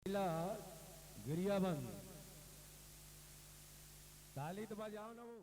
जिला गिरियाबंद ताली तो बजाओ ना वो।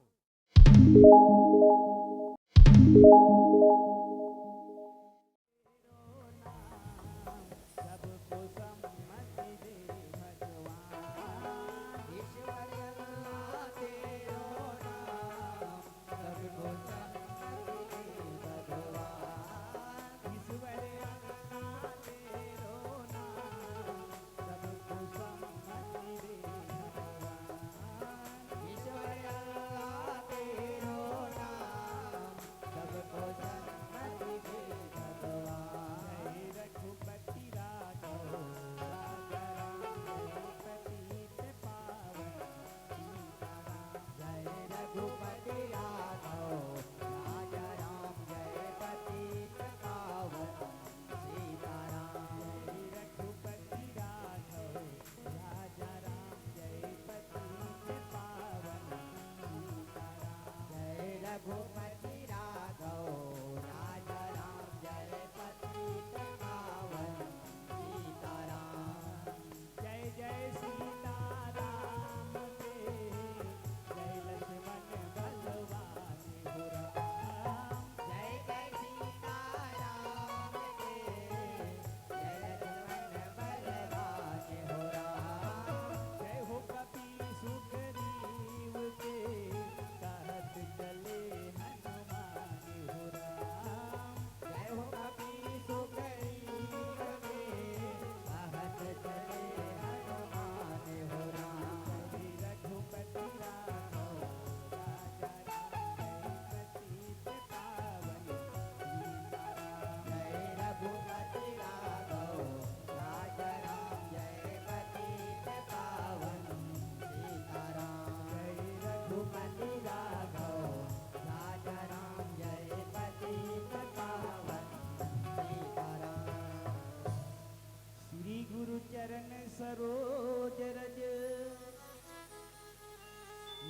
चरण सरोज रज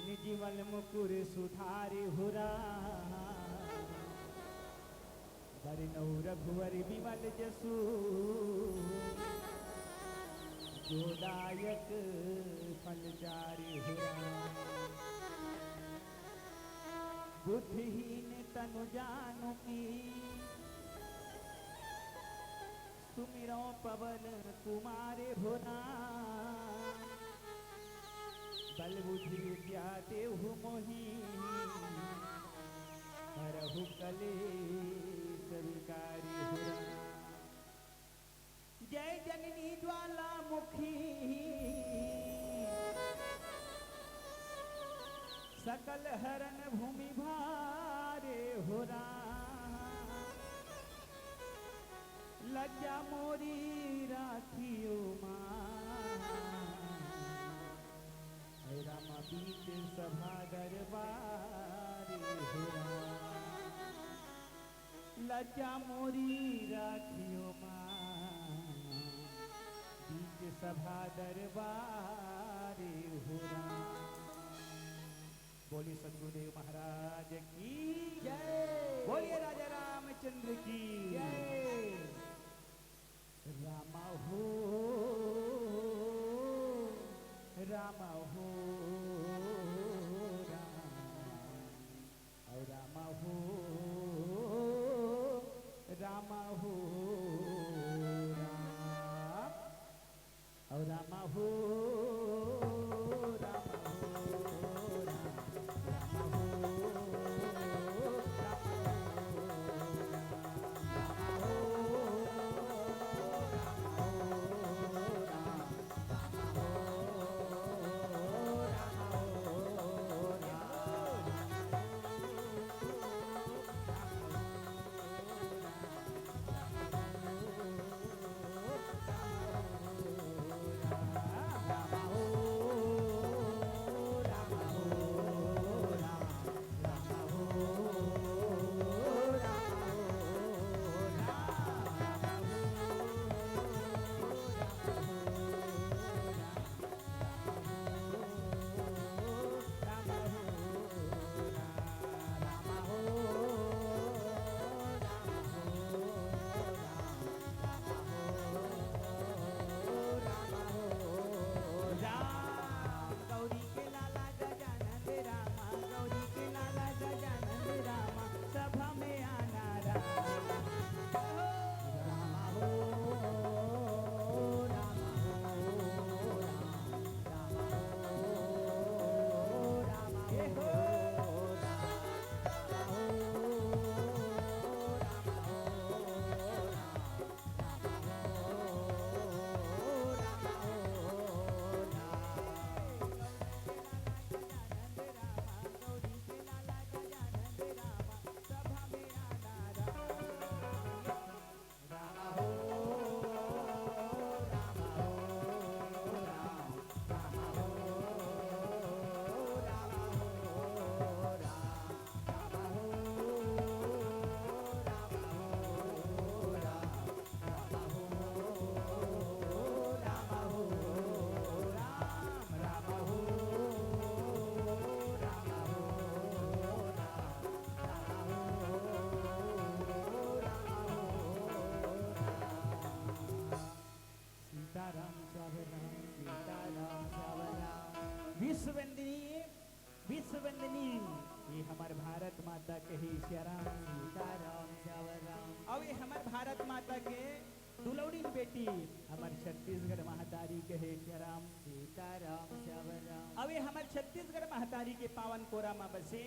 निजवल मुकुर सुधारि हुरा बरनौ रघुवर विमल जसु जोदायक फलचारि हुरा बुद्धिहीन तनु जानु की सुमिरो पवन कुमारे होना बल बुद्धि विद्या देहु मोहि हरहु कलेश विकारी हुरा जय जननी ज्वाला मुखी सकल हरण भूमि भारे होरा लज्जा मोरी राखियो रामा बीच सभा दरबारी होरा लज्जा मोरी राखियो बीच सभा दरबारी होरा। बोलिए सतगुरुदेव महाराज की जय, बोलिए राजा रामचंद्र की जय। रामा हो रामा हो रामा हो रामा हो राम रामा हो रामा हो सीताराम श्याम राम सीताराम श्याम राम। विश्ववंदिनी ये हमार भारत माता के ही श्याराम सीताराम श्याम राम। अब ये हमार भारत माता के दुलौड़ी बेटी हमार छत्तीसगढ़ महातारी के है श्याराम सीताराम श्याम राम। अब ये हमार छत्तीसगढ़ महातारी के पावन कोरा में बसे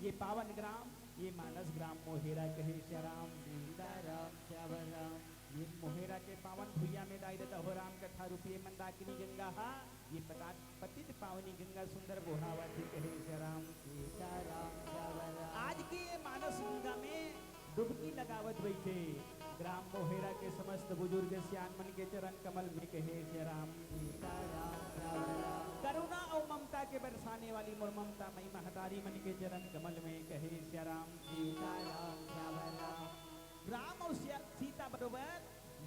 ये पावन ग्राम ये मानस ग्राम मोहेरा के है श्याराम सीताराम श्याम राम। ये मोहेरा के पावन भुइया में दायरत हो राम कथा रूपी मंदाकिनी गंगा हा ये पतित पावनी गंगा सुंदर बोहावती कहे श्याराम सीताराम श्याम राम। आज के मानस गंगा में डुबकी लगावत बैठे ग्राम मोहेरा के समस्त बुजुर्ग सियान मन के चरण कमल में कहे श्याराम सीताराम श्याम राम। करुणा और ममता के बरसाने वाली मोर ममता मई महतारी मन के चरण कमल में कहे श्याराम सीताराम श्याम राम। राम और सीता बरोबर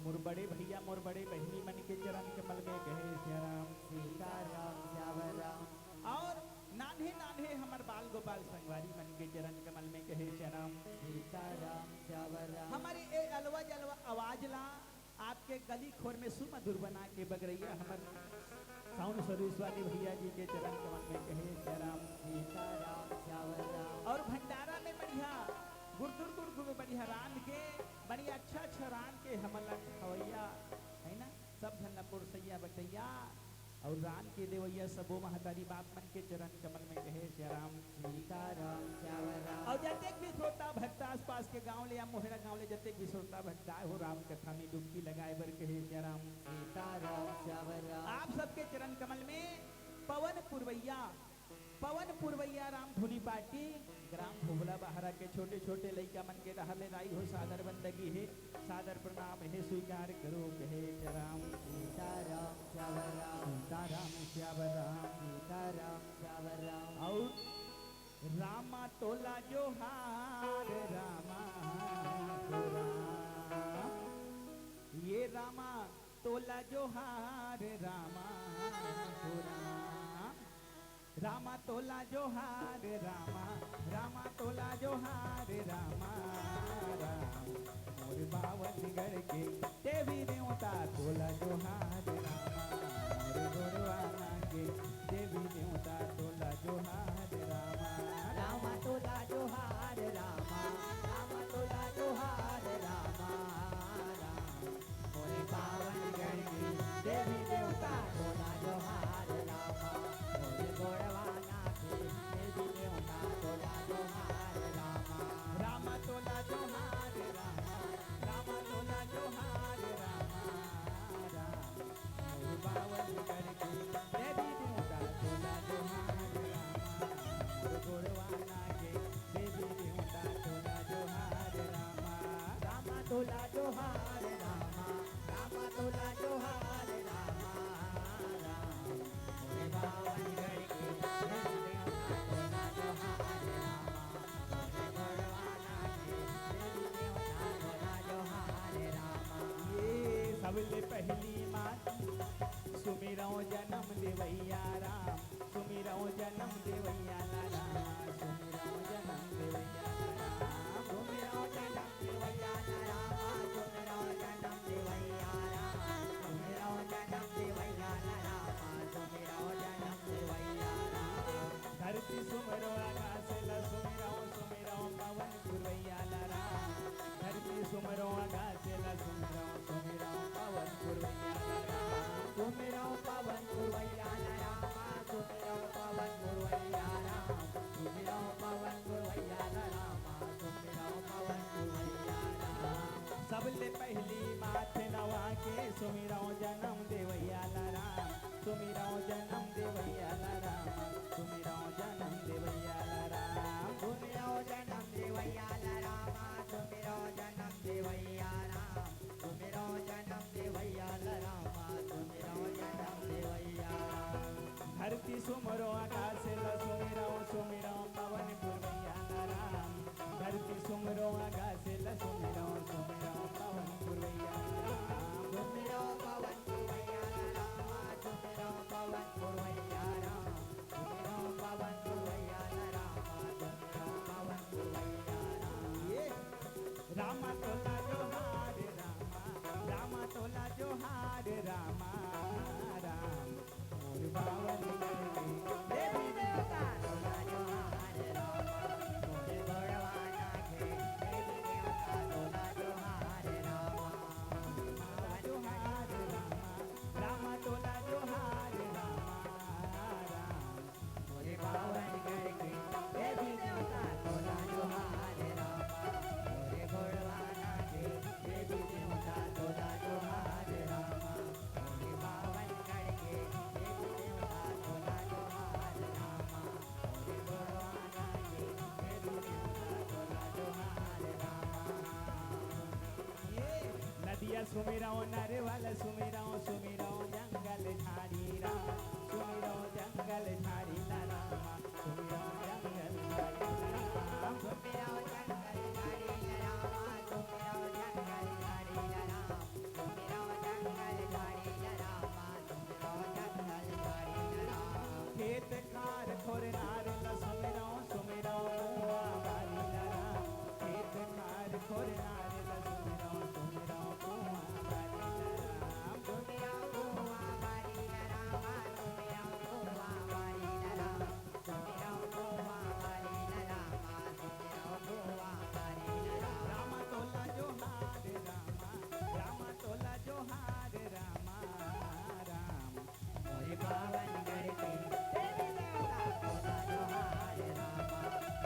मोर बड़े भैया मोर बड़े बहनी मन के चरण कमल में कहे श्याराम सीताराम श्याम राम। और नान्हे नान्हे हमार बाल गोपाल संगवारी मन के चरण कमल में कहे श्याराम सीताराम श्याम राम। हमारी ए अलवा जलवा आवाज ला आपके गली खोर में सुमधुर बना के बगरैया हमार साउंड सर्विस वाले भैया जी के चरण कमल में कहे श्याराम सीताराम श्याम राम। और भंडारा में बढ़िया गुड़ बढ़िया रान के बढ़िया अच्छा रान के हमला खवैया है ना सब झन्नापुर सैया बटैया और रान के देवैया सबो महतारी बाप मन के चरण कमल में कहे श्याराम सीताराम श्याम राम। और जतेक भी श्रोता भक्त आस पास के गांव ले या मोहरा गांव ले जतेक भी श्रोता भक्त आए हो राम कथा में डुबकी लगाए बर कहे श्याराम सीताराम श्याम राम। आप सबके चरण कमल में पवन पुरवैया राम धुनी पाटी ग्राम भोगला बहारा के छोटे छोटे लइका मन के रहले राई हो सादर बंदगी है सादर प्रणाम है स्वीकार करो कहे श्याराम सीताराम श्याम राम सीताराम श्याम राम सीताराम श्याम राम। और रामा तोला जोहार रामा तो राम ये रामा तोला जोहार रामा तो राम। रामा तोला जोहार रामा तोला जोहार रामा राम। मोर बावन गढ़ के देवी देवता तोला जोहार रामा मोर गोरवाना के देवी देवता तोला जोहार रामा। रामा तोला जोहार रामा तोला जोहार रामा राम। मोर बावन गढ़ के देवी देवता तोला जोहार रामा मोर गोरवाना के देवी देवता तोला जोहार रामा। रामा तोला जोहार रामा तोला जोहार रामा राम। मोर बावन गढ़ के देवी देवता तोला जोहार रामा मोर गोरवाना के देवी देवता तोला जोहार रामा। रामा तोला जोहार रामा तोला जोहार रामा राम। मोर बावन गढ़ के देवी देवता तोला जोहार रामा मोर गोरवाना के देवी देवता तोला जोहार रामा। ये सबले पहली माती सुमिरौ जन्म देवैया राम सुमिरौ जन्म देवैया राम सुमिरौ जन्म देवैया राम सुमिरौ जन्म देवैया राम सुमिरौ जन्म देवैया राम सुमिरौ जन्म देवैया राम सुमिरौ जन्म देवैया राम। धरती सुमिरौ आकाश ल सुमिरौ सुमिरौ पवन पुरवैया राम धरती सुमिरौ आकाश ल सुमिरौ सुमिरौ पवन पुरवैया राम सुमिरौ पवन पुरवैया राम सुमिरौ पवन पुरवैया राम सुमिरौ पवन पुरवैया राम सुमिरौ पवन पुरवैया राम। सबले पहली माथे नवा के सुमिरौ जन्म देवैया राम सुमिरौ जन्म देवैया राम सुमिरौ जन्म देवैया राम सुमिरौ जन्म देवैया राम सुमिरौ जन्म देवैया राम सुमिरौ जन्म देवैया राम सुमिरौ जन्म देवैया। धरती सुमरो आकाश ल सुमिरौ सुमिरौ पवन पुरवैया राम धरती सुमरो आकाश ल सुमिरौ सुमिरौ पवन पुरवैया राम सुमिरौ पवन पुरवैया राम सुमिरौ पवन पुरवैया राम सुमिरौ पवन पुरवैया राम सुमिरौ पवन पुरवैया राम। ये रामा तोला जोहार रामा तोला जोहार रामा सुमिरो नर वाला सुमिरो सुमिरो जंगल झाड़ी राम सुमिरो जंगल झाड़ी रामा सुमिरो जंगल झाड़ी राम सुमिरो जंगल झाड़ी रामा सुमिरो जंगल झाड़ी राम सुमिरो जंगल झाड़ी रामा सुमिरो जंगल झाड़ी राम खेत खार खोर नार सुमिरो सुमिरो कुआं बारी राम खेत खार खोर नार सुमिरो सुमिरो कुआं बारी राम सुमिरो कुआं बारी रामा सुमिरो कुआं बारी राम सुमिरो कुआं बारी रामा सुमिरो कुआं बारी राम रामा तोला जोहार रामा तोला जोहार रामा राम मोरे पावन गढ़ पे देवी देवता तोला जोहार रामा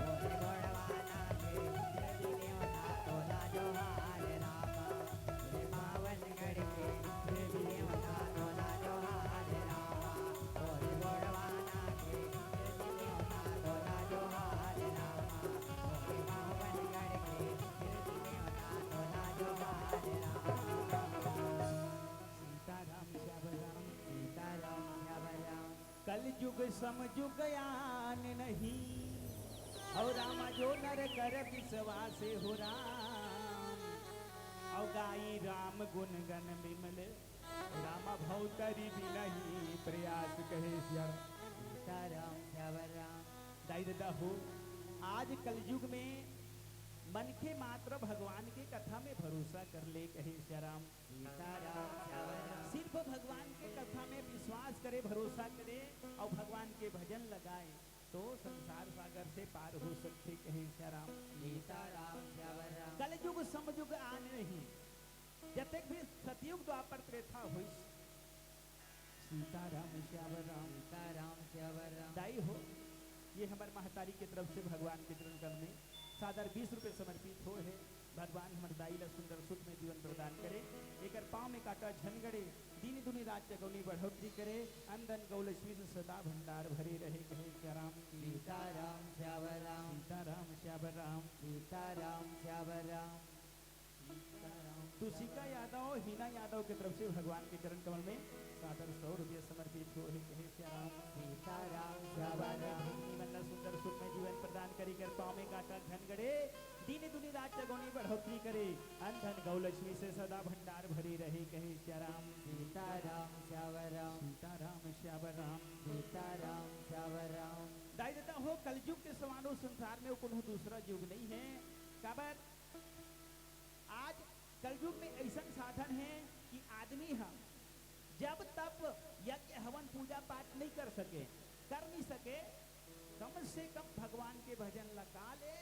मोरे गोड़वाना के देवी देवता तोला जोहार रामा मोरे पावन गढ़ पे देवी देवता तोला जोहार रामा मोरे गोड़वाना के देवी देवता तोला जोहार रामा मोरे पावन गढ़ के देवी देवता तोला जोहार रामा सीताराम श्याम राम सीताराम श्याम राम कल युग समयुग आन नहीं और रामा जो नर कर विश्वास हो राम और गाई राम गुण गण विमल रामा भौतरी भी नहीं प्रयास कहे श्याम सीताराम श्याम राम दाई हो आज कलयुग में मन के मात्र भगवान की कथा में भरोसा कर ले कहे श्याम सीताराम श्याम राम सिर्फ भगवान के कथा में विश्वास करे भरोसा करे और भगवान के भजन लगाए तो संसार सागर से पार हो सकते कहे श्याम सीताराम श्याम राम कलयुग समयुग आन नहीं जब तक भी सतयुग द्वापर त्रेता हुई सीताराम श्याम राम सीताराम श्याम राम दाई हो ये हमारे महतारी की तरफ से भगवान के चरण कमल में सादर 20 रुपए समर्पित हो है भगवान हमारे दाई ला सुंदर सुख में जीवन प्रदान करे एक पाँव में काटा झनगड़े दीन दुनी रात जगौनी बढ़ोतरी करे अंदन गौलक्ष्मी से सदा भंडार भरे रहे कहे श्याम सीताराम श्याम राम सीताराम श्याम राम सीताराम श्याम राम तुषिका यादव हीना यादव की तरफ से भगवान के चरण कमल में सादर 100 रुपये समर्पित हो है कहे श्याम सीताराम श्याम राम मल्ला सुंदर सुख में जीवन प्रदान करी कर पाँव में काटा झनगड़े दीन दुनी रात जगौनी बढ़ोतरी करे अंधन गौलक्ष्मी से सदा भंडार भरे रहे कहे श्याम सीताराम श्याम राम सीताराम श्याम राम सीताराम श्याम राम दाई देता हो कलयुग के समानो संसार में कोनो दूसरा युग नहीं है काबर आज कलयुग में ऐसा साधन है कि आदमी हम जब तक यज्ञ हवन पूजा पाठ नहीं कर सके कम से कम भगवान के भजन लगा ले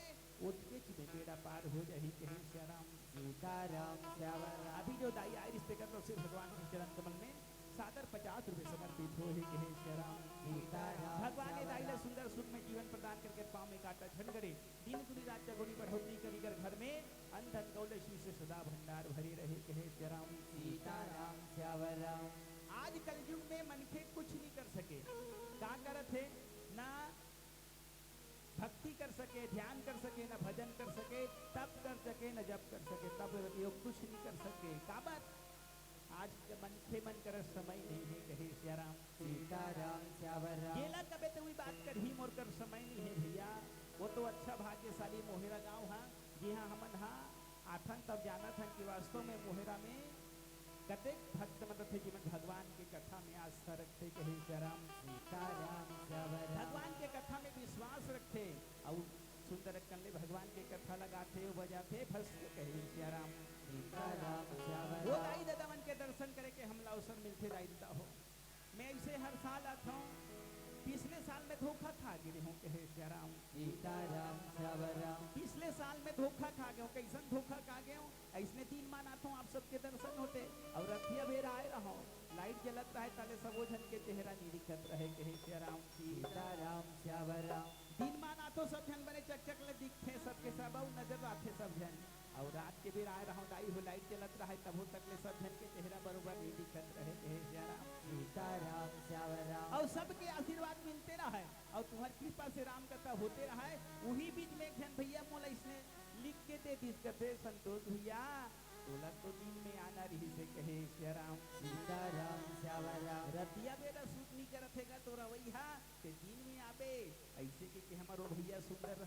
उसके में बेड़ा पार हो जाही कहे श्याम सीताराम श्याम राम अभी जो दाई आई रिश्ते कर से भगवान के चरण कमल में सादर 50 रुपए समर्पित हो ही कहे श्याम सीताराम भगवान ने श्याम दाई ला राम सुंदर सुख में जीवन प्रदान करके पाँव में काटा झनगड़े दिन दुनी रात जगोनी बढ़ोतरी करी कर घर में अंधन गौलक्ष्मी से सदा भंडार भरे रहे कहे श्याम सीताराम श्याम राम आज कलयुग में मन के कुछ नहीं कर सके क्या करत है ना भक्ति कर सके ध्यान कर सके न भजन कर सके तप कर सके न जप कर सके तब योग कुछ नहीं कर सके काबर आज के मन के मन कर समय नहीं है कहे श्याम सीताराम श्याम राम गेला कबे तो हुई बात कर ही मोर कर समय नहीं है भैया वो तो अच्छा भाग्यशाली मोहेरा गांव हाँ जी हाँ हमन हाँ आठन तब जाना था कि वास्तव में मोहेरा में कतेक भक्त मतलब थे जीवन भगवान की कथा में आस्था रखते कहे श्याम सीताराम श्याम राम भगवान के कथा में विश्वास रखते और सुंदर कन्ले भगवान के कथा लगाते बजाते फंस कहे श्याम सीताराम श्याम वो राम दाई दादा मन के दर्शन करे के हमला अवसर मिलते दाई दादा हो मैं ऐसे हर साल आता हूँ पिछले साल में धोखा खा गिरे हूँ कहे श्याम सीताराम श्याम राम पिछले साल में धोखा खा गए हूँ कैसन धोखा खा गए हूँ ऐसने 3 मान आता हूँ आप सबके दर्शन होते और रथिया बेर आए रहा लाइट जलत रहे ताले सबो जन के चेहरा नहीं दिखत रहे कहे श्याम सीताराम श्याम राम 3 मान आतो सब जन बने चक ले दिखते सबके सब और नजर आते सब जन और रात के बेर आए रहा दाई हो लाइट जलत रहे तब तक ले सब जन के चेहरा बरोबर नहीं दिखत रहे कहे श्याम सीताराम श्याम राम और सबके आशीर्वाद मिलते रहे और तुम्हारी कृपा से राम कथा होते रहे वही बीच में एक जन भैया मोला इसने लिख के दे दिस करते संतोष भैया तोला तो दिन में आना रही से कहे श्री राम सीताराम श्यावर राम रतिया बेरा सूत नहीं करत हैगा तो रवैया ते दिन में आबे ऐसे के हमारो भैया सुंदर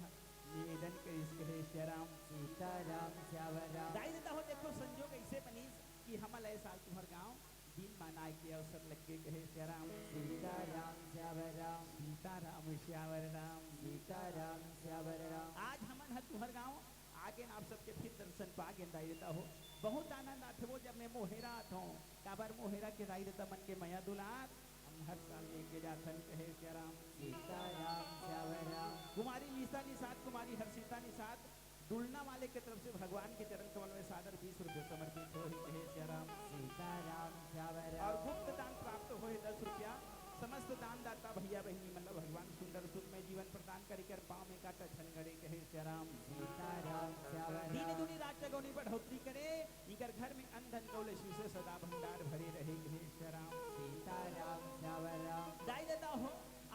निवेदन करिस कहे श्री राम सीताराम श्यावर राम दाई देता हो देखो संजोग ऐसे बनीस कि हम लय साल तुम्हार गांव दिन मनाए के अवसर लग के कहे श्री राम सीताराम श्यावर राम सीताराम श्यावर राम सीताराम श्यावर राम आज हमन है तुम्हार गांव आगे आप सबके फिर दर्शन पा के दाई देता हो बहुत आनंद आते वो जब मैं मोहेरा आता हूँ काबर मोहेरा के दाई देता मन के मया दुलार हम हर साल लेके जाथन कहे श्री राम सीताराम श्यावर राम कुमारी लीसा निषाद कुमारी हर्षिता निषाद दुलना वाले के तरफ से भगवान के चरण कमल में सादर 20 रुपये समर्पित हो ही कहे श्री राम सीताराम श्यावर और राम गुप्त दान प्राप्त हो 10 रुपया समस्त दान दाता भैया बहनी मतलब भगवान सुंदर सुख में जीवन प्रदान कर पाँव में काटा झनगड़े कहे श्री राम सीताराम श्यावर दीन राम दुनी रात जगोनी बढ़ोतरी करे इकर घर में अंधन कौलशी से सदा भंडार भरे रहे कहे श्री राम सीताराम श्यावर राम दाई देता हो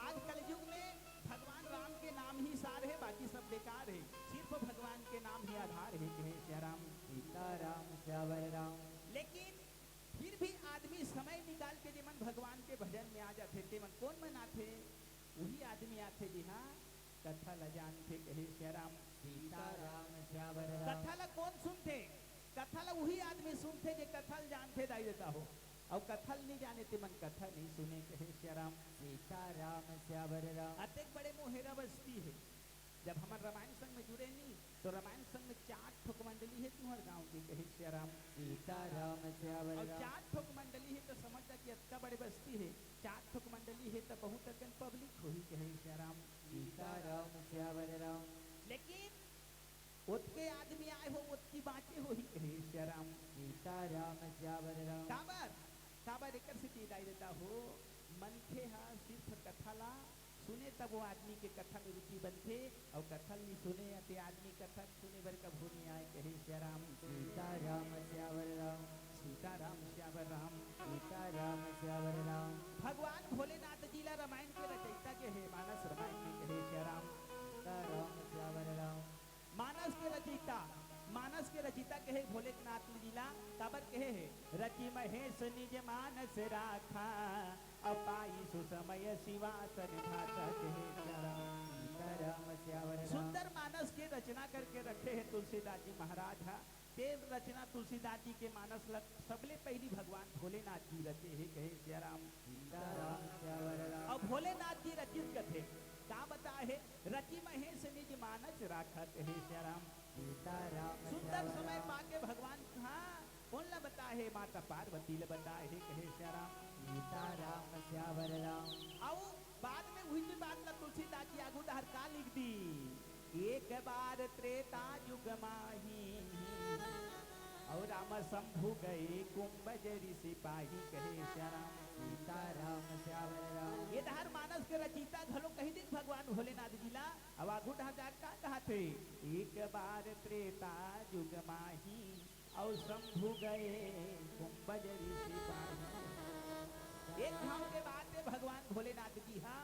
आज कल युग में भगवान राम के नाम ही सार है बाकी सब बेकार है सिर्फ भगवान के नाम ही आधार है कहे श्री राम सीताराम श्यावर राम लेकिन फिर भी आदमी समय निकाल के जे मन भगवान के भजन में आ जाते थे मन कौन मन आते वही आदमी आते जी हाँ कथा ल जानते कहे श्री राम सीताराम श्यावर राम कथा ला कौन सुनते कथा ला वही आदमी सुनते जे कथा ल जानते दाई देता हो और कथा नहीं जाने ते मन कथा नहीं सुने कहे श्री राम सीताराम श्यावर राम अतेक बड़े मोहेरा बस्ती है जब हमार रामायण संघ में जुड़े नहीं तो रामायण संघ में 4 ठोक मंडली है तुम्हारे गांव की कहे श्री राम सीताराम श्यावर और राम 4 ठोक मंडली है तो समझता कि इतना बड़े बस्ती है 4 ठोक मंडली है तो बहुत अकन पब्लिक हो ही कहे श्री राम सीताराम श्यावर राम लेकिन उतके आदमी आए हो उतकी बातें हो ही कहे श्री राम सीताराम श्यावर राम काबर एकर से दाई देता हो मन खे हा सिर्फ कथा ला सुने तब वो आदमी के कथा में रुचि बनते और कथा नहीं सुने ते आदमी कथा सुने बर कभू नहीं आए कहे श्री राम सीताराम श्यावर राम सीताराम श्यावर राम सीताराम श्यावर राम भगवान भोलेनाथ जी ला रामायण के रचयिता के है मानस रामायण में कहे श्री राम सीताराम श्यावर राम मानस के रचिता कहे भोलेनाथ लीला काबर कहे है रचि महेश निज मानस राखा अपाई सुसमय शिवासन भाषा कहे श्री राम सीताराम श्यावर राम सुंदर मानस के रचना करके रखे हैं तुलसीदास जी महाराज हा देव रचना तुलसीदास जी के मानस सबले पहली भगवान भोलेनाथ जी रचे है कहे श्री राम सीताराम श्यावर राम और भोलेनाथ जी रचित कथे का बता है रचि महेश निज मानस राखा कहे श्री राम सीताराम सुंदर श्यावर समय राम पाके भगवान हाँ कौन ला बता है माता पार्वती ला बता है कहे श्री राम सीताराम श्यावर राम आओ बाद में हुई भी बात ला तुलसीदास जी आगू दहर का लिख दी एक बार त्रेता युग माही और राम शंभु गए कुंभज सिपाही कहे श्री राम सीताराम श्यावर राम ये दहर मानस के रचयिता घलो कही दिन भगवान भोलेनाथ जी ला अब आगू दहर का कहा थे एक बार त्रेता युग माही और शंभु गए कुंभज सिपाही एक घाव के बाद में भगवान भोलेनाथ जी हाँ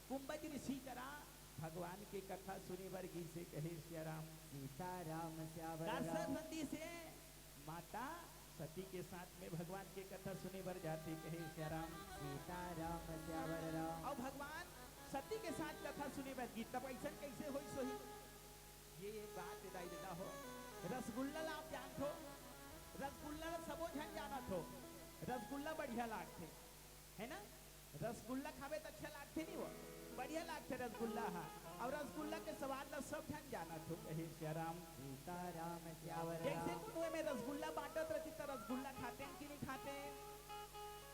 कुंभज ऋषि करा भगवान की कथा सुने वर्गी से कहे श्री राम सीताराम श्यावर दासा राम संधि से माता सती के साथ में भगवान की कथा सुने बर जाते कहे श्री राम सीताराम श्यावर राम और भगवान सती के साथ कथा सुने बर गीत तब ऐसा कैसे हो सोही ये एक बात दाई देता हो रसगुल्ला आप जानते हो रसगुल्ला सबो झन जानत हो रसगुल्ला बढ़िया लागते है ना रसगुल्ला खावे तो अच्छा लागते नहीं वो बढ़िया लागते रसगुल्ला हा और रसगुल्ला के स्वाद ला सब झन जानत हो कहे श्री राम सीताराम श्यावर जैसे राम कुएं में रसगुल्ला बांटत रहती तो रसगुल्ला खाते हैं कि नहीं खाते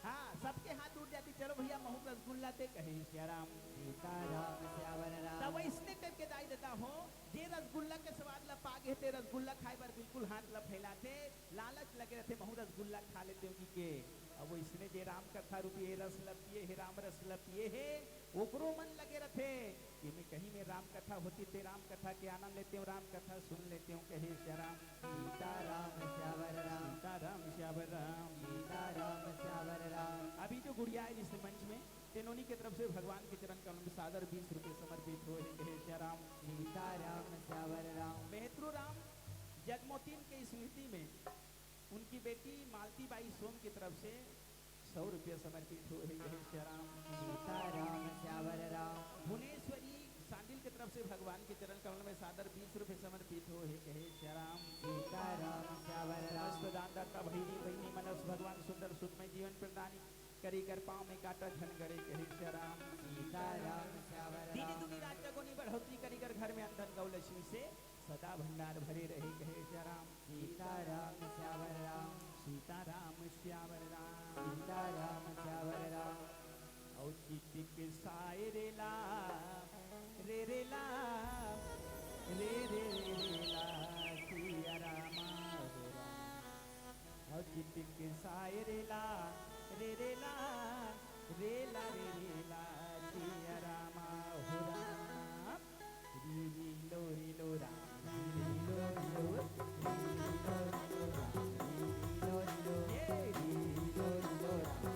हाँ सबके हाथ उठ जाती चलो भैया महू रसगुल्ला ते कहे श्री राम सीताराम श्यावर राम तब इसने करके दाई देता हो जे रसगुल्ला के स्वाद ला पागे ते रसगुल्ला खाए पर बिल्कुल हाथ ला फैलाते लालच लगे रहते महू रसगुल्ला खा लेते हो के अब वो इसने जे राम कथा रूपी रस लपिए है राम रस लपिए है ओकरो मन लगे रहते कि मैं कहीं में राम कथा होती थे राम कथा के आनंद लेते हूँ राम कथा सुन लेते हूँ कहे श्री राम सीताराम श्यावर राम सीताराम श्यावर राम सीताराम श्यावर राम अभी जो गुड़िया है इस मंच में तेनोनी की तरफ से भगवान के चरण कमल में सादर 20 रुपये समर्पित हो कहे श्री राम सीताराम श्यावर राम मेहत्रू राम जगमोतीन के स्मृति में उनकी बेटी मालती बाई सोम की तरफ से 100 रुपये समर्पित हुए हैं। कहे श्री राम सीताराम श्यावर राम भुवनेश्वरी सांडिल की तरफ से भगवान के चरण कमल में सादर 20 रुपये समर्पित हुए हैं। कहे श्री राम सीताराम श्यावर राम समस्त दानदाता भैरी बहिनी मनस भगवान सुंदर सुखमय जीवन प्रदानी करी कर पाँव में काटा धन करे। कहे श्री राम सीताराम श्यावर दीनी राम दुनी राज्य को बढ़ोतरी करी कर घर में अंधन गौलक्ष्मी से सदा भंडार भरे रहे। कहे श्री राम सीताराम श्यावर राम सीताराम श्यावर राम सीताराम श्यावर राम औचितिक सायरेला रे रे ला रे रे रे ला सिया रामा हो राम औचितिक सायरेला रे रे ला रे ला रे रे ला सिया रामा हो राम री लो राम री लो ये री लो राम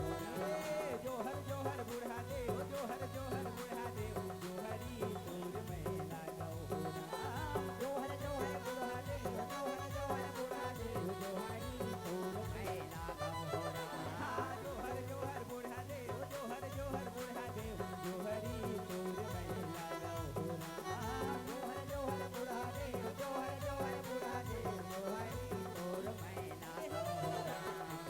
जोहर जोहर बुढ़ा देव जोहर जोहर बुढ़ा देव जोहरी दूर में लगाओ हो राम जोहर जोहर बुढ़ा देव जोहर जोहर बुढ़ा देव जोहरी दूर में लागो हो राम हाँ, जोहर जोहर बुढ़ा देव जोहर जोहर बुढ़ा देव जोहरी दूर में लगाओ हो राम जोहर जोहर बुढ़ा देव जोहर जोहर बुढ़ा देव जोहरी दूर में लागो हो राम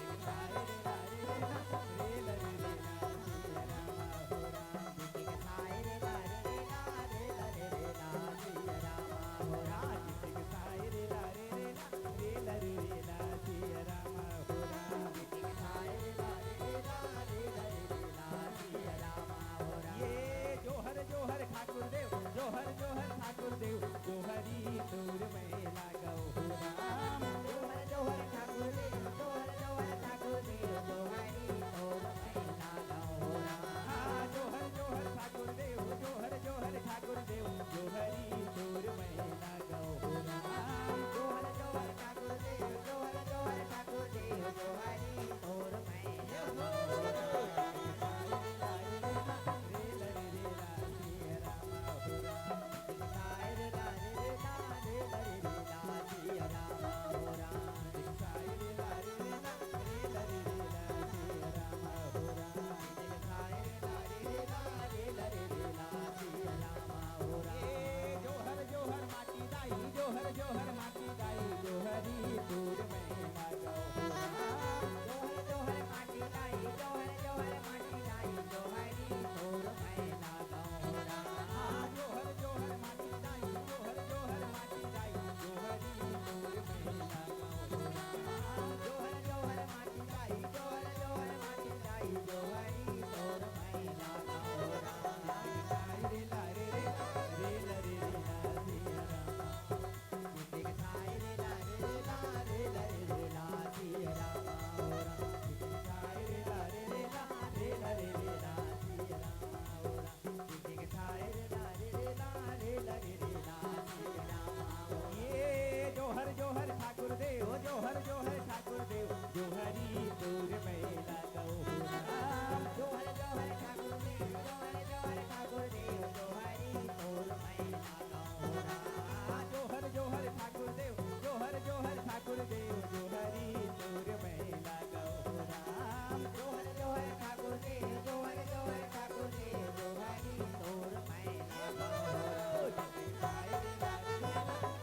दिखाए रे ला रे ला रे ला रे रे ला सिया रामा हो राम दिखाए रे ला रे ला रे ला सिया रामा हो राम दिखाए रे ला रे ला रे ला सिया रामा हो राम ये जोहर जोहर ठाकुर देव जोहर जोहर ठाकुर देव जोहरी दूर में लगाओ हो राम जोहर जोहर ठाकुर देव जोहर जोहर ठाकुर देव जोहरी दूर में लागो हो राम हाँ, जोहर जोहर ठाकुर देव जोहर जोहर ठाकुर देव जोहरी दूर में लगाओ हो राम जोहर जोहर ठाकुर देव जोहर जोहर ठाकुर देव जोहरी दूर में लागो हो राम दिखाए रे ला रे ला रे ला सिया रामा हो राम दिखाए रे ला रे ला सिया रामा हो राम ये जोहर जोहर माटी दाई जोहर जोहर माटी दाई जोहरी दूर में लगाओ हो राम जोहर जोहर माटी दाई जोहर जोहर माटी दाई जोहरी दूर में लागो हो राम हाँ, जोहर जोहर माटी दाई जोहर जोहर माटी दाई जोहरी दूर में लगाओ हो राम जोहर जोहर माटी दाई जोहर जोहर माटी दाई जोहरी दूर में लागो हो राम रे ला रे रे रे ला रे रे ला सिया रामा दिखाए रे ला रे ला रे ला सिया रामा हो राम दिखाए रे ला रे रे ला रे ला रे रे ला सिया रामा हो राम दिखाए रे ला रे ला रे ला सिया रामा हो ये जोहर जोहर ठाकुर देव जोहर जोहर ठाकुर देव जोहरी दूर में लगाओ हो राम जोहर जोहर ठाकुर देव जोहर जोहर ठाकुर देव जोहरी दूर में लागो हो राम जोहर जोहर ठाकुर देव जोहर जोहर ठाकुर देव जोहरी दूर में लगाओ हो राम जोहर जोहर ठाकुर देव जोहर जोहर ठाकुर देव जोहरी दूर में लागो हो राम दिखाए रे ला रे ला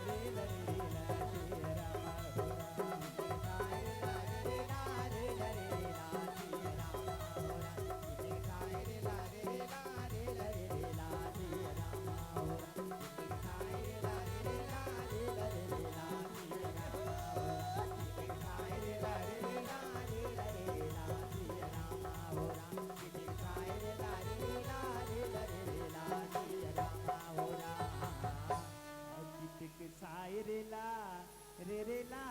रे ला रे ला सिया रामा हो राम दिखाए रे ला रे ला रे ला सिया रामा हो राम दिखाए रे ला रे ला रे ला सिया रामा हो राम दिखाए रे ला रे ला रे ला सिया रामा हो राम दिखाए रे ला रे ला रे ला सिया रामा हो राम दिखाए रे ला रे ला रे ला सिया रामा हो राम चितिक साय रे ला रे रे ला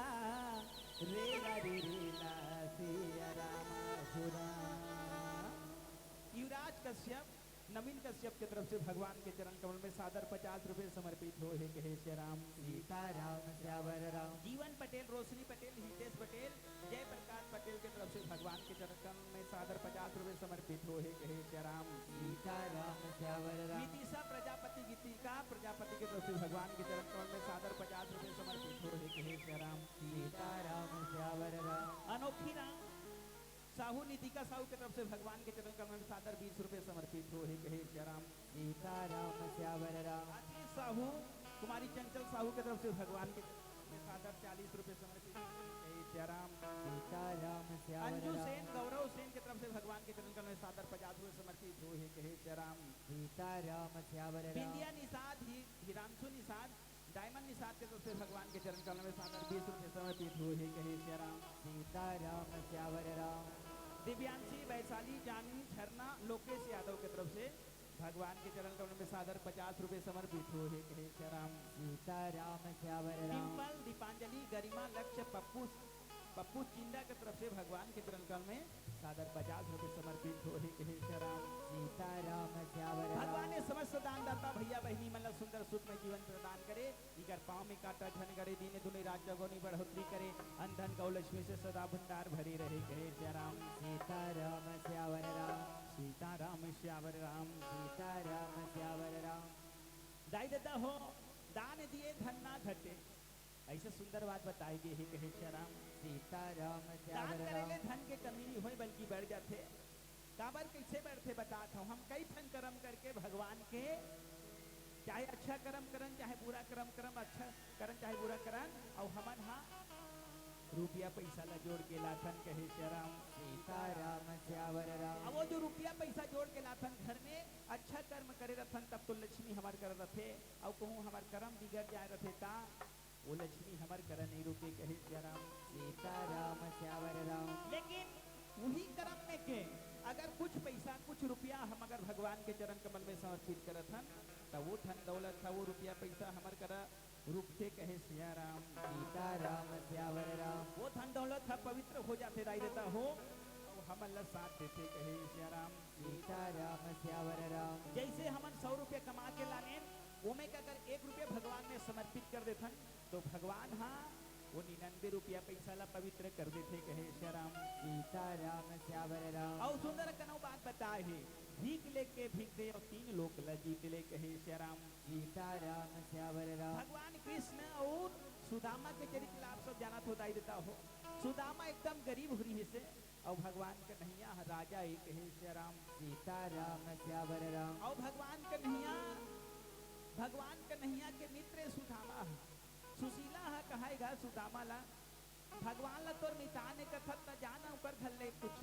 रे ला रे रे ला सिया रामा हो राम युवराज कश्यप नवीन कश्यप की तरफ से भगवान के चरण कमल में सादर 50 रुपए समर्पित हो हे कहे श्री राम सीताराम श्यावर राम जीवन पटेल, रोशनी पटेल, हितेश पटेल, जय प्रकाश पटेल की तरफ से भगवान के चरण कमल में सादर 50 रुपए समर्पित हो हे कहे श्री राम सीताराम श्यावर राम नीतिशा प्रजापति गीतिका प्रजापति की तरफ से भगवान के चरण कमल में सादर 50 रुपए समर्पित हो हे कहे श्री राम सीताराम श्यावर राम अनोखी राम साहू नीतिका साहू की तरफ से भगवान के चरण कमल में सादर 20 रुपए समर्पित हो हे कहे श्री राम सीताराम श्यावर राम आशीष साहू कुमारी चंचल साहू की तरफ से भगवान के में सादर 40 रुपए समर्पित हो हे कहे श्री राम सीताराम श्यावर अंजू राम सेन गौरव सेन की तरफ से भगवान के चरण कमल में सादर 50 रुपए समर्पित हो हे कहे श्री राम सीताराम श्यावर राम बिंदिया निषाद हिरांशु निषाद डायमंड निषाद की तरफ से भगवान के चरण कमल में सादर 20 रुपए समर्पित हो हे कहे श्री राम सीताराम श्यावर राम दिव्यांशी वैशाली जानवी झरना लोकेश यादव की तरफ से भगवान के चरण कमल में सादर 50 रुपए समर्पित हो हे कहे श्री राम सीताराम श्यावर राम डिम्पल दीपांजलि गरिमा लक्ष्य पप्पू चिंदा की तरफ से भगवान के चरण कमल में सादर 50 रुपए समर्पित हो हे कहे श्री राम सीताराम श्यावर राम भगवान ने समस्त दानदाता भैया बहनी मन ला सुंदर सुख में जीवन प्रदान करे इकर पाँव में काटा धन करे दीने दुने राज जगोनी बढ़ोतरी करे अनधन गौ लक्ष्मी से सदा भंडार भरे रहे कहे श्री राम सीताराम श्यावर राम सीताराम श्यावर राम सीताराम श्यावर राम दाई देता हो दान दिए धन ना घटे ऐसे सुंदर बात बताएगी हे कहे श्री राम सीताराम दान श्यावर करेले राम धन के कमी नहीं होई बल्कि बढ़ जाते काबर कैसे बढ़ते बताता हूँ हम कई ठन कर्म करके भगवान के चाहे अच्छा कर्म करन चाहे बुरा कर्म करम अच्छा करन चाहे बुरा करन और हमन हाँ रुपया पैसा ला जोड़ के लाथन कहे श्री राम सीताराम श्यावर राम अब वो जो रुपया पैसा जोड़ के लाथन घर में अच्छा कर्म करे रथन तब तो लक्ष्मी हमार कर रथे और कहूँ हमार कर्म बिगड़ जाए रथे ता वो लक्ष्मी हमार कर नहीं रुके कहे श्री राम सीताराम श्यावर राम लेकिन वही कर्म में के अगर कुछ पैसा कुछ रुपया हम अगर भगवान के चरण कमल में समर्पित करत हन तो वो धन दौलत था वो रुपया पैसा हमार कर रुकते कहे सिया राम सीताराम श्यावर राम वो धन दौलत था पवित्र हो जाते राई देता हो और हम अल्लाह साथ देते कहे सिया राम सीताराम श्यावर राम जैसे हमन 100 रुपये कमा के लाने उमे का अगर 1 रुपया भगवान में समर्पित कर देथन तो भगवान हाँ वो 99 रुपया पैसा ला पवित्र कर देते कहे श्री राम सीताराम श्यावर राम और सुंदर कनो बात बताए है भीख लेके भीख दे और 3 लोक ला जीत ले कहे श्री राम सीताराम श्यावर राम भगवान कृष्ण और सुदामा के चरित्र आप सब जाना तो दाई देता हो सुदामा एकदम गरीब हुई है से और भगवान कन्हैया राजा एक है श्री राम सीताराम श्यावर राम और भगवान कन्हैया के मित्र सुदामा है सुशीला है कहेगा सुदामा ला भगवान ला तोर मिताने कथत न जाना ऊपर घर ले कुछ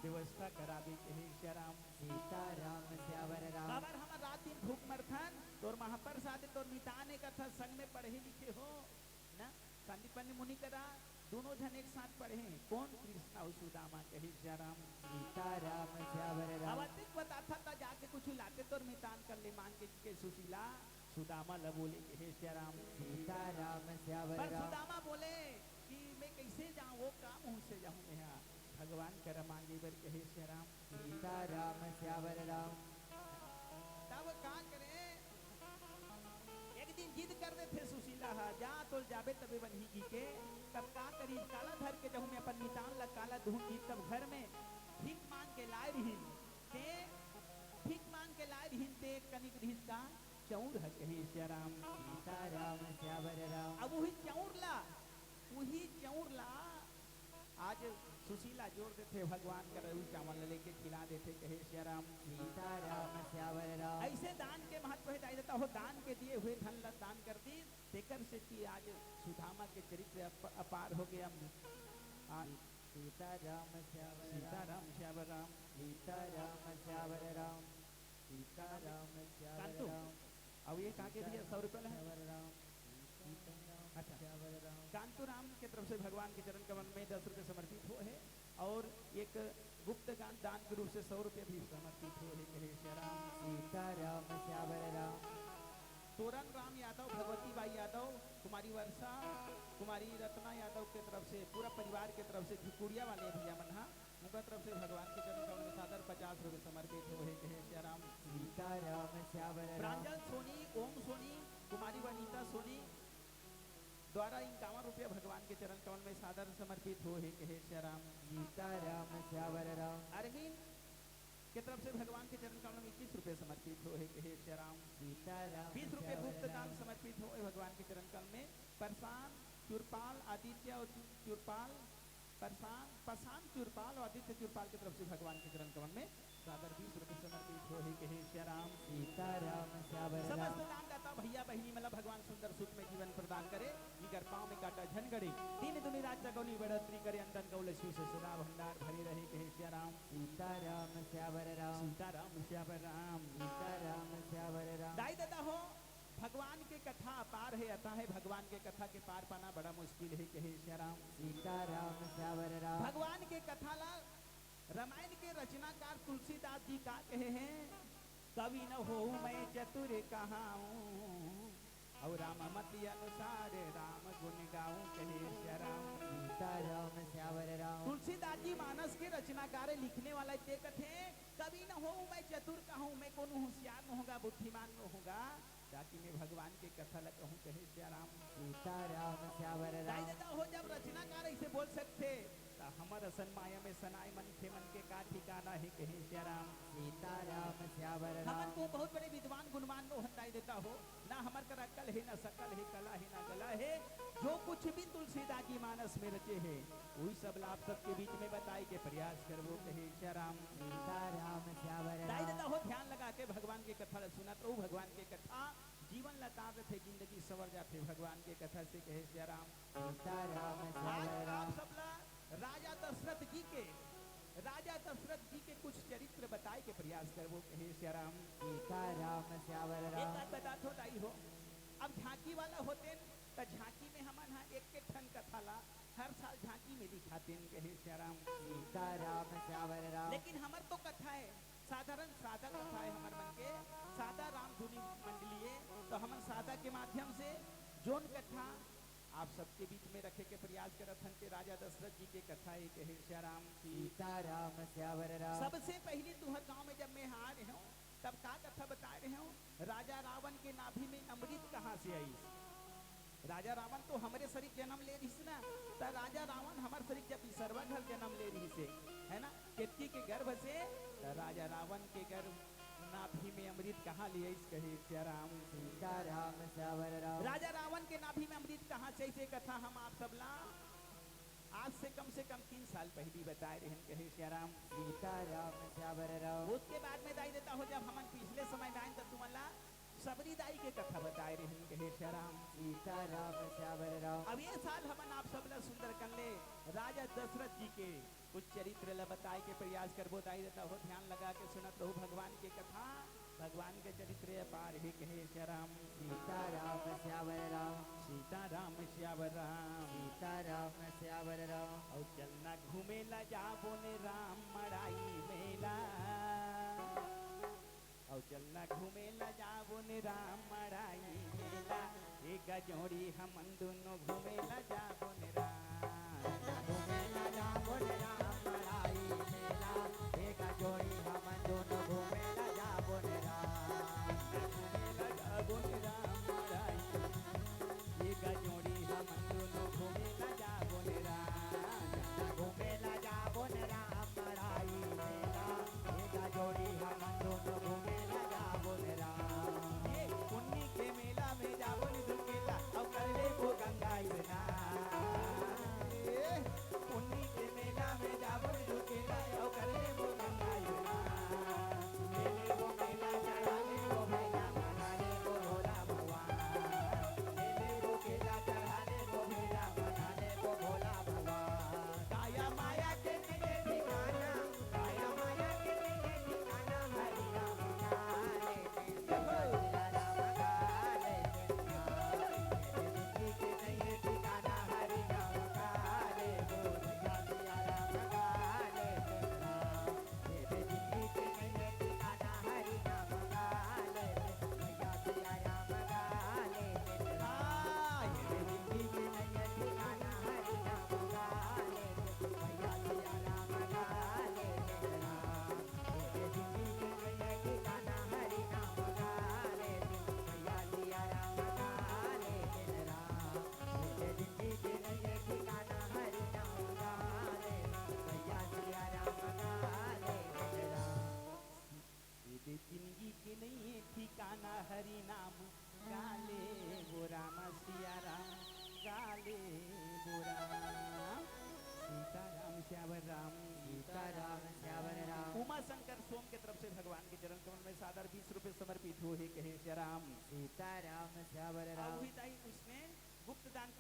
व्यवस्था करावे के है श्री राम सीताराम श्यावर राम अगर हम रात दिन भूख मरथन तोर महाप्रसाद तोर मिताने कथत संग में पढ़े लिखे हो ना संदीपन मुनि करा दोनों जन एक साथ पढ़े कौन कृष्ण और सुदामा कहे श्री राम सीताराम श्यावर राम अवतिक बताता था जाके कुछ लाते तो मितान कर ले मान के सुशीला सुदामा ला बोले कि हे श्री राम सीताराम श्यावर पर राम सुदामा बोले कि मैं कैसे जाऊं वो काम हूं से जाऊं मैं यहाँ भगवान कर मांगे बर कहे श्री राम सीताराम श्यावर राम तब का करे एक दिन जिद कर दे थे सुशीला हा जा तो जाबे तबे बनही के तब का करी काला धर के जहू में अपन मितान ला काला ढूंढी तब घर में भीख मांग के लाए रहीन ते भीख मांग के लाए रहीन ते कनिक रहीन का चौर है कहे श्री राम सीताराम श्यावर राम अब वही चौर ला आज सुशीला जोड़ देते भगवान का रऊ चावल लेके खिला देते कहे श्री राम सीताराम श्यावर राम ऐसे दान के महत्व है देता हो दान के दिए हुए धन ला दान कर दी तेकर से कि आज सुदामा के चरित्र अपार हो गया सीताराम श्यावर सीताराम श्यावर राम सीताराम श्यावर राम सीताराम श्यावर कांतु राम अब ये कहाँ के दिया 100 रुपये है श्यावर राम सीताराम अच्छा श्यावर राम कांतु राम के तरफ से भगवान के चरण कमल में 10 रुपये समर्पित हो है और एक गुप्त दान के रूप से 100 रुपये भी समर्पित हो है कहे श्री राम सीताराम श्यावर राम तोरन राम यादव भगवती बाई यादव कुमारी वर्षा कुमारी रत्ना यादव के तरफ से पूरा परिवार के तरफ से झुकुड़िया वाले भैया मन उनका तरफ से भगवान के चरण कमल में सादर 50 रुपए समर्पित हो हे कहे श्री राम सीताराम श्यावर राम प्रांजल सोनी, ओम सोनी, कुमारी वनीता सोनी द्वारा 51 रुपया भगवान के चरण कमल में सादर समर्पित हो हे कहे श्री राम सीताराम श्यावर राम अरविंद के तरफ से भगवान के चरण कमल में 21 रुपए समर्पित हो हे कहे श्री राम सीताराम 20 रुपए श्यावर गुप्त दान राम समर्पित हो भगवान के चरण कमल में परसान चुरपाल आदित्य और चुरपाल परसान चुरपाल और आदित्य चुरपाल की तरफ से भगवान के चरण कमल में सादर 20 रुपए समर्पित हो हे कहे श्री राम सीताराम श्यावर राम समस्त दानदाता भैया बहिनी मला भगवान सुंदर सुख में जीवन प्रदान करे इगर पाँव में काटा झनगड़े तीन दुनी रात जगौली बढ़ोतरी करे अंदर गौल शिव से सदा भंडार भरे रहे कहे श्री राम सीताराम श्यावर राम सीताराम श्यावर राम सीताराम श्यावर राम दाई दादा हो भगवान के कथा अपार है अतः है भगवान के कथा के पार पाना बड़ा मुश्किल है कहे श्री राम सीताराम श्यावर राम भगवान के कथा ला रामायण के रचनाकार तुलसीदास जी का कहे हैं कवि न हो मैं चतुर कहाऊं और राम मति अनुसार राम गुण गाऊं कहे श्री राम सीताराम श्यावर राम तुलसीदास जी मानस के रचनाकार लिखने वाला ते कथे कवि न हो मैं चतुर कहूँ मैं कौन होशियार न होगा बुद्धिमान न होगा ताकि मैं भगवान के कथा ल कहूँ कहे श्री राम सीताराम श्यावर दाई राम दादा हो जब रचनाकार ऐसे बोल सकते तो हमर असन माया में सनाय मन थे मन के का ठिकाना है कहे श्री राम सीताराम श्यावर हमन राम को बहुत बड़े विद्वान गुणवान नो हटाई देता हो ना हमर कर अक्ल है ना सकल है कला है ना गला है जो कुछ भी तुलसीदास जी मानस में रचे है वही सब लाभ सबके बीच में बताए के प्रयास करवो कहे श्री राम सीताराम श्यावर दाई राम दादा हो ध्यान लगा के भगवान के कथा सुनत रहो भगवान के कथा जीवन लतार थे जिंदगी सवर जाते भगवान के कथा से कहे श्री राम सीताराम आज श्यावर आप राम सब राजा दशरथ जी के कुछ चरित्र बताए के प्रयास करवो कहे श्री राम सीताराम श्यावर एक राम बात बता थो दाई हो अब झांकी वाला होते तो झांकी में हमन हा एक के ठन कथा ला हर साल झांकी में दिखाते कहे श्री राम सीताराम श्यावर राम लेकिन हमर तो कथा है साधारण सादा कथा है हमर मन के सादा राम धुनी मंडलीय तो हमन सादा के माध्यम से जोन कथा आप सबके बीच में रखे के प्रयास करत हन के राजा दशरथ जी के कथा है कहे श्री राम सीताराम श्यावर राम सबसे पहले तुहर गांव में जब मैं आ रहे हूँ तब का कथा बता रहे हूँ राजा रावण के नाभि में अमृत कहाँ से आई राजा रावण तो हमारे शरीर जन्म ले रही ना तो राजा रावण हमारे शरीर जब सर्वघर जन्म ले रही से है ना केतकी के गर्भ से तो राजा रावण के गर्भ नाभि में अमृत कहाँ लिए इस कहे श्री राम सीताराम श्यावर राम राजा रावण के नाभि में अमृत कहाँ से इसे कथा हम आप सब ला आज से कम 3 साल पहले बताए रहे कहे श्री राम सीताराम श्यावर राम उसके बाद में दाई देता हो जब हमन पिछले समय में आए तब तुम्हारा सबरी दाई के कथा बताए रहे कहे श्री राम सीताराम श्यावर राम अब ये साल हमन आप सब ला सुंदर कर ले राजा दशरथ जी के कुछ चरित्र ला बताए के प्रयास करबो दाई देता हो ध्यान लगा के सुनत रहो भगवान के कथा भगवान के चरित्र अपार है कहे श्री राम सीताराम श्यावर राम सीताराम श्यावर राम सीताराम श्यावर राम और चलना घूमे ला जाबो ने राम मड़ाई मेला और चलना घूमे ला जाबो ने राम मड़ाई मेला एक जोड़ी हमन दोनों घूमे ला जाबो ने राम घूमे ला जाबो रे राम मड़ाई मेला एक जोड़ी हमन दोनों घूमे ला जाबो रे राम घूमे ला जाबो ने राम मड़ाई एक जोड़ी हमन दोनों घूमे ला जाबो ने राम घूमे ला जाबो रे राम मड़ाई मेला एक जोड़ी हमन दोनों घूमे ला जाबो रे राम ये पुन्नी के मेला में जाबो ने दुकेला और कर ले वो गंगा स्नान पुन्नी के मेला में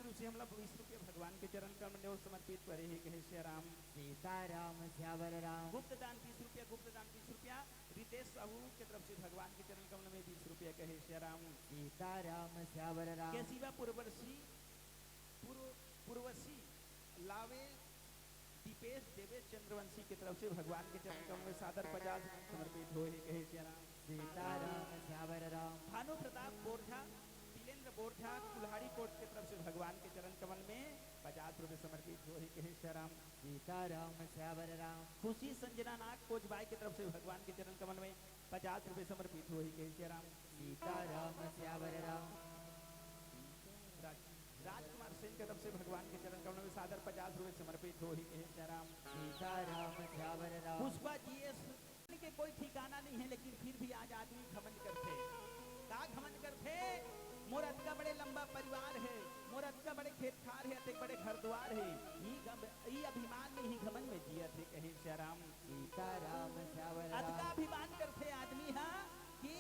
रूप से हमला 20 रुपये भगवान के चरण कमल में समर्पित करे हे कहे श्री राम। सीताराम श्यावर राम। गुप्त दान 20 रुपया, गुप्त दान 20 रुपया रितेश साहू के तरफ से भगवान के चरण कमल में 20 रुपया कहे श्री राम। सीताराम श्यावर राम। के सिवा पूर्वसी लावे दीपेश देवेश चंद्रवंशी की तरफ से भगवान के चरण कमल में सादर 50 समर्पित हो हे कहे श्री राम। सीताराम श्यावर राम। भानु प्रताप बोरठा, तिलेंद्र बोरठा कुल्हाड़ी कोट की तरफ से भगवान के चरण कमल में 50 रुपए समर्पित हो हे कहे श्री राम। सीताराम श्यावर राम। खुशी संजना नाग कोचबाई की तरफ से भगवान के चरण कमल में 50 रुपए समर्पित हो हे कहे श्री राम। सीताराम श्यावर राम। राजकुमार सिंह की तरफ से भगवान के चरण कमल में सादर 50 रुपए समर्पित हो हे कहे श्री राम। सीताराम श्यावर राम। पुष्पा जीएस के कोई ठिकाना नहीं है, लेकिन फिर भी आज आदमी घमंड करते का घमंड करते। मोरत का बड़े लंबा परिवार है, मोरत का बड़े खेत खार है, अति बड़े घर द्वार है, ई अभिमान में ही घमंड में जिया थे कहे श्री राम। सीताराम श्यावर अत राम। का अभिमान करते आदमी हा कि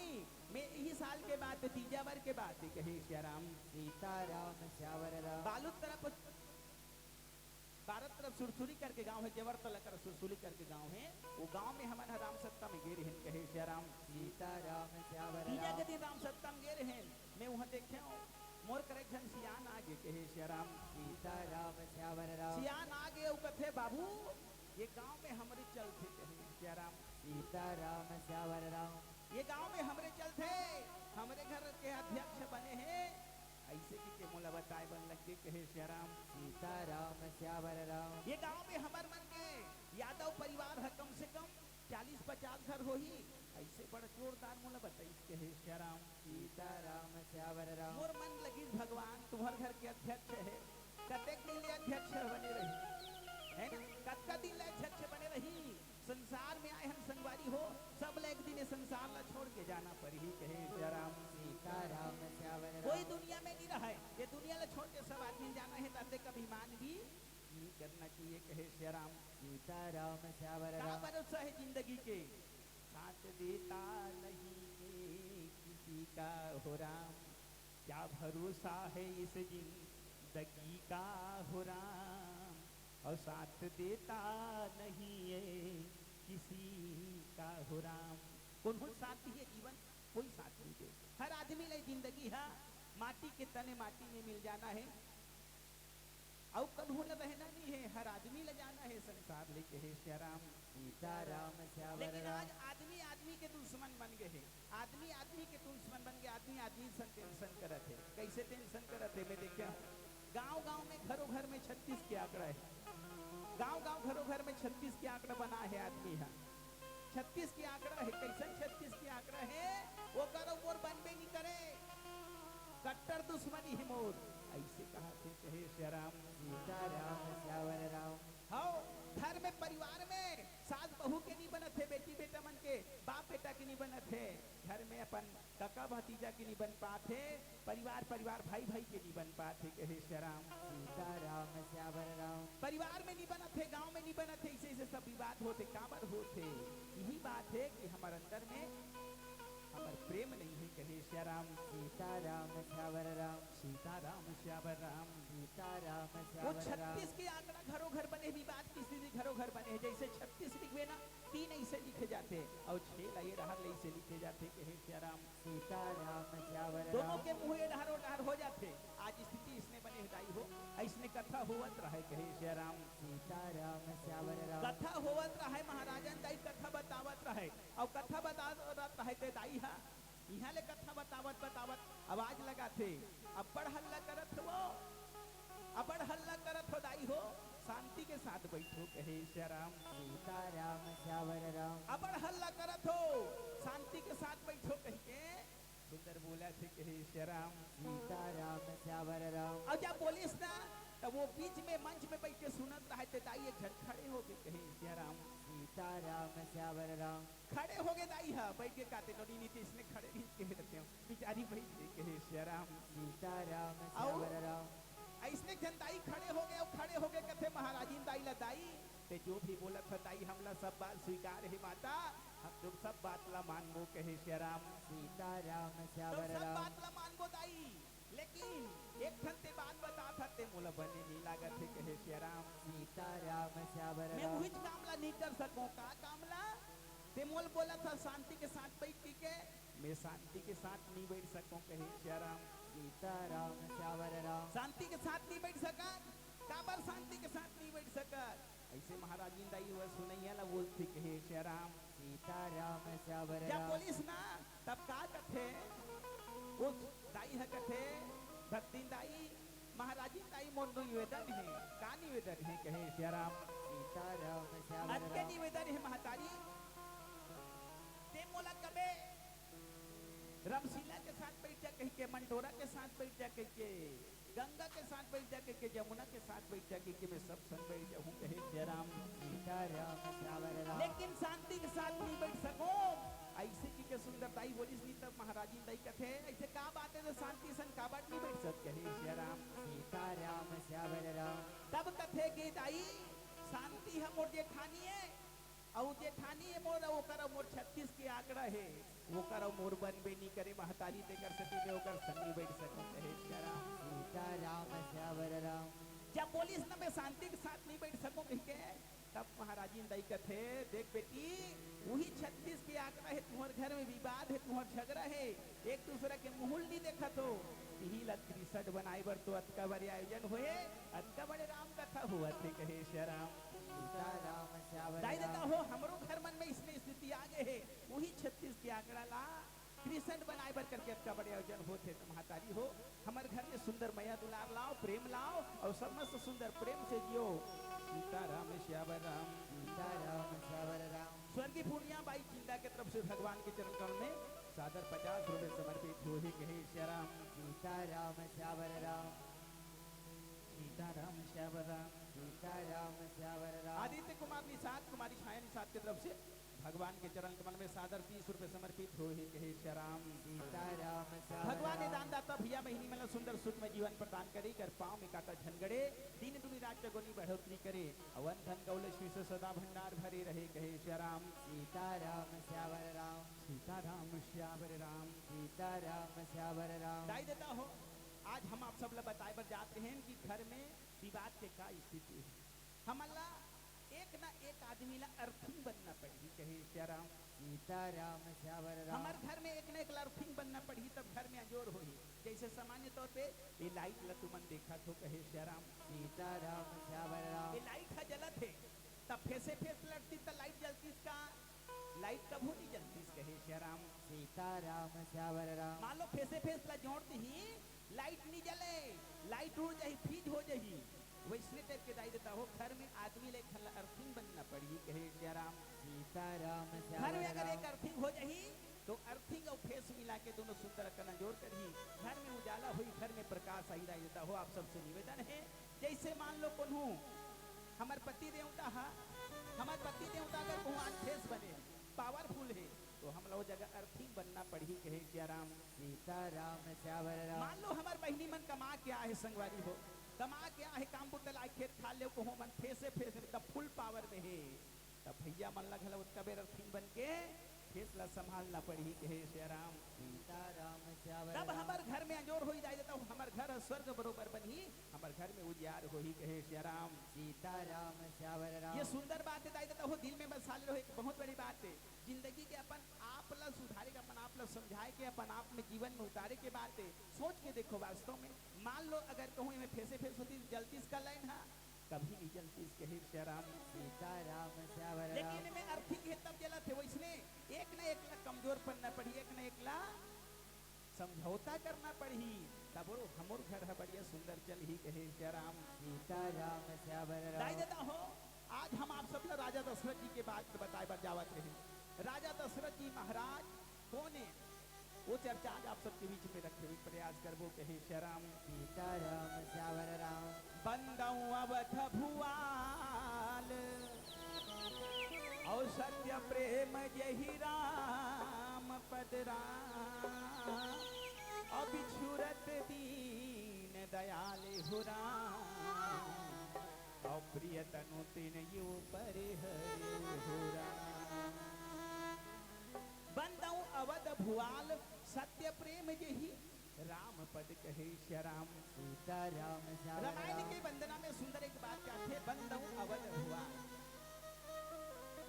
मैं यही साल के बाद तीजा वर के बाद कहे श्री राम। सीताराम श्यावर राम। बालू तरफ भारत तरफ सुरसुरी करके गांव है, जेवर तलक कर सुरसुरी करके गांव है, वो गांव में हमारा राम सत्ता में गिर हैं कहे श्री राम। सीताराम श्यावर तीजा के राम। दिन राम सत्ता में गिर हैं, मैं वहां देखे हूं मोर करे घन सियान आगे कहे श्री राम। सीताराम श्यावर राम। सियान आगे वो कथे बाबू ये गांव में हमरे चलते कहे श्री राम। सीताराम श्यावर राम। ये गांव में हमरे चलते, हमरे घर के अध्यक्ष बने हैं, ऐसे की मोला बताए बन लगे कहे श्री राम। सीताराम श्यावर राम। ये गांव में हमर मन के यादव परिवार है, कम से कम 40-50 घर हो ही, ऐसे बड़ा जोरदार मोला बताई कहे श्री राम। सीताराम श्यावर राम। मोर मन लगी भगवान तुम्हारे घर के अध्यक्ष है, कतेक दिन ले अध्यक्ष बने रही है ना, कतका दिन ले अध्यक्ष बने रही। संसार में आए हम संगवारी हो, सब ले एक दिन संसार ला छोड़ के जाना पड़ी कहे श्री राम। सीताराम श्यावर राम। कोई दुनिया में नहीं रहा है, ये दुनिया ला छोड़ के सब आदमी जाना है, ताते का अभिमान भी नहीं करना चाहिए कहे श्री राम। सीताराम श्यावर क्या राम। भरोसा है जिंदगी के, साथ देता नहीं है किसी का हो राम। क्या भरोसा है इस जिंदगी का हो राम, और साथ देता नहीं है किसी का हो राम। कौन साथ दिए जीवन, कोई साथ नहीं दे। हर आदमी ले जिंदगी है माटी के तने माटी में मिल जाना है, और कन्हू ल रहना नहीं है, हर आदमी ले जाना है संसार लेके है श्री राम। सीताराम श्यावर लेकिन राम। आज आदमी आदमी के दुश्मन बन गए हैं, आदमी आदमी के दुश्मन बन गए, आदमी आदमी से टेंशन करत है। कैसे टेंशन करत है मैं देखा गांव गांव में घरों घर में 36 के आंकड़ा है, गांव गांव घरों घर में 36 के आंकड़ा बना है आदमी है, 36 के आंकड़ा है। कैसे 36 के आंकड़ा है, वो करो मोर बनबे नहीं करे, कट्टर दुश्मनी है मोर, ऐसे कहा थे कहे श्री राम। सीताराम श्यावर राम। हाँ घर में परिवार में सास बहू के नहीं बनत है, बेटी बेटा मन के बाप बेटा के नहीं बनत है, घर में अपन काका भतीजा के नहीं बन पाते, परिवार परिवार भाई भाई के नहीं बन पाते कहे श्री राम। सीताराम श्यावर राम। परिवार में नहीं बनत है, गांव में नहीं बनत है, इसे सब विवाद होते काबर होते। यही बात है कि हमारे अंदर में हमार प्रेम नहीं है कहे श्री राम। सीताराम श्यावर राम। सीताराम श्यावर राम। सीताराम वो श्यावर राम। 36 के आंकड़ा घरों घर बने, विवाद की स्थिति घरों घर बने, जैसे 36 लिखवे ना 3 ऐसे लिखे जाते और 6 लाइए डहर ऐसे लिखे जाते कहे श्री राम। सीताराम श्यावर दोनों राम। के मुँह डहर डहर हो जाते। आज स्थिति इसने बने हिदाई हो, ऐसने कथा होवत रहे कहे श्री राम। सीताराम श्यावर राम। कथा होवत रहे, महाराजन दाई कथा बतावत रहे, और कथा बतावत रहे ते दाई हा यहाँ ले कथा बतावत बतावत आवाज लगाते, अब्बड़ हल्ला करत हो, अब्बड़ हल्ला करत हो दाई हो, शांति के साथ बैठो कहे श्री राम। सीताराम श्यावर राम। अब्बड़ हल्ला करत हो, शांति के साथ बैठो कह के सुंदर बोला थे कहे श्री राम। सीताराम श्यावर राम। और जब बोलिस ना तो वो बीच में मंच में बैठ के सुनत रहे थे दाई, एक झट खड़े हो के कहे श्री राम। सीताराम श्यावर राम। खड़े हो गए दाई हा बैठ के काते नोनी नीति इसने खड़े नहीं कहे रहते हो, बिचारी बैठ के कहे श्री राम। सीताराम श्यावर राम। ऐसने जनताई खड़े हो गए, और खड़े हो गए कहते महाराजीन दाई ला दाई ते जो भी बोलत है दाई हमला सब बात स्वीकार है माता, हम तुम सब बात ला मानबो कहे श्री राम। सीताराम तो श्यावर सब राम। बात ला मानबो दाई, लेकिन एक ठन ते बात बता था ते मोला बने नहीं लागत है कहे श्री राम सीताराम श्यावर मैं राम वही कामला नहीं कर सकूं का कामला ते मोल बोला था शांति के साथ बैठ के मैं शांति के साथ नहीं बैठ सकूं कहे श्री राम सीताराम श्यावर राम शांति के साथ नहीं बैठ सका काबर शांति के साथ नहीं बैठ सका ऐसे महाराज दाई हुआ सुनैया ला बोलती कहे श्री राम सीताराम श्यावर जब राम बोलिस ना तब का कथे उस दाई है कथे भक्ति दाई महाराजी दाई मोर निवेदन है का निवेदन है कहे श्री राम सीताराम श्यावर अत्य राम निवेदन है महतारी ते मोला कबे रमशीला के साथ बैठ जा कह के मंडोरा के साथ बैठ जा कह के गंगा के साथ बैठ जा कह के जमुना के साथ बैठ जा कह के मैं सब संग बैठ जाऊं कहे जय राम सीताराम श्यावर राम लेकिन शांति के साथ नहीं बैठ सको ऐसे की के सुंदरताई बोलिस नहीं तब महाराजी दाई कथे ऐसे का बात है तो शांति सन का बात नहीं बैठ सक कहे जय राम सीताराम श्यावर राम तब कथे के दाई शांति है मोर जेठानी है और जेठानी है मोर वो कर मोर 36 के आंकड़ा है वो कर मोर बन बे नहीं करे महतारी ते कर सती ने ओकर संगी बैठ सको कहे श्री राम सीताराम श्यावर राम जब बोलिस ना मैं शांति के साथ नहीं बैठ सकूं कह के तब महाराजी दाई कथे देख बेटी वही 36 के आंकड़ा है तुम्हारे घर में विवाद है तुम्हारा झगड़ा है एक दूसरे के मुहुल नहीं देखा तो यही लत्री सट बनाए बर तो अतका बड़े आयोजन हुए अतका बड़े राम कथा हुआ थे कहे श्री राम सीताराम श्यावर दाई देता राम हो हमरो घर मन में इसमें स्थिति आ गए है वही 36 के आंकड़ा ला कृष्ण बनाए बर करके अतका बड़े आयोजन होते तो महातारी हो हमारे घर में सुंदर मैया दुलार लाओ प्रेम लाओ और समस्त सुंदर प्रेम से जियो सीताराम श्यावर राम सीताराम श्यावर राम स्वर्गीय पूर्णिया बाई चिंता के तरफ से भगवान के चरण कमल में सादर 50 रुपए समर्पित हुए कहे श्री राम सीताराम श्यावर राम सीताराम श्यावर राम सीताराम श्यावर राम आदित्य कुमार निषाद कुमारी छाया निषाद की तरफ से भगवान के चरण कमल में सादर 30 रुपए समर्पित हुए कहे श्री राम सीताराम श्यावर भगवान ने राम दान दाता भैया बहनी में सुंदर सुख में जीवन प्रदान करे कर पाँव में काटा झनगड़े दिन दुनी रात चगोनी बढ़ोतरी करे अवन धन गौलक्ष्मी से सदा भंडार भरे रहे कहे श्री राम सीताराम श्यावर राम सीताराम श्यावर राम सीताराम श्यावर राम दाई देता हो आज हम आप सब लोग बताए पर जाते हैं कि घर में विवाद के का स्थिति है हमला एक ना एक आदमी ला अर्थिंग बनना पड़ी कहे श्री राम सीताराम श्यावर राम हमारे घर में एक ना एक अर्थिंग बनना पड़ी तब घर में अजोर होई जैसे सामान्य तौर पे ये लाइट ला तुमन देखा तो कहे श्री राम सीताराम श्यावर राम ये लाइट है जलत है तब फेसे फेस लड़ती तो लाइट जलती का लाइट कब नहीं जलती कहे श्री राम सीताराम श्यावर राम मान लो फेसे फेस ला जोड़ती ही लाइट नहीं जले लाइट उड़ जाही फीज हो जाही वैसने टाइप के दाई देता हो घर में आदमी ले खला अर्थिंग बनना पड़ी कहे श्री राम सीताराम घर श्यावर में अगर राम एक अर्थिंग हो जाही तो अर्थिंग और फेस मिला के दोनों सुंदर कना जोड़ कर ही घर में उजाला हुई घर में प्रकाश आई दाई देता हो आप सबसे निवेदन है जैसे मान लो कौन हमार पति देवता है हमार पति देवता अगर भगवान फेस बने पावरफुल है तो हम लोग जगह अर्थिंग बनना पड़ी कहे श्री राम सीताराम श्यावर राम मान लो हमार बहनी मन कमा के आए संगवारी हो कमा के आए काम बुत लाई खेत खा ले को मन फेसे फेस तब फुल पावर में है तब भैया मन लग उसका बेर अर्थिंग बन के फेस ला संभालना पड़ी कहे श्री राम सीताराम श्यावर तब राम हमार घर में अजोर हो जाए देता हूँ हमार घर स्वर्ग बरोबर बनी हमार घर में उजियार हो ही कहे श्री राम सीताराम श्यावर राम ये सुंदर बात है दाई देता हो दिल में बसा ले एक बहुत बड़ी बात है जिंदगी के अपन आप ला सुधारे के अपन आप ला समझाए के अपन आप में जीवन में उतारे के बात है सोच के देखो वास्तव में मान लो अगर कहूँ में फेसे फेस होती जल्दी इसका लाइन है कभी नहीं जलती कहे श्री राम सीताराम श्यावर राम लेकिन में अर्थिंग है तब जला थे वैसने एक न एक ला कमजोर पड़ना पड़ी एक न एक ला समझौता करना पड़ी तब हमर घर है बढ़िया सुंदर चल ही कहे श्री राम सीताराम श्यावर दाई राम देता हो आज हम आप सब लोग राजा दशरथ जी के बात बताए बर जावत रहे राजा दशरथ जी महाराज कौन है वो चर्चा आज आप सबके बीच में रखे हुए प्रयास करबो कहे श्री राम सीताराम श्यावर राम बंदऊ अवध भुआल और सत्य प्रेम जही राम पद राम और बिछुरत दीन दयाल हो राम और प्रिय तनु तिन यो पर हरे हो राम बंदऊ अवध भुआल सत्य प्रेम जही राम पद कहे श्या राम। सीताराम श्याम रामायण राम के वंदना में सुंदर एक बात क्या थे, बंदऊ अवध हुआ।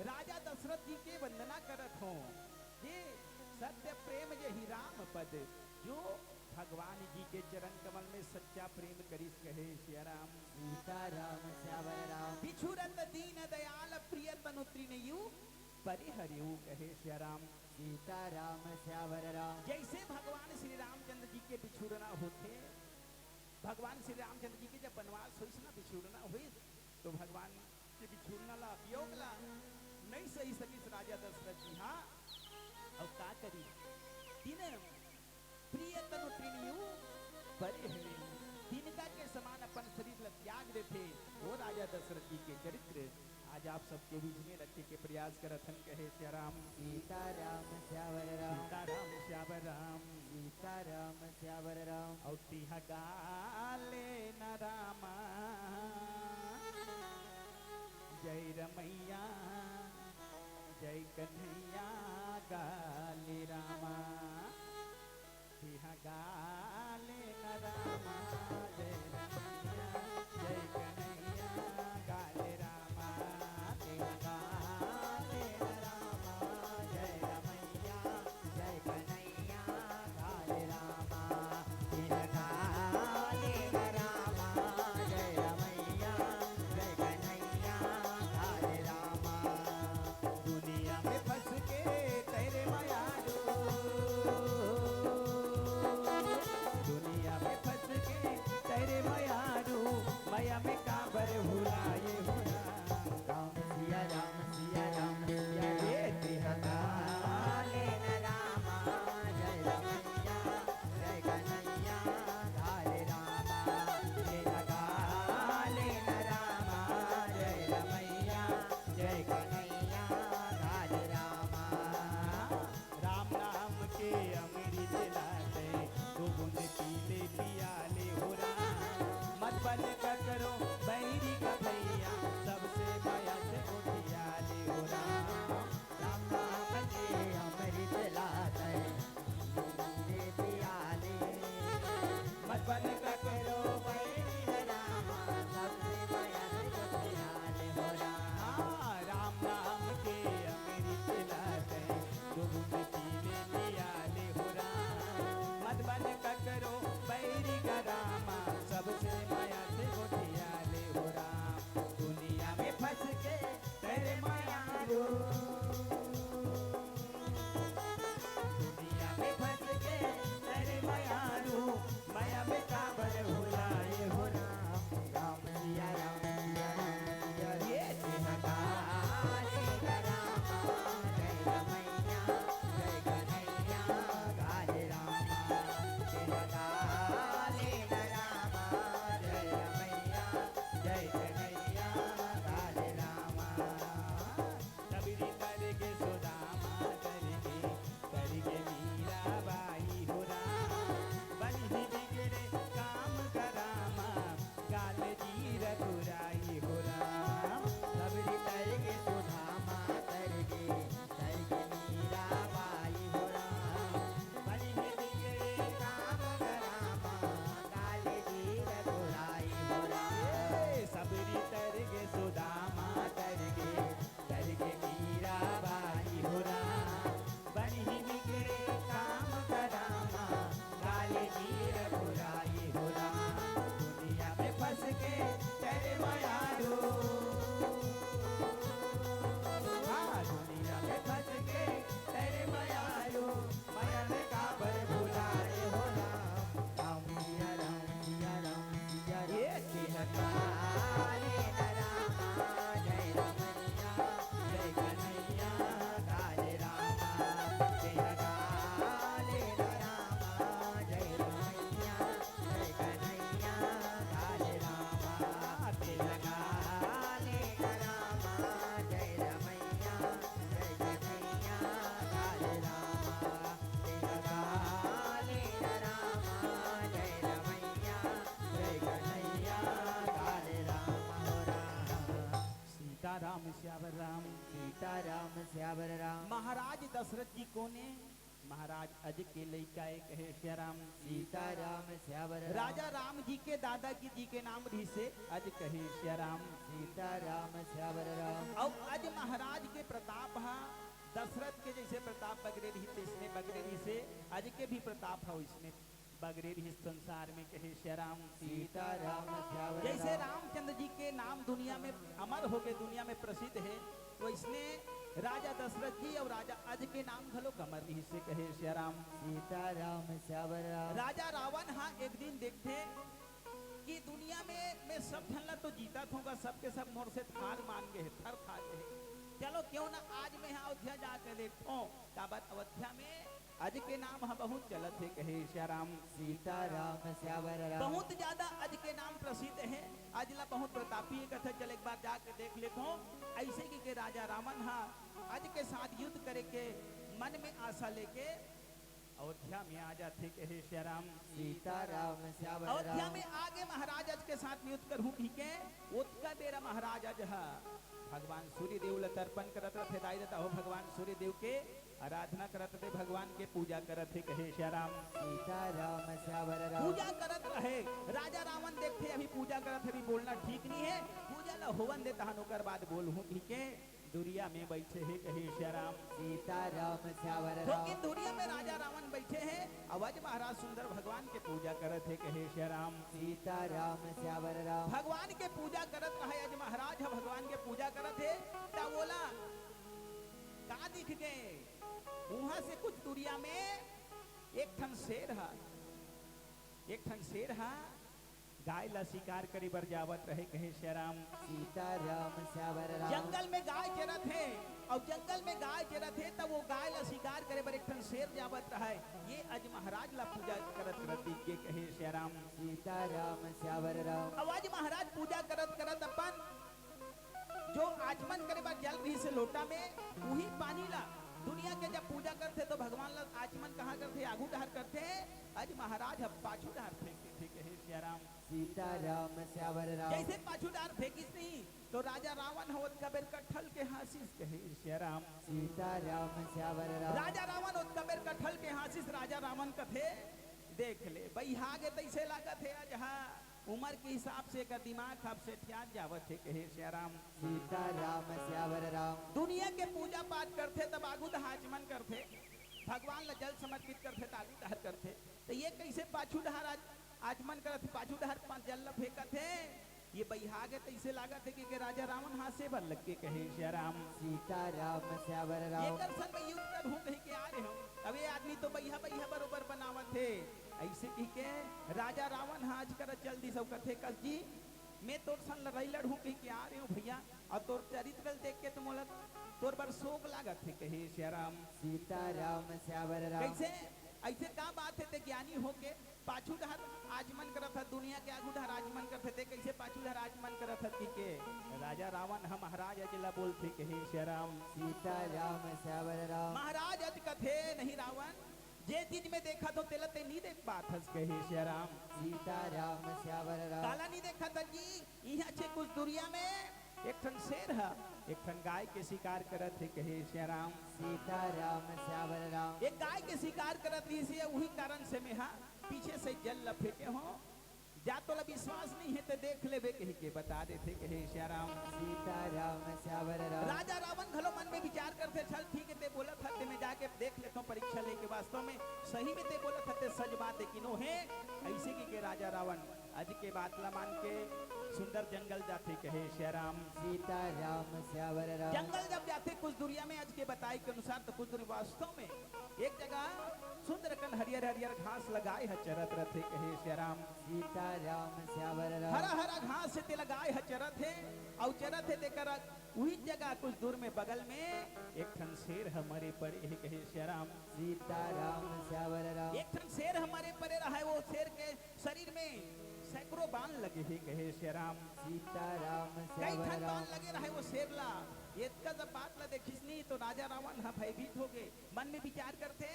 राजा दशरथ जी के वंदना करत हो, ये सत्य प्रेम यही राम पद, जो भगवान जी के चरण कमल में सच्चा प्रेम करिस कहे श्या राम। सीताराम श्याम राम बिछुरत दीन दयाल प्रिय तनु तृणयु परिहरियु कहे श्या राम। सीताराम श्याम राम जैसे भगवान श्री रामचंद्र जी के बिछुड़ना होते, भगवान श्री रामचंद्र जी के जब वनवास हुई ना बिछुड़ना हुई, तो भगवान के बिछुड़ना ला वियोग ला नहीं सही सकिस राजा दशरथ जी। हाँ और का करी, दिन प्रिय तनु तृणयु परिहरियु, तिनका के समान अपन शरीर ला त्याग देते, वो राजा दशरथ जी के चरित्र आज आप सबके बीच में रखे के प्रयास करत हन कहे श्या राम। सीताराम श्याम राम सीताराम श्याम राम सीताराम श्याम राम और तिहा गाले न रामा जय रमैया जय कन्हैया गाले रामा। तिहा गाले न रामा जय रमैया जय कन्हैया गाले रामा। तिहा गाले न रामा जय रमैया जय कन्हैया काले रामा तिन काले रामा जय रमैया जय कन्हैया काले रामा दुनिया में फंस के तेरे मायारू, दुनिया में फंस के तेरे मायारू, माया में काबर भुलाए हो राम सिया राम सिया राम सिया ये तिहा काले रामा जय रमैया जय कन्हैया काले रामा तिन काले रामा जय रमैया जय कन्हैया काले रामा राम नाम के अमृत लाते, दो बूंद पीले पियाले हो राम। मत बन का करो बैरी का भैया, सबसे माया से उठियाले हो राम। राम नाम के अमृत लाते दे पियाले मत बन का करो बैरी रामा सबसे माया से पियाले हो राम हाँ, राम नाम के अमृत लाते, दो बूंद पीले पियाले हो राम। मत बन का करो बैरी का रामा, सबसे माया से उठियाले हो राम। दुनिया में फंस के तेरे मायारू, दुनिया में फंस के तेरे मायारू, माया में काबर भुलाए हो राम। राम सिया राम सिया राम सिया ये तिहा काले रामा जय रमैया जय कन्हैया काले रामा तेरा काले रामा जय रमैया जय कन्हैया काले रामा सबरी करके सुदामा करके मीराबाई हो राम। बनी ही बिगड़े काम करामा, गाल जी रघुराई हो राम। सबरी करके सुधामा करके मीरा बाई हो राम बनी ही बिगड़े राम रामा काले जी रघुराई हो राम ए, सबरी करके सुदामा करके मीराबाई हो राम। बनी ही बिगड़े काम करामा, गाल जी रघुराई हो राम। दुनिया में फंस के तेरे मायारू, हाँ दुनिया में फंस के तेरे मायारू, माया में काबर भुलाए हो राम। राम सिया राम सिया राम सिया राम ये तिहा काले रामा जय रमैया जय कन्हैया काले रामा जय काले रामा जय रमैया जय कन्हैया काले रामा तिहा काले रामा जय रमैया जय कन्हैया काले रामा जय काले रामा जय रमैया जय कन्हैया काले रामा हो राम सीताराम श्याम राम। सीताराम श्याम राम महाराज दशरथ जी को ने महाराज अज के लइकाए कहे श्री राम सीताराम श्यावर राम राजा राम जी के दादाजी जी के नाम रही से अज कहे श्री राम सीताराम श्यावर राम और अज महाराज के प्रताप हा दशरथ के जैसे प्रताप बगरे रही थे इसमें बगरे रही से अज के भी प्रताप हो इसमें बगरे रही संसार में कहे श्री राम सीताराम श्यावर जैसे राम रामचंद्र जी के नाम दुनिया में अमर हो गए दुनिया में प्रसिद्ध है वैसने राजा दशरथ जी और राजा अज के नाम घलो कमर रही से कहे श्री राम सीताराम श्यावर राम राजा रावण हाँ एक दिन देखते कि दुनिया में मैं सब झनला तो जीता होगा सबके सब मोर से थार मान गए थर खा गए चलो क्यों ना आज मैं यहाँ अयोध्या जाकर देखो काबत अयोध्या में अज के नाम हाँ बहुत चलत है कहे श्री राम सीताराम श्यावर राम बहुत ज्यादा अज के नाम प्रसिद्ध है अजला बहुत प्रतापी है कथा चल एक बार जाके देख लेतो ऐसे की के राजा रावण हाँ अज के साथ युद्ध करे के मन में आशा लेके अयोध्या में आ जाते कहे श्री राम सीताराम श्यावर अयोध्या राम में आगे महाराज अज के साथ युद्ध करूं ठीक है उसका बेरा महाराज अज है भगवान सूर्य देव ल तर्पण करत रहे दाई देता हो भगवान सूर्य देव के आराधना करत थे भगवान के पूजा करत थे कहे श्री राम सीताराम श्यावर राम पूजा करत रहे राजा रावण देखते अभी पूजा करत है अभी बोलना ठीक नहीं है पूजा ला होवन देता हन ओकर बाद बोलहूं ठीक है दुरिया में बैठे है कहे श्री राम सीताराम श्यावर तो राम कि दुनिया में राजा रावण बैठे हैं अवध महाराज सुंदर भगवान के पूजा करत है कहे श्री राम सीताराम श्यावर राम भगवान के पूजा करत रहे अज महाराज है भगवान के पूजा करत है ता बोला का दिख गए वहां से कुछ दुनिया में एक ठन शेर हा गाय ला शिकार करे बर जावत रहे कहे श्री राम सीताराम श्यावर राम जंगल में गाय चरत है और जंगल में गाय चरत है तब वो गाय ला शिकार करे बर एक ठन शेर जावत रहा ये अज महाराज ला पूजा करत करती के कहे श्री राम सीताराम श्यावर राम अब आज महाराज पूजा करत करत अपन जो आचमन करे बर जल रही से लोटा में वही पानी ला दुनिया के जब पूजा करते तो भगवान ला आचमन कहाँ करते आगू डहर करते आज महाराज अब पाछू डहर फेंकते थे कहे श्री राम सीताराम श्यावर राम जैसे पाछू डहर फेंकिस नहीं तो राजा रावण होत कबेर कठल के हासिस कहे श्री राम सीताराम श्यावर राम राजा रावण होत कबेर कठल के हासिस राजा रावण कथे देख ले भाई हागे तैसे लागत है आज हाँ उम्र के हिसाब से का दिमाग अब से ठियान जावत है कहे श्री राम सीताराम श्यावर राम दुनिया के पूजा पाठ करते तब आगू आचमन करते भगवान ला जल समर्पित करते तो आगू डहर करते तो ये कैसे पाछू डहर आचमन करते पाछू डहर जल ला फेंकत है ये बैहागे तैसे लागत है कि राजा रावण हाथ से बन लग के कहे श्री राम सीताराम श्यावर ये राम कर सन में युद्ध कर हूं कहीं के आ रहे हो अब ये आदमी तो बैहा बैहा बरोबर बनावत है ऐसे की के राजा रावण हाज कर जल्दी सब कथे कल जी मैं तोर सन लड़ाई लड़ू कहीं के आ रहे हो भैया और तोर चरित्र देख के तो मोला तोर पर शोक लागत है कहे श्री राम सीताराम श्यावर राम कैसे ऐसे का बात है ते ज्ञानी होके पाछू डहर आचमन करत है दुनिया के आगू डहर आचमन करते थे कैसे पाछू डहर आचमन करत है के राजा रावण हम महाराज अजला बोलते कहे श्री राम सीताराम श्यावर राम महाराज अज कथे नहीं रावण जे चीज में देखा तो तेला ते नहीं देख पात हस कहे श्री राम सीताराम श्यावर राम काला नहीं देखा था जी यहाँ से कुछ दुनिया में एक ठन शेर है एक ठन गाय के शिकार करत है कहे श्री राम सीताराम श्यावर राम एक गाय के शिकार करत रही से वही कारण से में हाँ पीछे से जल लफेटे हो जा तो विश्वास नहीं है तो देख लेबे कही के बता देते कहे श्री राम सीताराम श्यावर राम राजा रावण घलो मन में विचार करते चल ठीक है ते बोला था ते मैं जाके देख लेता हूँ परीक्षा लेके वास्तव में सही में ते बोला था ते सच बात है कि नो है ऐसे की के राजा रावण आज के बात ला मान के सुंदर जंगल जाते कहे श्री राम सीताराम श्यावर राम जंगल जब जाते कुछ दुनिया में आज के बताई के अनुसार तो कुछ दूरी वास्तव में एक जगह सुंदर कन हरियर हरियर घास लगाए है चरत रथे कहे श्री राम सीताराम श्यावर राम हरा हरा घास से ते लगाए है चरत है और चरत है देकर वही जगह कुछ दूर में बगल में एक ठन शेर हमारे पड़े है कहे श्री राम सीताराम श्यावर राम एक ठन शेर हमारे पड़े रहा है वो शेर के शरीर में सैकड़ों बाण लगे हैं कहे श्री राम सीताराम कई श्यावर ठन राम बाण लगे रहे वो शेर ला ये का जब बात ला देखिस नहीं तो राजा रावण हा भयभीत हो गए मन में विचार करते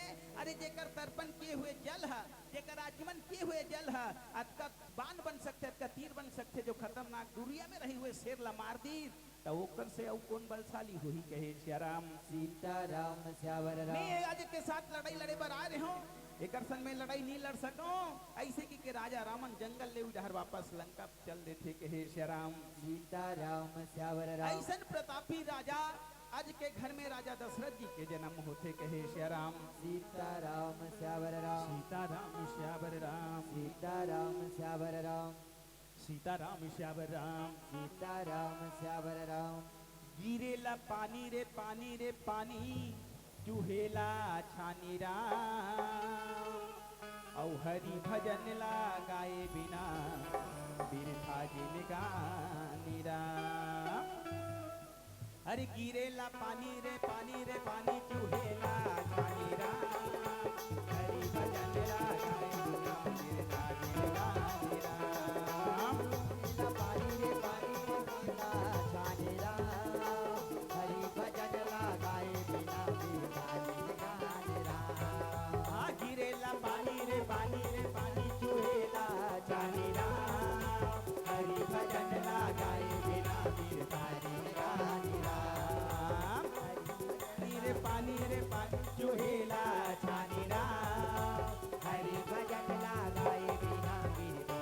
अरे जेकर तर्पण किए हुए जल है जेकर आचमन किए हुए जल है अतका बाण बन सकते का तीर बन सकते जो खतरनाक दुनिया में रही हुए शेर ला मार दी तो ओकर से और कौन बलशाली होही कहे सियाराम सीताराम श्यावर राम मैं आज के साथ लड़ाई लड़े बर आ रहे हूँ एक सन में लड़ाई नहीं लड़ सको ऐसे कि राजा रामन जंगल ले उधर वापस लंका चल देते कहे सियाराम सीताराम श्यावर राम ऐसन प्रतापी राजा आज के घर में राजा दशरथ जी के जन्म होते कहे सियाराम सीताराम श्यावर राम सीताराम श्यावर राम सीताराम श्यावर राम सीताराम श्यावर राम सीताराम श्यावर राम गिरेला पानी रे पानी चुहेला छानी राम औ हरि भजन ला गाए बिना बिरथा जिन गानी राम अरे गिरेला पानी रे पानी चुहेला छानी राम हरि भजन ला गाए बिना बिरथा जिन गानी राम पानी रे पानी छानी राम हरि भजन लगाए बिना बिरथा गाने राम हाँ गिरेला पानी रे पानी चुहेला छानी राम हरि भजन ला गाए बिना बिरथा जिन गानी राम पानी रे पानी चुहेला छानी राम हरि भजन लगाए बिना बिरथा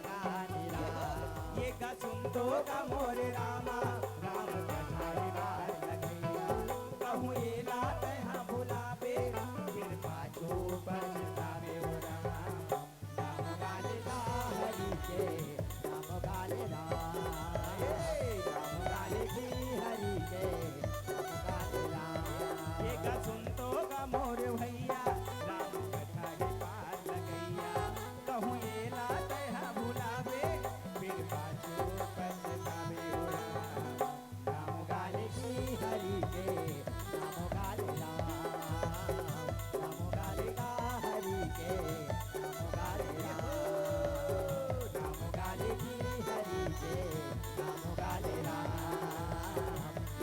गाने राम ये गा सुन तो गा मोरे रामा राम कथारी बार लगैया कहूँ ये लात यहाँ बुलावे फिर पाछो पछतावे हो राम नाम गाले गा हरि के नाम गाले राम नाम गाले की हरि के नाम गाले राम ये गा सुन तो गा मोरे भैया राम कथारी बार लगैया कहूँ ये लात यहाँ बुलावे फिर पाछो पछतावे हो राम नाम गाले की हरि के नाम गाले राम नाम गाले गा हरि के नाम गाले राम नाम गाले की हरि के नाम गाले राम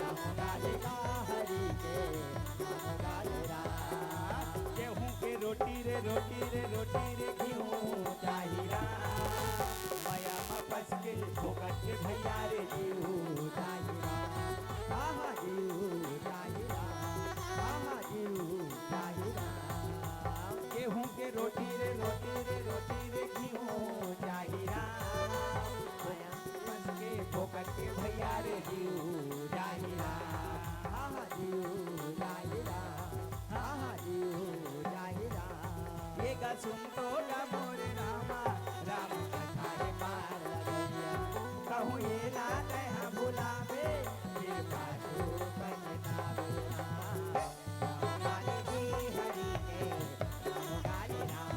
नाम गाले गा हरि के नाम गाले राम गेहूं के रोटी रे गेहूं चाहिरा माया में फंस के ठोकर के भैया रे जीव चाहिरा आहा जीव चाहिरा आहा जीव चाहिरा गेहूं के रोटी रे गेहूं चाहिरा माया फंस के ठोकर के भैया रे जीव चाहिरा आहा जीव चाहिरा आहा जीव चाहिरा ये गा सुन तो गा मोरे रामा राम कथारे पार लगैया कहूँ ये लात यहाँ बुलावे फिर पाछो पछतावे राम नाम गाले की हरि के नाम गाले राम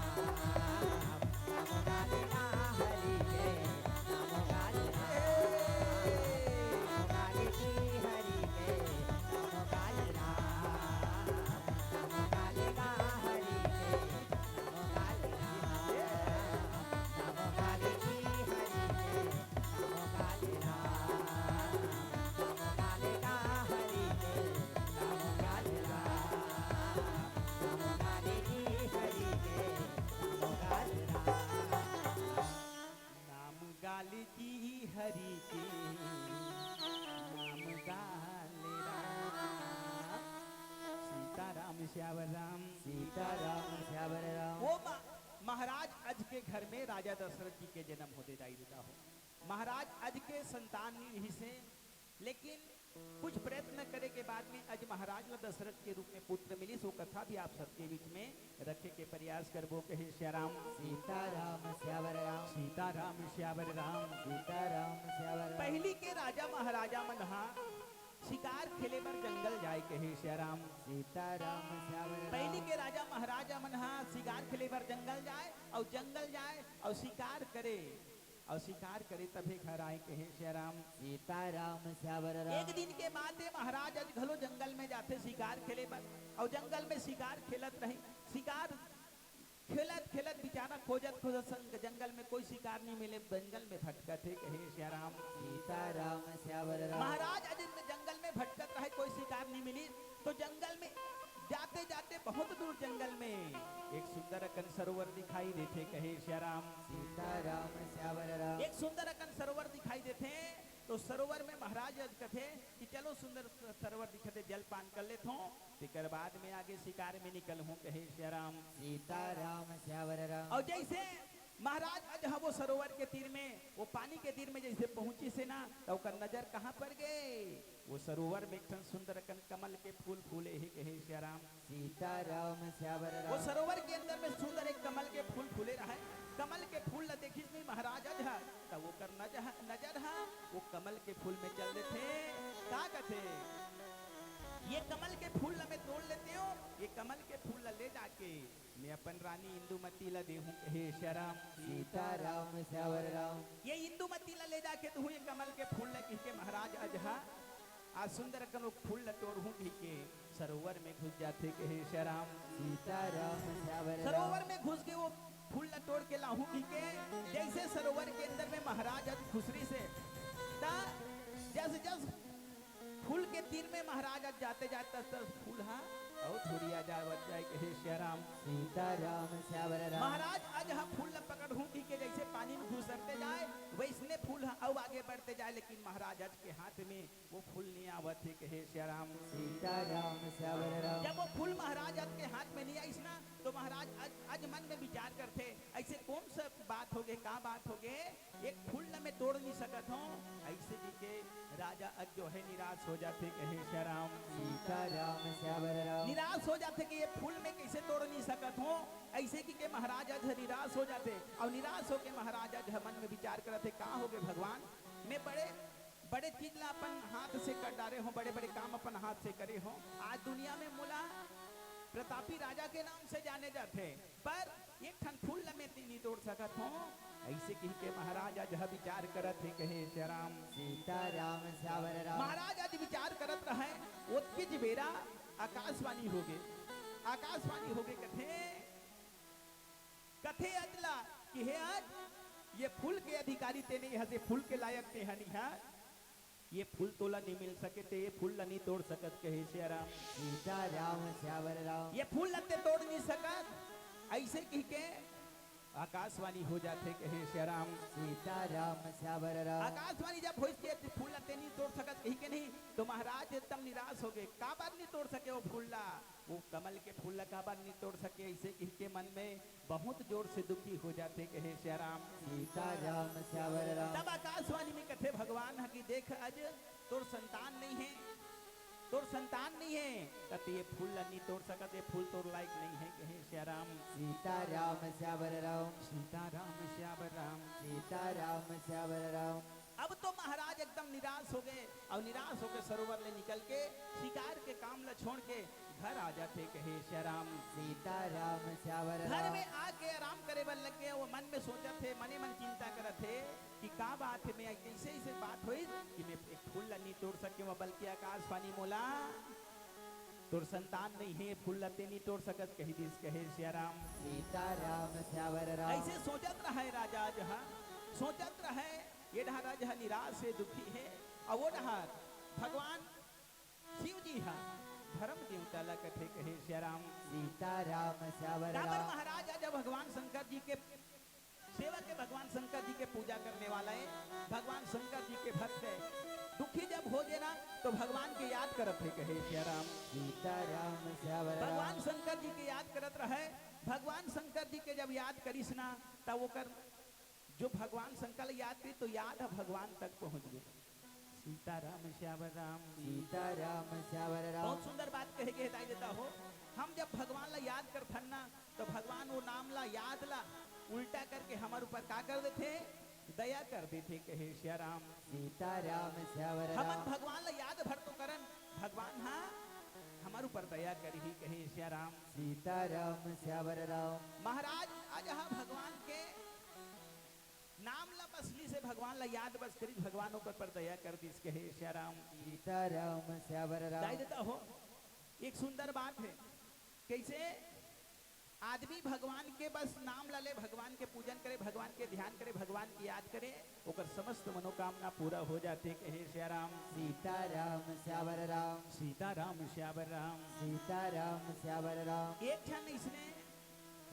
नाम गाले गा हरि के नाम गाले राम नाम गाले की हरि के नाम गाले राम नाम गाले गा हरि के नाम गाले राम नाम गाले की हरि के नाम गाले राम नाम गाले गा हरि के नाम गाले राम नाम गाले की हरि के नाम गाले राम नाम गाली की हरि के नाम गाले राम सीताराम श्यावर राम सीताराम श्यावर राम वो महाराज अज के घर में राजा दशरथ जी के जन्म होते दाई देता हो महाराज अज के संतान नहीं से लेकिन कुछ प्रयत्न करे के बाद में अज महाराज ला दशरथ के रूप में पुत्र मिली सो कथा भी आप सबके बीच में रखे के प्रयास करबो कहे श्याराम सीताराम श्यावर राम सीताराम श्यावर राम सीताराम श्यावर राम पहली के राजा महाराजा मनहा शिकार खेले पर जंगल जाए कहे श्याराम सीताराम श्यावर राम पहली के राजा महाराजा मनहा शिकार खेले पर जंगल जाए और शिकार करे तभी घर आए कहे श्याराम सीताराम श्यावर एक राम दिन के बाद महाराज आज घलो जंगल में जाते शिकार खेले पर और जंगल में शिकार खेलत रही शिकार खेलत बेचारा खोजत संग जंगल में कोई शिकार नहीं मिले जंगल में भटकत है कहे श्याराम सीताराम श्यावर राम महाराज आज जंगल में भटकत रहे कोई शिकार नहीं मिली तो जंगल में जाते जाते बहुत दूर जंगल में एक सुंदर अकन सरोवर दिखाई देते कहे श्याराम सीताराम श्यावर राम एक सुंदर तो सरोवर में महाराज आज कथे कि चलो सुंदर सरोवर दिखते जलपान कर लेत हूँ फिर बाद में आगे शिकार में निकल हूँ कहे श्री राम सीताराम श्यावर राम और जैसे महाराज आज हम वो सरोवर के तीर में वो पानी के तीर में जैसे पहुंची से ना तो ओकर नजर कहाँ पर गए वो सरोवर में एक ठन सुंदर कन कमल के फूल फूले ही कहे श्री राम सीताराम श्यावर वो राम सरोवर के अंदर में सुंदर एक कमल के फूल फूले रहा कमल के फूल ल देखिस नहीं महाराज आज तो वो कर नजर हा वो कमल के फूल में चल रहे थे का कथे ये कमल के फूल ल मैं तोड़ लेते हो ये कमल के फूल ल ले जाके मैं अपन रानी इंदुमती ला देहूं कहे शराम सीताराम श्यावर राम ये इंदुमती ला ले जाके तू ये कमल के फूल ल के महाराज अजहा आज सुंदर कनो फूल ल तोड़ूं के सरोवर में घुस जाते कहे शराम सीताराम श्यावर राम सरोवर में घुस के वो फूल ल तोड़ के लाहूं के जैसे सरोवर के अंदर में महाराज आज खुसरी से ता जस जस फूल के तीर में महाराज आज जाते जाते फूल हा और थोड़ी आ जाए कहे श्याराम सीताराम श्यावर राम महाराज आज हम फूल ल पकड़ूं के जैसे पानी में घुसरते जाए वैसने फूल अब आगे बढ़ते जाए लेकिन महाराज आज के हाथ में वो फूल नहीं आवत है कहे श्याराम सीताराम श्यावर राम जब वो फूल महाराज आज के हाथ में नहीं आईस ना तो महाराज आज मन में विचार करते ऐसे कौन सा बात हो गए का बात हो गए एक फूल न मैं तोड़ नहीं सकत हूँ ऐसे जी के राजा आज जो है निराश हो जाते कहे श्याराम सीताराम श्यावर राम निराश हो जाते कि ये फूल में कैसे तोड़ नहीं सकत हूँ ऐसे कि के महाराज आज निराश हो जाते और निराश होके महाराज आज मन में विचार करते का हो गए भगवान मैं बड़े बड़े चीज ला अपन हाथ से कर डाले हो बड़े बड़े काम अपन हाथ से करे हो आज दुनिया में मुला प्रतापी राजा के नाम से जाने जाते पर एक ठन फूल ल मैं नहीं तोड़ सकत हूँ ऐसे कही के महाराज आज विचार करत है कहे श्याराम सीताराम श्यावर राम महाराज आज विचार करत रहे ओतके बेरा आकाशवाणी हो गए आकाशवाणी हो गए कथे कथे अजला कि हे आज ये फूल के अधिकारी तेने यहाँ से फूल के लायक ते हनी हा ये फूल तोला नहीं मिल सके ते ये फूल ला नहीं तोड़ सकत कहे श्याराम सीताराम श्यावर राम ये फूल लते तोड़ नहीं सकत ऐसे कह के आकाशवाणी हो जाते कहे श्याराम सीताराम श्यावर राम आकाशवाणी जब हो के फूल लते नहीं तोड़ सकत कही के नहीं तो महाराज एकदम निराश हो गए का बार नहीं तोड़ सके वो फूल ला वो कमल के फूल का बार नहीं तोड़ सके ऐसे कह के मन में बहुत जोर से दुखी हो जाते कहे श्याराम सीताराम श्यावर राम तब आकाशवाणी में कथे भगवान है कि देख आज तोर संतान नहीं है तोर संतान नहीं है कते ये फूल नहीं तोड़ सकत ये फूल तोड़ लायक नहीं है कहे श्याराम सीताराम श्यावर राम सीताराम श्यावर राम सीताराम श्यावर राम अब तो महाराज एकदम निराश हो गए और निराश होकर सरोवर ले निकल के शिकार के काम ला छोड़ के घर आ जाते कहे श्याराम सीताराम श्यावर घर राम में आके आराम करे बल लग गए वो मन में सोचा थे मने मन चिंता करत थे कि का बात है मैं कैसे ऐसे बात हुई कि मैं एक फूल ला नहीं तोड़ सके बल्कि आकाशवाणी मोला तोर संतान नहीं है फूल लते नहीं तोड़ सकत कही दिस कहे श्याराम सीताराम श्यावर राम ऐसे सोचत रहे राजा जहाँ सोचत रहे ये डहा राजा निराश से दुखी है और वो डहा भगवान शिव जी हा धर्म देवता ला कथे कहे श्याराम सीताराम श्यावर रावण राम महाराज आज भगवान शंकर जी के सेवक है भगवान शंकर जी के पूजा करने वाला है भगवान शंकर जी के भक्त है दुखी जब हो जाए ना तो भगवान के याद करत है कहे श्याराम सीताराम श्यावर राम भगवान शंकर जी के याद करत रहे भगवान शंकर जी के जब याद करिस ना तब वो कर जो भगवान शंकर याद करी तो याद है भगवान तक पहुंच गए सीताराम श्यावर राम सीताराम श्यावर राम बहुत सुंदर बात कहे के हिदायत देता हो हम जब भगवान ला याद कर ना तो भगवान वो नाम ला याद ला उल्टा करके हमारे ऊपर का कर देते दया कर देते कहे श्याराम सीताराम श्यावर हम राम भगवान ला याद भर तो करन भगवान हाँ हमारे ऊपर दया करी ही कहे श्याराम सीताराम श्यावर राम महाराज आज हाँ भगवान के नाम ला बसली से भगवान ला याद बस करी भगवान ऊपर पर दया कर दी कहे श्याराम सीताराम श्यावर दाई राम देता हो एक सुंदर बात है कैसे आदमी भगवान के बस नाम ला ले भगवान के पूजन करे भगवान के ध्यान करे भगवान की याद करे ओकर समस्त मनोकामना पूरा हो जाते कहे श्याराम सीताराम श्यावर राम सीताराम श्यावर राम सीताराम श्यावर राम एक क्षण इसने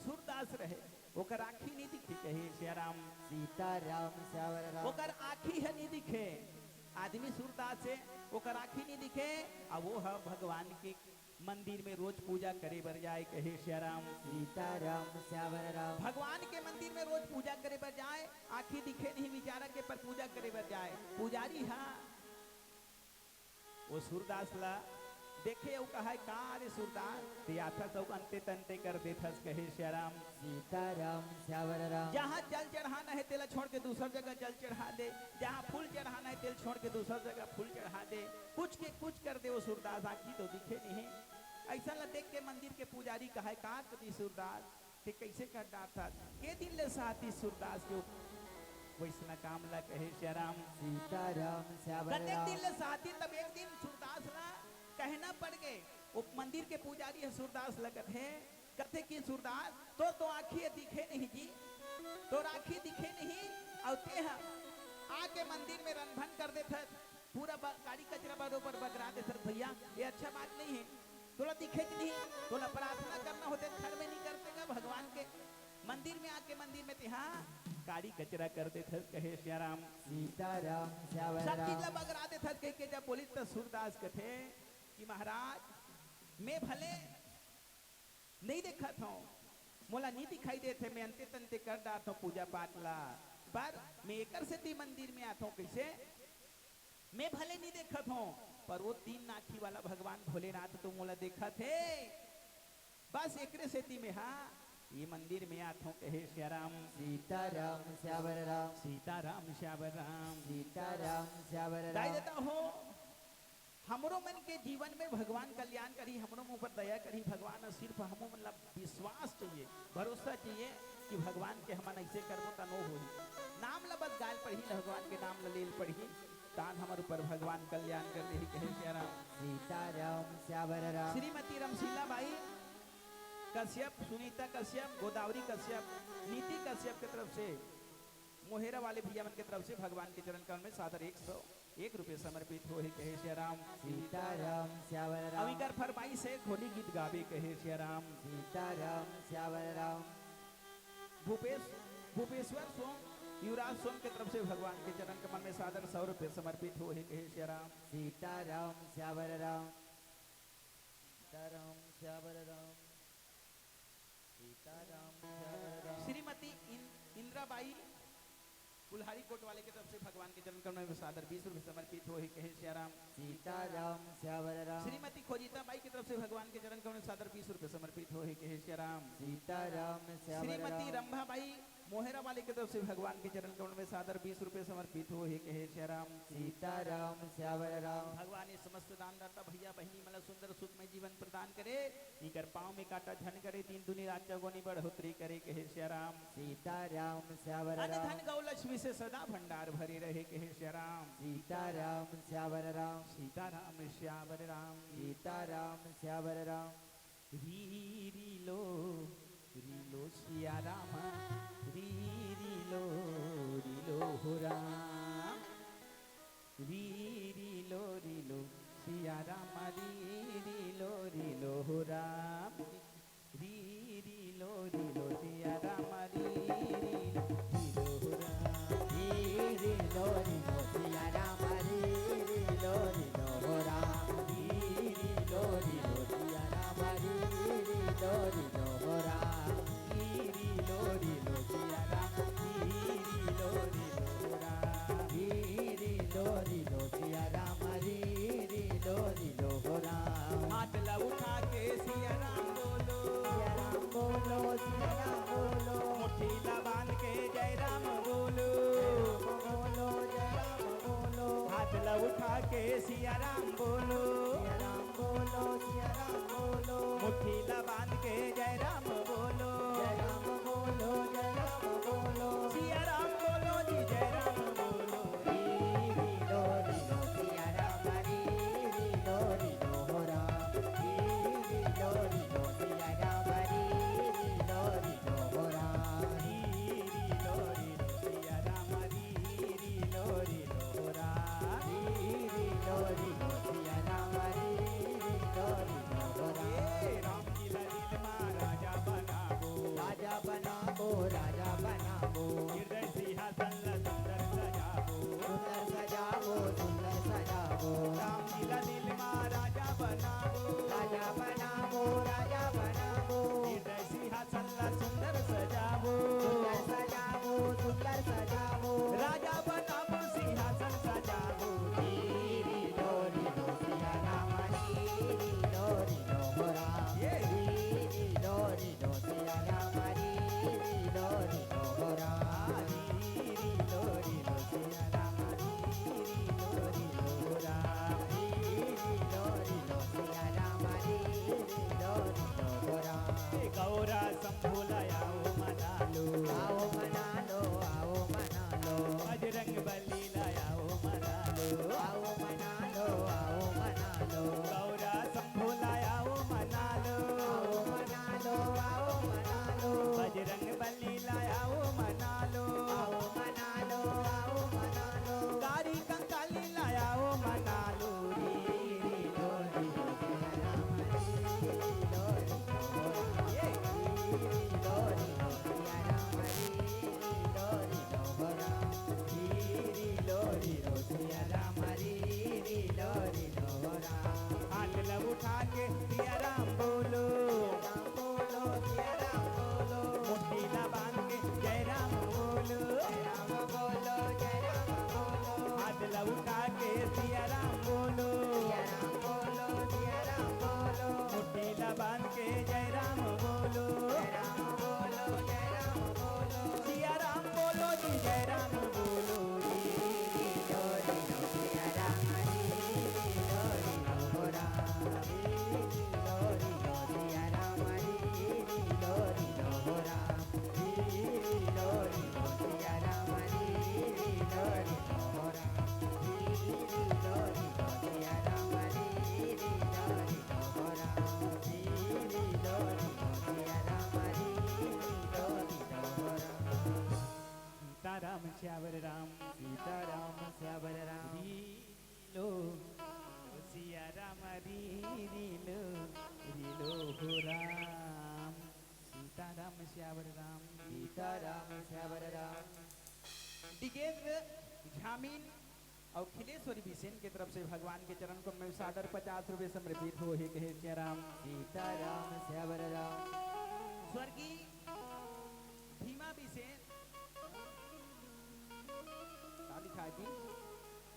सूरदास रहे ओकर आँखी नहीं दिखी कहे श्याराम सीताराम श्यावर राम ओकर आँखी है नहीं दिखे आदमी सूरदास से ओकर आँखी नहीं दिखे अब वो है भगवान के मंदिर में रोज पूजा करे बर जाए कहे श्याराम सीताराम श्यावर राम भगवान के मंदिर में रोज पूजा करे बर जाए आँखी दिखे नहीं विचारा के पर पूजा करे बर जाए पुजारी हाँ वो सूरदास ला देखे वो कहा का अरे सूरदास ते आता सब अंते तंते कर देथस कहे श्याराम सीताराम श्यावर राम जहाँ जल चढ़ाना है तेला छोड़ के दूसर जगह जल चढ़ा दे जहाँ फूल चढ़ाना है तेल छोड़ के दूसर जगह फूल चढ़ा दे कुछ के कुछ कर दे वो सूरदास आखी तो दिखे नहीं ऐसा ला देख के मंदिर के पुजारी कहा का कदी सूरदास ते कैसे कर डाटा के दिन ले साथी सूरदास के वैसना काम ला कहे श्याराम सीताराम श्यावर कतेक राम दिन ले साथी तब एक दिन सूरदास ला कहना पड़ गए वो मंदिर के पुजारी है सूरदास लगत है कथे की सूरदास तो आँखी दिखे नहीं जी तो आँखी दिखे नहीं और ते आके मंदिर में रंधन कर देते पूरा गाड़ी कचरा बरोबर बगरा देते भैया ये अच्छा बात नहीं है तोला दिखे कि नहीं तोला प्रार्थना करना होते घर में नहीं करते का भगवान के मंदिर में आके मंदिर में तिहा गाड़ी कचरा कर देते कहे श्याराम सीताराम श्यावर सब चीज राम ला बगरा देते कह के जब बोली तो सूरदास कथे कि महाराज मैं भले नहीं देखा था मोला नहीं दिखाई देते मैं अंते तंते कर डालता हूँ पूजा पाठ ला पर मैं एकर से ती मंदिर में आता हूँ कैसे मैं भले नहीं देखा था पर वो तीन नाखी वाला भगवान भोलेनाथ तो मोला देखा थे बस एकरे से ती में हाँ ये मंदिर में आता हूँ कहे श्याराम सीताराम श्यावर राम सीताराम श्यावर राम सीताराम श्यावर दाई राम देता हो हमरो मन के जीवन में भगवान कल्याण करी हमरो ऊपर दया करी भगवान सिर्फ हमो मतलब विश्वास चाहिए भरोसा चाहिए कि भगवान के हमन ऐसे करबो त नो होई नाम ला बस गाल पढ़ी भगवान के नाम ला लेल पढ़ी तान हमर ऊपर भगवान कल्याण कर दे कहे श्याराम सीताराम श्यावर राम श्रीमती रमशीला बाई कश्यप सुनीता कश्यप गोदावरी कश्यप नीति कश्यप की तरफ से मोहेरा वाले भैया मन की तरफ से भगवान के चरण कमल में सादर 101 रुपये समर्पित हो कहे श्याराम सीताराम श्यावर राम अविकर फरमाई से होली गीत गावे कहे श्याराम सीताराम श्यावर राम भूपेश्वर सोम युवराज सोम की तरफ से भगवान के चरण कमल में सादर 100 रुपये समर्पित हो कहे श्याराम सीताराम श्यावर राम सीताराम श्यावर राम सीताराम श्यावर राम श्रीमती इंद्राबाई कुल्हारी कोट वाले की तरफ से भगवान के चरण कमल में सादर 20 रुपये समर्पित हो कहे श्याराम सीताराम श्यावर राम श्रीमती खोजीता बाई की तरफ से भगवान के चरण कमल में सादर 20 रुपये समर्पित हो कहे श्याराम सीताराम श्यावर श्रीमती राम रंभा बाई मोहेरा वाले की तरफ से भगवान के चरण कमल में सादर 20 रुपये समर्पित हो कहे श्याराम सीताराम श्यावर राम भगवान ये समस्त दानदाता भैया बहनी मला सुंदर सुखमय जीवन प्रदान करे इकर पाँव में काटा झन करे तीन दुनी रात चौगुनी बढ़ोतरी करे कहे श्याराम सीताराम श्यावर अन राम धन गौलक्ष्मी से सदा भंडार भरे रहे कहे श्याराम सीताराम श्यावर राम सीताराम श्यावर राम सीताराम श्यावर राम री लो सिया राम री लो हो राम री लो सिया राम री लो हो राम री लो सिया राम री लो हो राम री लो सिया राम री लो हो राम री लो सिया राम री लो हो राम री लो सिया राम री लो हो राम री लो सिया राम री लो हो राम हाथ ला उठा के सिया राम लायाओ मना लो आओ मना लो, आओ मना लो, गौरा शंभु लायाओ मना लो आओ मना लो, आओ मना लो, बजरंग बली लायाओ मना लो आओ मना लो, आओ मना लो, कारी कंकाली लायाओ मना लो री री लो री लो सिया राम हरी लो री लो राम, ये लो री लो सिया राम हरी लो री लो राम, री लो री लो सिया राम हरी लो री लो राम, हाथ लब उठा के सिया राम बोलो राम बोलो सिया राम बोलो, मुट्ठी ला बांध के जय राम बोलो जय राम बोलो, जय राम बोलो, हाथ लब उठा के सिया राम बोलो सिया राम बोलो, सिया राम बोलो, मुट्ठी ला बांध के जय राम बोलो जय राम बोलो, जय राम बोलो, सिया राम बोलो जी जय राम बोलो री री लो री लो सिया राम हरी लो री लो राम, लो री लो सिया राम हरी लो री लो राम, लो री लो सिया राम हरी लो री लो राम, लो री लो सिया राम हरी लो री लो राम, लो री लो सिया राम हरी लो री लो राम, सीताराम श्यावर राम सीताराम श्यावर राम, री लो सिया राम री लो हो राम सीताराम श्यावर राम सीताराम श्यावर राम, दिगेंद्र झामीन और खिलेश्वरी बिसेन की तरफ से भगवान के चरण को मैं सादर 50 रुपए समर्पित हो हे कहे सिया राम सीताराम श्यावर राम, स्वर्गीय भीमा बिसेन क्या लिखा है जी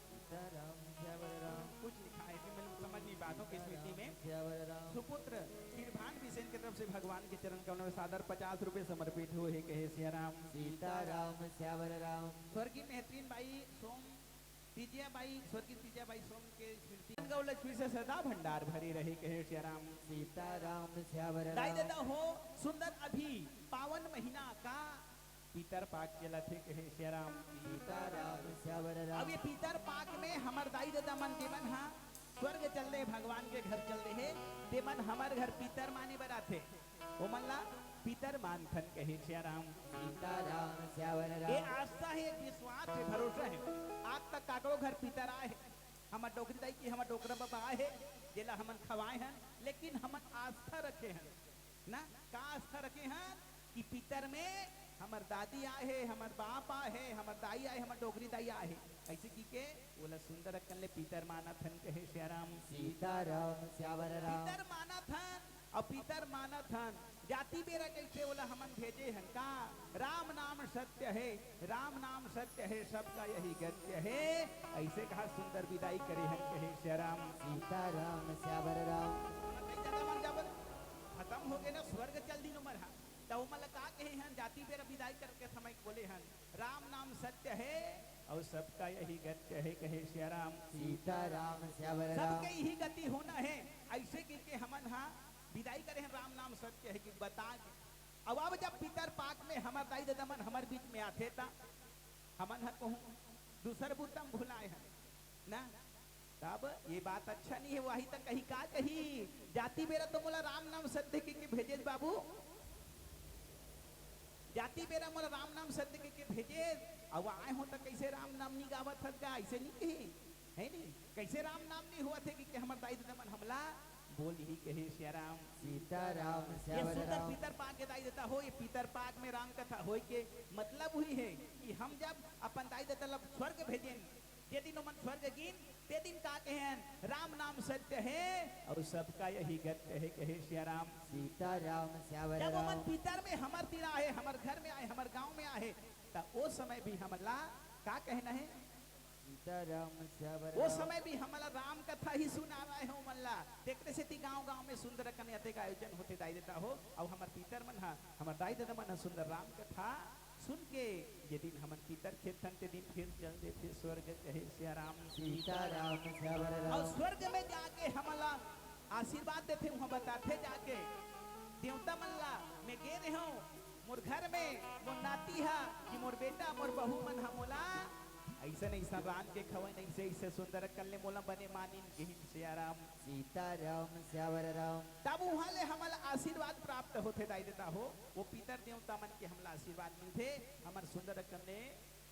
सीताराम श्यावर राम, कुछ लिखा है कि मैं समझ नहीं बातों की स्मृति में श्यावर राम, सुपुत्र किरभान बिसेन की तरफ से भगवान के चरण कमल में सादर 50 रुपए समर्पित हो हे कहे सिया राम सीताराम श्यावर राम, स्वर्गीय मेहतरीन बाई सोम तीजिया बाई स्वर्गीय तीजिया बाई सोम के स्मृति गौ लक्ष्मी से सदा भंडार भरे रहे कहे सिया राम सीताराम श्यावर दाई राम, देता हो सुंदर अभी पावन महीना का पीतर पाक चला थे कहे सिया राम सीताराम श्यावर अब राम, ये पीतर पाक में हमर दाई दादा मन देवन हाँ स्वर्ग चल रहे भगवान के घर चल रहे देवन हमर घर पीतर माने बरा थे वो मल्ला पीतर मानथन कहे सिया राम सीताराम श्यावर ये राम, आस्था है विश्वास है भरोसा है आज तक काकरो घर पीतर आए है हमर डोकरी दाई की हमर डोकरा बाबा आए है जेला हमन खवाए हैं लेकिन हमन आस्था रखे हैं ना का आस्था रखे हैं कि पीतर में हमर दादी आए है हमर बाप आए है हमर दाई आए हमर डोगरी दाई आए है ऐसे की के बोला सुंदर अक्कन ले पीतर माना थन कहे सिया राम सीताराम श्यावर राम, पीतर माना थन और पीतर माना थन जाति बेरा कैसे बोला हमन भेजे हैं का राम नाम सत्य है राम नाम सत्य है सबका यही गत्य है ऐसे कहा सुंदर विदाई करे हैं कहे सिया राम सीताराम श्यावर राम, जब खत्म हो गए ना स्वर्ग चल दी उमर हा तो मतलब का कहे हैं जाति बेरा विदाई करके समय बोले हैं राम नाम सत्य है और सबका यही गत्य है कहे सिया राम सीताराम श्यावर राम, सबके यही गति होना है ऐसे के हमन हाँ विदाई करे हैं राम नाम सत्य है कि बता अब जब पितर पाक में हमार दाई दादा मन हमार बीच में आते ता हमन हर कहूँ दूसर बुतम भुलाए हैं ना तब ये बात अच्छा नहीं है वही तक कही का कही जाति बेरा तो बोला राम नाम सत्य के भेजे बाबू जाति बेरा मोला राम नाम सत्य के भेजे अब आए हो तो कैसे राम नाम नहीं गावत हत का ऐसे नहीं कही है नहीं कैसे राम नाम नहीं हुआ थे कि हमार दाई दादा मन हमला बोल ही कहे सिया राम सीताराम ये श्यावर सुंदर राम, पीतर पाक के दाई देता हो ये पीतर पाक में राम कथा हो के मतलब हुई है कि हम जब अपन दाई देता लब स्वर्ग भेजें जे दिन मन स्वर्ग गिन ते दिन का कहें राम नाम सत्य है और सबका यही गत्य है कहे सिया राम सीताराम श्यावर जब राम, मन पीतर में हमर तीरा है हमर घर में आए हमर गांव में आए तब वो समय भी हमला का कहना है सीताराम श्यावर वो राम, समय भी हमारा राम कथा ही सुना रहे हो मल्ला देखते से ती गांव गांव में सुंदर कन्याते का आयोजन होते दाई देता हो और हमार पीतर मन हा हमार दाई दादा मन हा सुंदर राम कथा सुन के ये दिन हमन पीतर खेतन ते दिन फिर चल दे फिर स्वर्ग कहे सिया राम सीताराम श्यावर और राम, स्वर्ग में जाके हमला आशीर्वाद देते वहां बताते जाके देवता मल्ला मैं गे रहे हूँ मोर घर में मोर नाती हा कि मोर बेटा मोर बहू मन हमोला ऐसा नहीं राम के खवन ऐसे ऐसे सुंदर कल्ले मोला बने मानिन गेहिन सियाराम सीताराम श्यावर राम तब वहाँ ले हमला आशीर्वाद प्राप्त होते दाई देता हो वो पितर देवता मन के हमला आशीर्वाद मिलते हमार सुंदर कन्ने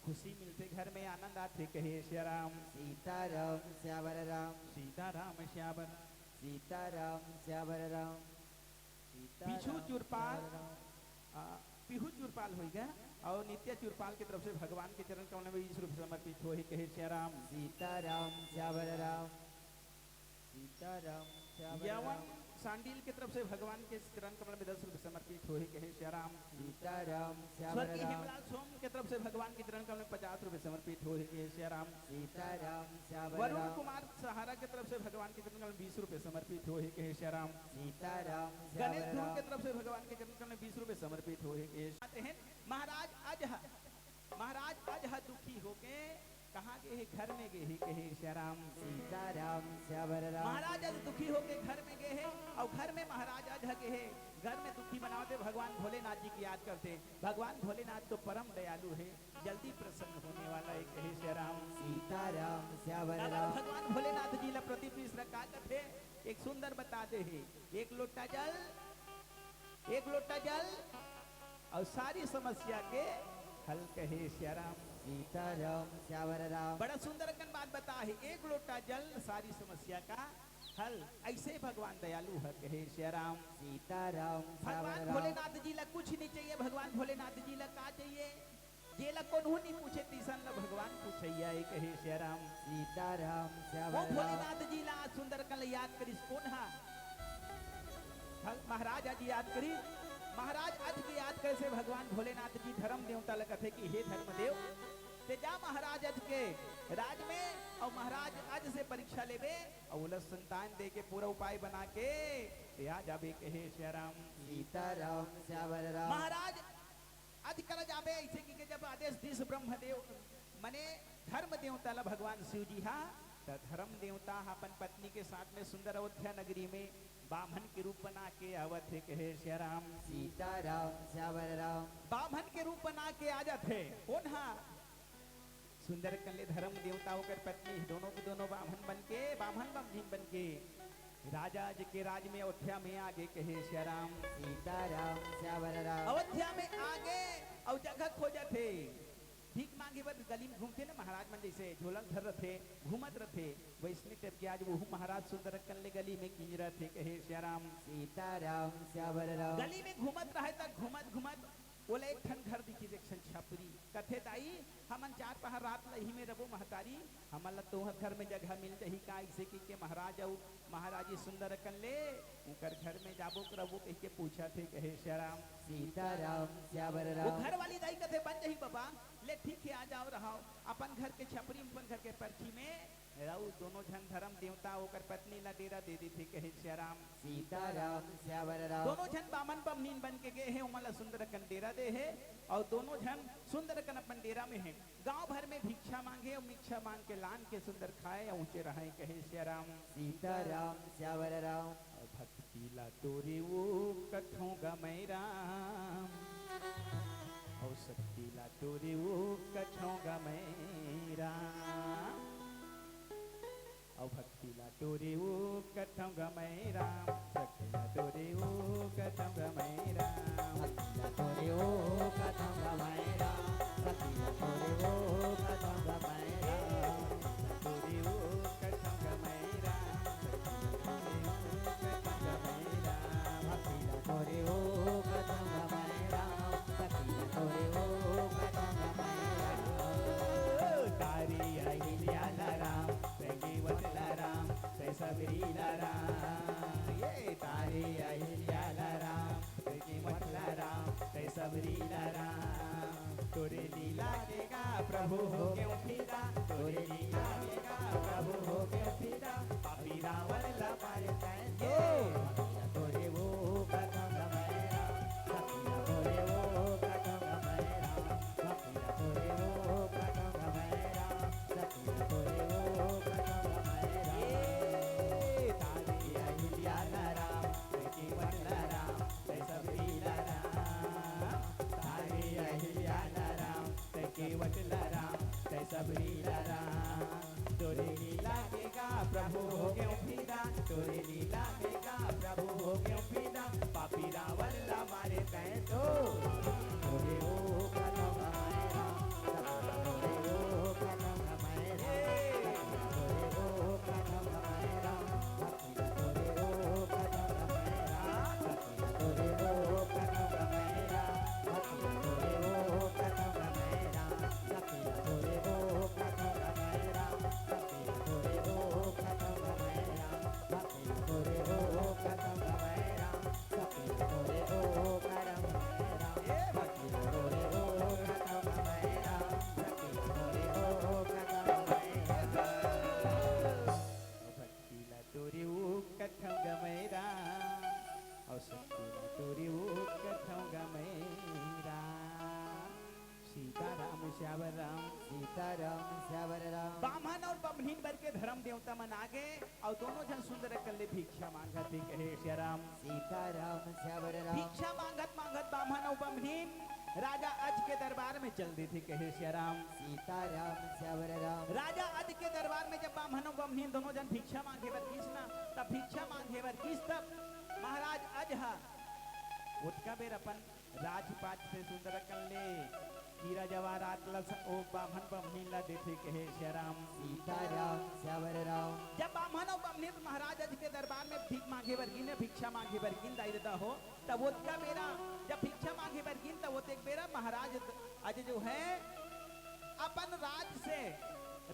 खुशी मिलते घर में आनंद आते कहे सियाराम सीताराम श्यावर राम सीताराम श्यावर सीताराम श्यावर राम पीछू चुरपाल पीहू चुरपाल होइगा और नित्य चुरपाल की तरफ से भगवान के चरण कमल में 20 रुपये समर्पित हो ही कहे सियाराम सीताराम श्यावर राम सीताराम श्यावर यवन राम सांडील की तरफ से भगवान के चरण कमल में 10 रुपये समर्पित हो ही कहे सियाराम सीताराम श्यावर स्वर्गीय राम हेमराज सोम की तरफ से भगवान के चरण कमल में 50 रुपये समर्पित हो ही कहे सियाराम सीताराम श्यावर वरुण राम कुमार सहारा की तरफ से भगवान के चरण कमल में 20 रुपये समर्पित हो ही कहे सियाराम सीताराम गणेश श्यावर ध्रुव राम की तरफ से भगवान के चरण कमल में 20 रुपये समर्पित हो ही कहे आते हैं महाराज आज दुखी होके कहाँ गए हैं घर में गए हैं कहे सियाराम सीताराम श्यावर राम महाराज आज दुखी होके घर में गए हैं और घर में महाराज आज गए हैं घर में दुखी बनाते भगवान भोलेनाथ जी की याद करते भगवान भोलेनाथ तो परम दयालु है जल्दी प्रसन्न होने वाला है कहे सियाराम सीताराम श्यावर अगर राम भगवान भोलेनाथ जी ला प्रति मिश्र का कथे एक सुंदर बताते हैं एक लोटा जल और सारी समस्या के हल कहे सियाराम सीताराम श्यावर राम बड़ा सुंदर कन बात बता है एक लोटा जल सारी समस्या का हल ऐसे भगवान दयालु है कहे सियाराम सीताराम श्यावर भगवान राम भोलेनाथ जी ला कुछ नहीं चाहिए भगवान भोलेनाथ जी ला का चाहिए जे ला कोनहु नहीं पूछे तीसन ला भगवान पूछैया है कहे सियाराम सीताराम वो श्यावर राम भोलेनाथ जी ला सुंदर कन याद करिस कौन हा महाराज आज याद करी महाराज आज की याद कैसे भगवान भोलेनाथ जी धर्म देवता ला कथे कि हे धर्मदेव ते जा महाराज आज के राज में और महाराज आज से परीक्षा लेबे और उलस संतान दे के पूरा उपाय बना के ते आ जाबे कहे सियाराम सीताराम श्यावर राम महाराज आज कर जाबे ऐसे कि जब आदेश दिस ब्रह्मदेव मने धर्म देवता ला भगवान शिव जी हा तो धर्म देवता अपन पत्नी के साथ में सुंदर अयोध्या नगरी में बामन के रूप बना के आवत है कहे सियाराम सीताराम श्यावर राम बामन के रूप बना के आ जाते कौन हा सुंदर कल्ले धर्म देवता होकर पत्नी दोनों के दोनों बामन बन के राजा जी के राज में अयोध्या में आगे कहे सियाराम सीताराम श्यावर राम अयोध्या में आगे और जगह खोजा थे भीख मांगे बर गली में घूमते ना महाराज मन जैसे झोलक धर रहे घूमत रहे वैष्णव टाइप के आज वो महाराज सुंदर कल्ले गली में कीज रहे थे कहे सियाराम सीताराम श्यावर राम गली में घूमत रहे तक घूमत बोले एक ठन घर दिखी देख छापुरी कथे दाई हमन 4 पहर रात लही में रबो महतारी हमन ला तोहर घर में जगह मिल जही का ऐसे की के महाराज और महाराजी सुंदर कल्ले उनकर घर में जाबो करबो कह के पूछा थे कहे सियाराम सीताराम श्यावर वो राम घर वाली दाई कथे बन जही बाबा ले ठीक है आ जाओ रहो अपन घर के छपरी अपन घर के परछी में रहू दोनों जन धर्म देवता होकर पत्नी ला डेरा दे दी थी कहे सियाराम सीताराम श्यावर राम दोनों जन बामन बमनीन बन के गए हैं उमला सुंदर कन डेरा दे है और दोनों जन सुंदर कन अपन डेरा में है गांव भर में भिक्षा मांगे और भिक्षा मांग के लान के सुंदर खाए और ऊंचे रहे कहे सियाराम सीताराम श्यावर राम और भक्ति ला तोरे वो कठों गमै राम और शक्ति ला तोरे वो कठों गमै राम और भक्ति ला तोरे वो कठों गमै राम भक्ति ला तोरे वो कठों गमै राम भक्ति तोरे ओ कथम गवाए राम भक्ति तोरे ओ कथम गवाए राम तोरे वो कठों गमै राम भक्ति तोरे ओ कथम गवाए राम भक्ति तोरे ओ कथम गवाए राम तारी अहिल्या ला राम संगीवत ला राम सबरी ला राम ये तारी अहिल्या ला राम संगीवत ला राम सबरी ला राम तोरे लीला देगा प्रभु हो के उठीदा तोरे लीला देगा प्रभु हो के उठीदा पापी रावण ला मारे तैंगे भक्ति तोरे ओ कथम गवाए राम भक्ति तोरे ओ कथम गवाए राम भक्ति तोरे ओ कथम गवाए राम भक्ति तोरे ओ कथम गवाए राम तारी अहिल्या ला राम संगीवत ला राम सबरी ला राम तारी अहिल्या ला राम केवट ला राम सब धर्म देवता मन आगे और दोनों जन सुंदर कल्ले भिक्षा मांगत थे कहे श्री राम सीताराम श्यावर राम भिक्षा मांगत मांगत बामन और बमनीन राजा अज के दरबार में चल दी थी कहे श्री राम सीताराम श्यावर राम राजा अज के दरबार में जब बामन और बमनीन दोनों जन भिक्षा मांगे बर किस ना तब भिक्षा मांगे बर किस तब महाराज अज हा उठका बेर अपन राजपाट से सुंदर कल्ले हीरा जवाहरात लस ओ बामन बमनीन ला देथे कहे श्री राम सीताराम श्यावर राम जब बामन और बमनीन महाराज अज के दरबार में भीख मांगे बर गिन भिक्षा मांगे बर गिन दाई देता हो तब वो का बेरा जब भिक्षा मांगे बर गिन तब वो एक बेरा महाराज आज जो है अपन राज से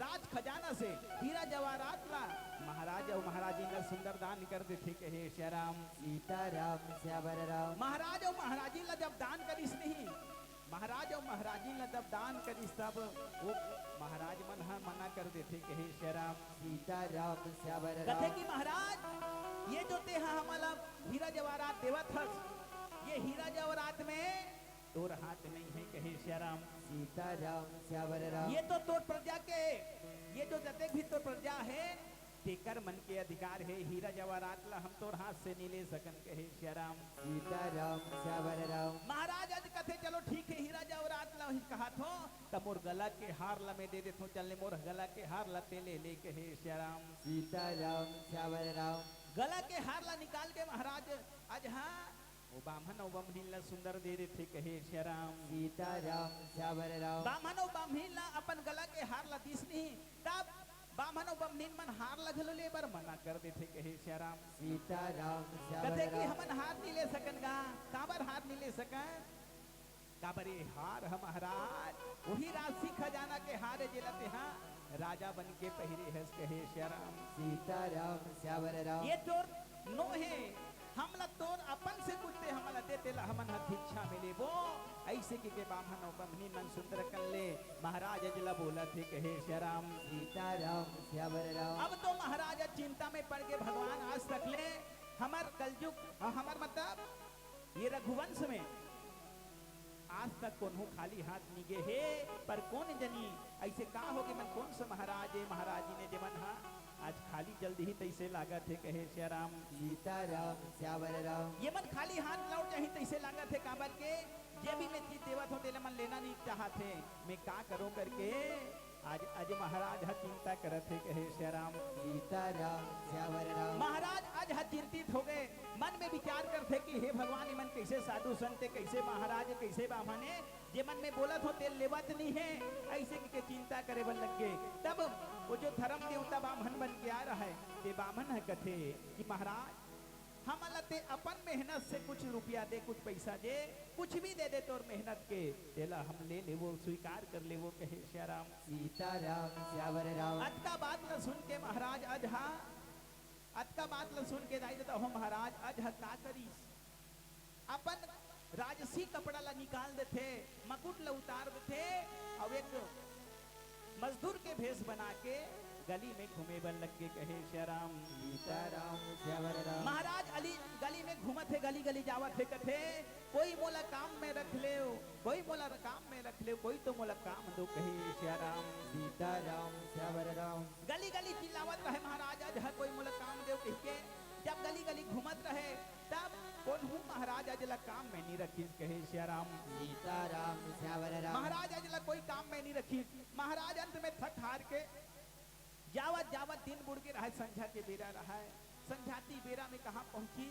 राज खजाना से हीरा जवाहरात ला महाराज और महाराजी ला सुंदर दान कर देथे कहे श्री राम सीताराम श्यावर राम महाराज और महाराजी ला जब दान करिस नहीं महाराज और महाराजी ला जब दान करिस तब वो महाराज मन हा मना कर देथे कहे श्री राम सीताराम श्यावर कथे राम कि महाराज ये जो ते हा हमला हीरा जवाहरात देवत हस ये हीरा जवाहरात में तोर हाथ नहीं है कहे श्री राम सीताराम श्यावर राम ये तो तोर प्रजा के ये जो जते भी तोर प्रजा है तेकर मन के अधिकार है हीरा जवाहरात ला हम तोर हाथ से नहीं ले सकन कहे श्री राम सीताराम श्यावर राम महाराज आज कथे चलो ठीक है हीरा जवाहरात ला ही कहा थो तब मोर गला के हार ला में दे देथो चलने मोर गला के हार ला ते ले कहे श्री राम सीताराम श्यावर राम गला के हार ला निकाल के महाराज आज हाँ वो बामन और बमनीन ला सुंदर दे देथे कहे श्री राम सीताराम श्यावर राम बामन और बमनीन ला अपन गला के हार ला दिस नहीं तब बामन और बमनीन मन हार लगलो ले बर मना कर देथे कहे श्री राम सीताराम श्यावर कहते कि राम हमन हार नहीं ले सकन गा काबर हार नहीं ले सकन काबर ये हार हम महाराज वही राशि खजाना के हार जिलते हाँ राजा बन के पहिरे हस कहे श्री राम सीताराम श्यावर राम ये तोर नो है हमला तोर अपन से कुछ दे हमला देते ला हमन हथ भिक्षा मिले वो ऐसे के बामन और बमनीन मन सुंदर कल्ले महाराज अजला बोला थे कहे श्री राम सीताराम श्यावर राम अब तो महाराज चिंता में पड़ के भगवान आज तक ले हमार कलयुग हमार मतलब ये रघुवंश में आज तक कौन खाली हाथ निगे है पर कौन जनी ऐसे का हो कि मन कौन सा महाराज है महाराजी ने जमन हा आज खाली जल्दी ही तैसे लागत है कहे श्री राम सीताराम श्यावर राम ये मन खाली हाथ लौट जाही तैसे लागत है काबर के जे भी मैं चीज देवत हो तेले मन लेना नहीं चाहते मैं का करो करके आज आज महाराज हा चिंता करत है कहे श्री राम सीताराम श्यावर राम महाराज आज हा चिंतित हो गए मन में विचार करते कि हे भगवान ये मन कैसे साधु संत कैसे महाराज कैसे बामने जे मन में बोलत हो तेल लेवत नहीं है ऐसे के चिंता करे बन लग गए तब वो जो धर्म देवता बामन बन के आ रहा है ते बामन है कथे कि महाराज हम अलते अपन मेहनत से कुछ रुपया दे कुछ पैसा दे कुछ भी दे दे तोर मेहनत के तेला हम ले ले वो स्वीकार कर ले वो कहे श्री राम सीताराम श्यावर राम आज का बात न सुन के महाराज आज हा आज का बात न सुन के दाई देता हो महाराज आज हा का करीस अपन राजसी कपड़ा ला निकाल देते मकुट ला उतार देते और एक मजदूर के भेष बना के गली में घूमे बन लग के कहे श्री राम सीताराम श्यावर राम महाराज अली गली में घूमत है गली गली जावत है कथे कोई मोला काम में रख ले कोई मोला काम में रख ले कोई तो मोला काम दो कहे श्री राम सीताराम श्यावर राम गली गली चिल्लावत रहे महाराज आज हर कोई मोला काम दो कह के जब गली गली घूमत रहे तब कौन हूँ महाराज अजला काम में नहीं रखी कहे श्री राम सीताराम श्यावर राम महाराज अजला कोई काम में नहीं रखी महाराज अंत में थक हार के जावत जावत दिन बुड़ के रहा संझा के बेरा रहा है संझाती बेरा में कहाँ पहुंची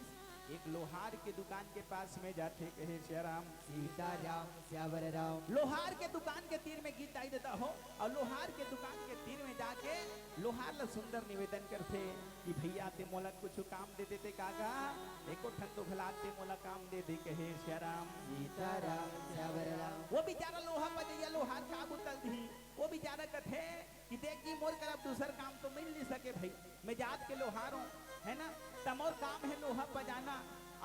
एक लोहार के दुकान के पास में जाते कहे श्री राम सीताराम श्यावर राम लोहार के दुकान के तीर में गीत आई देता हो और लोहार के दुकान के तीर में जाके लोहार ला सुंदर निवेदन करते कि भैया ते मोला कुछ काम दे देते कागा एको ठन तो भलाते मोला काम दे दे कहे श्री राम सीताराम श्यावर राम वो बेचारा लोहा बजैया लोहार का बुतल दी वो बेचारा कथे कि देख जी मोर कर अब दूसर काम तो मिल नहीं सके भाई मैं जात के लोहार हूँ है ना तमोर काम है लोहा बजाना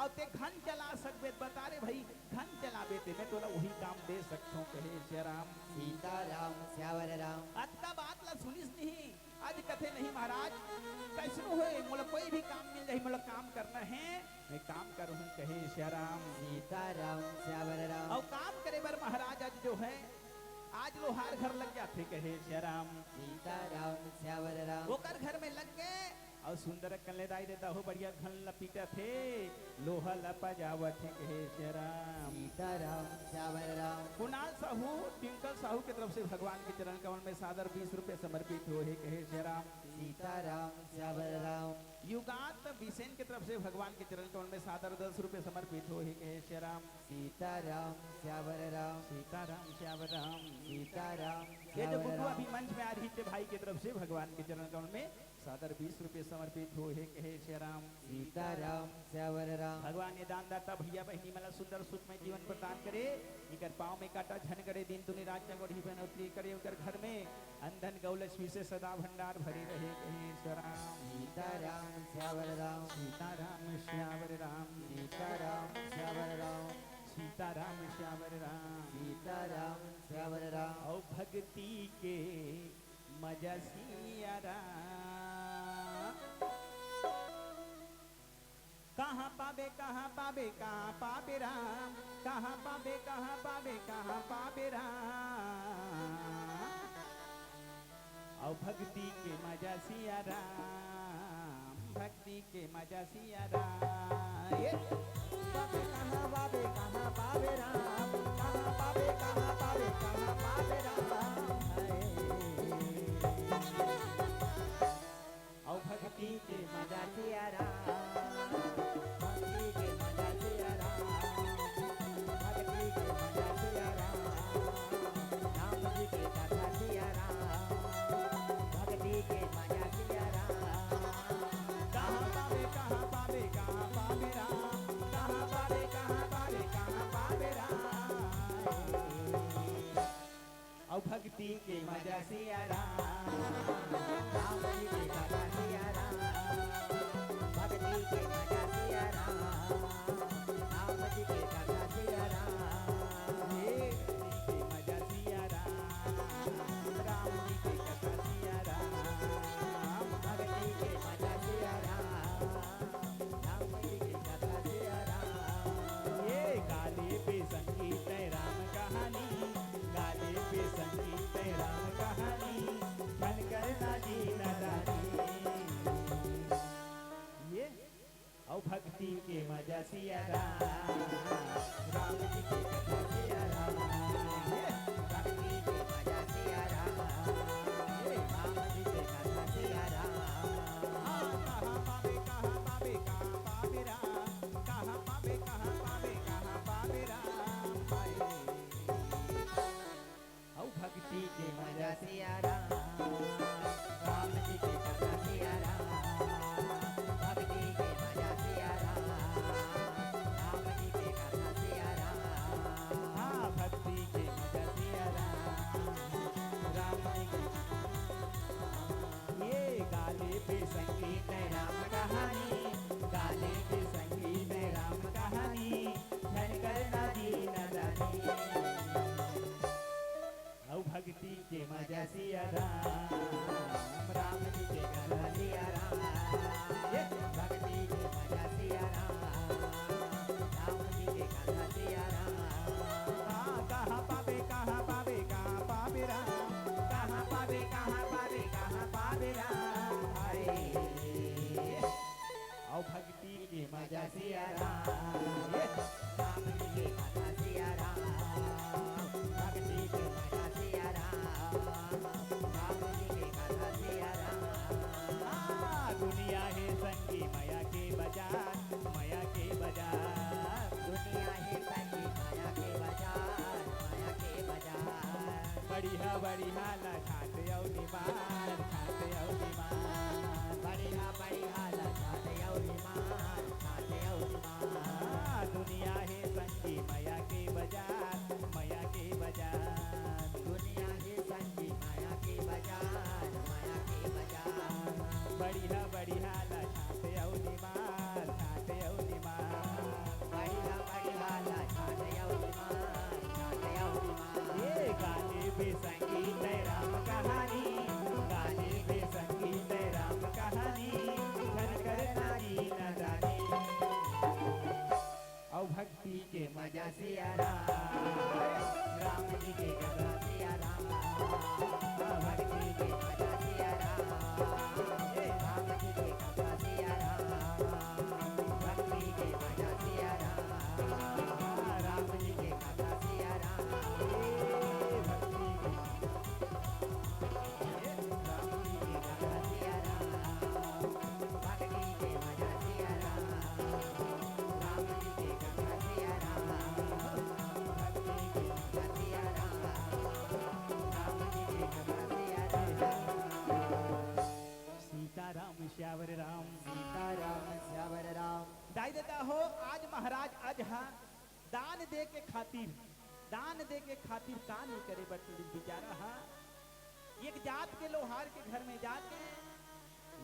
और ते घन चला सकबे बता रे भाई घन चलाबे ते मैं तोला वही काम दे सकता हूँ कहे श्री राम सीताराम श्यावर राम आज का बात ला सुनिस नहीं आज कथे नहीं महाराज कैसे हुए मोला कोई भी काम मिल जाए मोला काम करना है मैं काम करूँ कहे श्री राम सीताराम श्यावर राम और काम करे बर महाराज आज जो है आज लोहार घर लग जाते कहे श्री राम सीताराम श्यावर राम ओकर घर और सुंदर कलेदाई देता हो बढ़िया घन लपीटा थे लोहा लपा जावत है कहे श्री राम सीताराम श्यावर राम कुणाल साहू टिंकल साहू की तरफ से भगवान के चरण कमल में सादर 20 रुपए समर्पित हो है कहे श्री राम सीताराम श्यावर राम युगांत बिसेन की तरफ से भगवान के चरण कमल में सादर 10 रुपए समर्पित हो है कहे श्री राम सीताराम श्यावर राम सीताराम श्याम राम सीताराम ये जो श्यावर बुद्धू राम अभी मंच में आ रही थे भाई की तरफ से भगवान के चरण कमल में सादर 20 रुपए समर्पित हो है कहे श्री राम सीताराम श्यावर राम भगवान ये दान दाता भैया बहनी मला सुंदर सुखमय जीवन प्रदान करे इकर पाँव में काटा झन करे दिन दुनी रात जगोड़ी बनोतरी करे उकर घर में अंधन गौलक्ष्मी से सदा भंडार भरे रहे कहे श्री राम सीताराम श्यावर राम सीताराम श्यावर राम सीताराम श्यावर राम सीताराम श्यावर राम सीताराम श्यावर राम औ भक्ति के मजा सिया राम कहाँ पाबे कहाँ पाबे कहाँ पाबे राम कहाँ पाबे कहाँ पाबे कहाँ पाबे राम और भक्ति के मजा सिया राम भक्ति के मजा सिया राम ये पाबे कहाँ पाबे कहाँ पाबे राम कहाँ पाबे कहाँ पाबे कहाँ पाबे राम और भक्ति के मजा सिया राम भक्ति के मजा सिया राम भक्ति के मजा सिया राम राम जी के कथा सिया राम भक्ति के मजा सिया राम कहाँ पावे कहाँ पावे कहाँ पावे राम कहाँ पावे कहाँ पावे कहाँ पावे राम और भक्ति के मजा सिया राम राम जी के कथा सिया राम भक्ति के मजा सिया राम राम जी के कथा सिया राम ये भक्ति के मजा सिया राम राम जी के कथा सिया राम भक्ति के मजा सिया राम राम जी के कथा सिया राम ये गाले पे संगीत है राम कहानी गाले पे संगीत है राम कहानी मन करना जी नदानी ये और भक्ति के मजा सिया राम राम जी की कथा सिया राम ये भक्ति के मजा सिया राम राम जी के कथा सिया राम हाँ कहाँ पावे कहाँ पावे कहाँ पावे राम कहाँ पावे कहाँ पावे कहाँ पावे राम हाय और भक्ति के मजा मजा सिया राम राम जी के कथा सिया राम भक्ति के मजा सिया राम राम जी के कथा सिया राम हाँ भक्ति के मजा सिया राम राम जी की ये गाले पे संगीत है राम कहानी गाले पे संगीत है राम कहानी धन करना दीन दानी औ भक्ति के मजा सिया राम राम जी के कथा सिया राम ये भक्ति के मजा सिया राम राम जी के कथा सिया राम हाँ कहाँ पावे कहाँ पावे कहाँ पावे राम कहाँ पावे कहाँ पावे कहाँ पावे राम हाय औ भक्ति के मजा सिया राम ये राम जी के कथा सिया राम भक्ति के मजा सिया राम राम जी के कथा सिया राम हाँ दुनिया है संगी माया के बाजार माया के बाजार दुनिया है संगी माया के बाजार माया के बाजार बढ़िया बढ़िया ला खाते औ निमार खाते औ निमार बढ़िया बढ़िया लखाते और मार खाते और मार हाँ, दुनिया है संगी माया के बाजार माया के बाजार दुनिया है संगी माया के बाजार माया के बाजार बढ़िया बढ़िया ला खाते औ निमार खाते औ निमार बढ़िया बढ़िया लखाते और मार खाते और मार ये गाने पे संगीत है राम कहानी गाने पे संगीत है राम कहानी धन करना दीन दानी और भक्ति के मजा सिया राम राम जी के कथा सिया राम भक्ति के मजा सिया राम राम जी के कथा महाराज हा दान दे के खातिर का नहीं करे बट बेचारा हा एक जात के लोहार के घर में जाके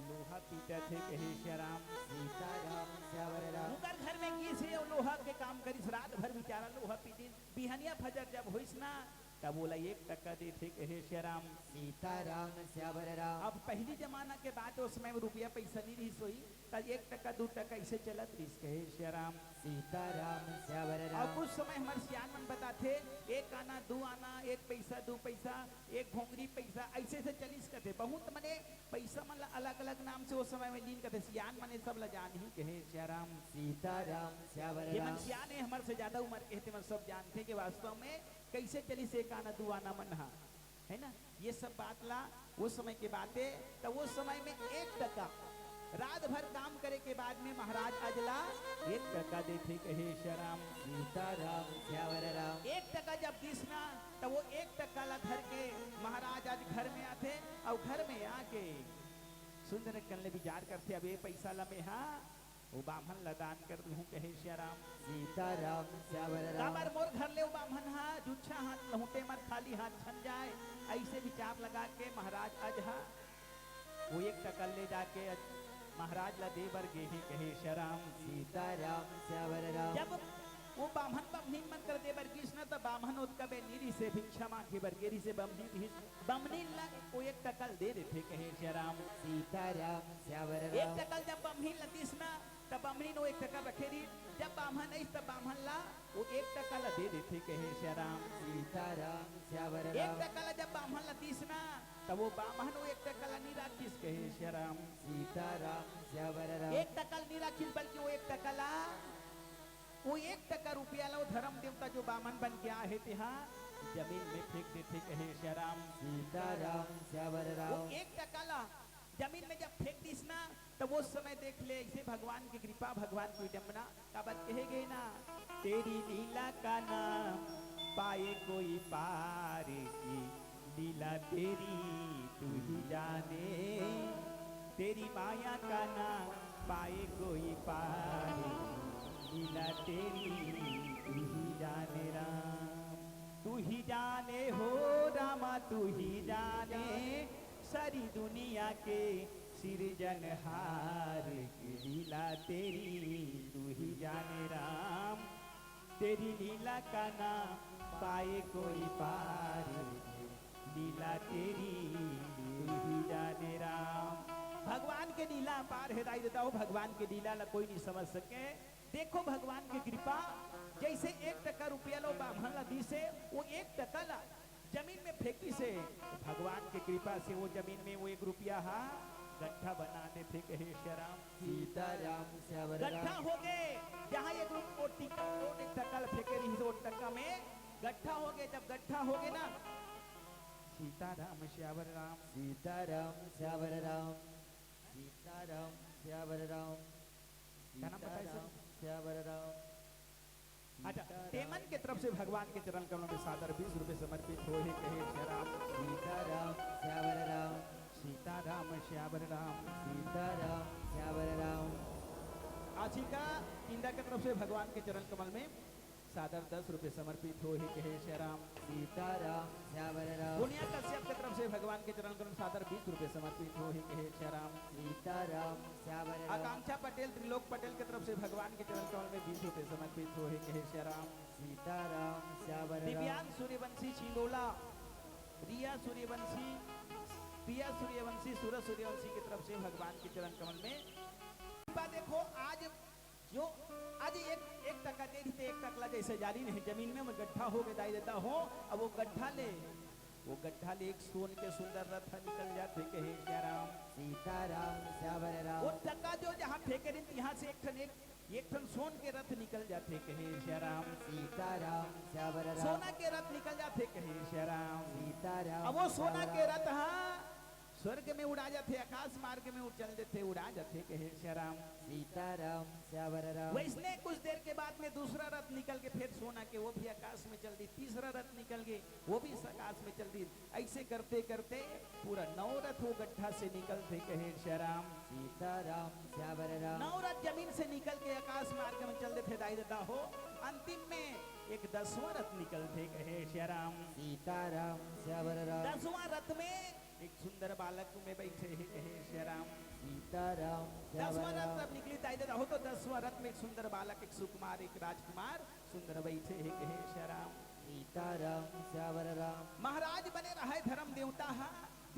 लोहा पीटा थे कहे श्याराम सीताराम श्यावर राम उनकर घर में की से लोहा के काम करी रात भर बेचारा लोहा पीटे बिहनिया फजर जब होइस ना तब बोला 1 टका दे थे कहे श्याराम सीताराम श्यावर राम अब पहली जमाना के बाद उस समय में रुपया पैसा नहीं रही सोई तब 1 टका 2 टका ऐसे चलत रही कहे श्याराम सीताराम श्यावर और राम कुछ समय हमारे सियान मन बताते 1 आना 2 आना 1 पैसा 2 पैसा 1 घोंगरी पैसा ऐसे से चलिस करते बहुत मने पैसा मन अलग अलग नाम से उस समय में लीन करते सियान मने सब ला जान ही कहे श्याराम सीताराम श्यावर ये मन राम सियान है हमारे से ज्यादा उम्र के थे मन सब जानते कि वास्तव में कैसे चली से 1 आना 2 आना मन हा है ना ये सब बात ला उस समय की बातें तो उस समय में 1 टका रात भर काम करे के बाद में महाराज अजला 1 टका देते कहे श्याराम सीताराम श्यावर राम 1 टका जब दिसना तो वो 1 टका ला धर के महाराज आज घर में आते और घर में आके सुंदर कन्ले विचार करते अब ये पैसा ला में हाँ वो बामन ला दान कर दूं कहे श्याराम सीताराम श्यावर राम काबर मोर घर ले वो बामन हा जुच्छा हाथ लहुटे मत खाली हाथ छन जाए ऐसे विचार लगा के महाराज आज हा वो 1 टका ले जाके महाराज ला दे बर गे ही कहे श्याराम सीताराम श्यावर राम जब वो बामन बमनीन मन कर दे बर कृष्ण तो बामन उतका बे नीरी से भिक्षा मांगे बर गेरी से बमनीन ला वो 1 टकल दे देते कहे श्याराम सीताराम श्यावर 1 राम टकल जब बमनीन लतीस ना तब बमनीन वो 1 टका रखेरी जब बामन आई तब बामन ला वो 1 टका ला दे देते कहे श्याराम सीताराम श्यावर 1 राम टका ला जब बामन लतीस ना तब वो बामन वो 1 टका ला नहीं राखिस कहे श्याराम सीताराम श्यावर राम 1 टकल नहीं राखिस बल्कि वो 1 टका ला वो 1 टका रुपया ला वो धर्म देवता जो बामन बन गया है तिहा जमीन में फेंक देते कहे श्याराम सीताराम श्यावर वो राम 1 टका ला जमीन में जब फेंक दिस ना तो वो समय देख ले ऐसे भगवान की कृपा भगवान की विडम्बना का बात कहे गए ना तेरी लीला का नाम पाए कोई पार की लीला तेरी तू ही जाने तेरी माया का नाम पाए कोई पार लीला तेरी तू ही जाने राम तू ही जाने हो रामा तू ही जाने सारी दुनिया के सिरजनहार की लीला तेरी तू ही जाने राम तेरी लीला का नाम पाए कोई पार लीला तेरी तू ही जाने राम भगवान के लीला पार है दाई देता हो भगवान के लीला ला कोई नहीं समझ सके देखो भगवान की कृपा जैसे 1 टका रुपया लो बामन ला दी से वो 1 टका ला जमीन में फेंकी से भगवान की कृपा से वो जमीन में वो 1 रुपया हा गड्ढा बना देते कहे श्याराम सीताराम श्यावर गड्ढा राम हो गए जहाँ 1 टका फेंके रही 2 टका में गड्ढा हो गए जब गड्ढा हो गए ना सीताराम श्यावर राम सीताराम श्यावर राम सीताराम श्यावर राम क्या नाम बताइए सर? सीताराम श्यावर राम अच्छा तेमन के तरफ से भगवान के चरण कमलों में सादर 20 रुपए समर्पित हो ही कहे श्याराम सीताराम श्यावर राम सीताराम श्यावर राम सीताराम श्यावर राम आशिका इंदा के तरफ से भगवान के चरण कमल में सादर 10 रुपए समर्पित हो ही कहे श्याराम सीताराम श्यावर राम दुनिया कश्यप के तरफ से भगवान के चरण कमल में सादर 20 रुपए समर्पित हो ही कहे श्याराम सीताराम श्यावर राम आकांक्षा पटेल त्रिलोक पटेल के तरफ से भगवान के चरण कमल में 20 रुपए समर्पित हो ही कहे श्याराम सीताराम श्यावर राम दिव्यांग सूर्यवंशी छिंदोला रिया सूर्यवंशी प्रिया सूर्यवंशी सूरज सूर्यवंशी की तरफ से भगवान के चरण कमल में देखो आज जो आज एक टका दे दी 1 टकला जैसे जारी नहीं जमीन में गड्ढा हो के दाई देता हो अब वो गड्ढा ले एक सोन के सुंदर रथ निकल जाते कहे श्याराम सीताराम श्यावर राम वो टका जो जहाँ फेंके रही यहाँ से एक ठन सोन के रथ निकल जाते कहे श्याराम सीताराम श्यावर राम सोना के रथ निकल जाते कहे श्याराम सीताराम अब वो सोना के रथ हाँ स्वर्ग में उड़ा जाते आकाश मार्ग में चल देते उड़ा जाते कहे श्री राम सीताराम श्यावर राम वैसने कुछ देर के बाद में दूसरा रथ निकल के फिर सोना के वो भी आकाश में चल दी तीसरा रथ निकल गए वो भी आकाश में चल दी ऐसे करते करते पूरा 9 रथ वो गड्ढा से निकलते कहे श्री राम सीताराम श्यावर राम 9 रथ जमीन से निकल के आकाश मार्ग में चल देते दाई देता हो अंतिम में एक 10वां रथ निकलते कहे श्री राम सीताराम श्यावर राम 10वां रथ में एक सुंदर बालक में बैठे हैं कहे श्री राम सीताराम 10वां श्यावर रथ राम जब निकली दाई देता हो तो 10वां रथ में एक सुंदर बालक एक सुकुमार एक राजकुमार सुंदर बैठे हैं कहे श्री राम सीताराम श्यावर राम महाराज बने रहे धर्म देवता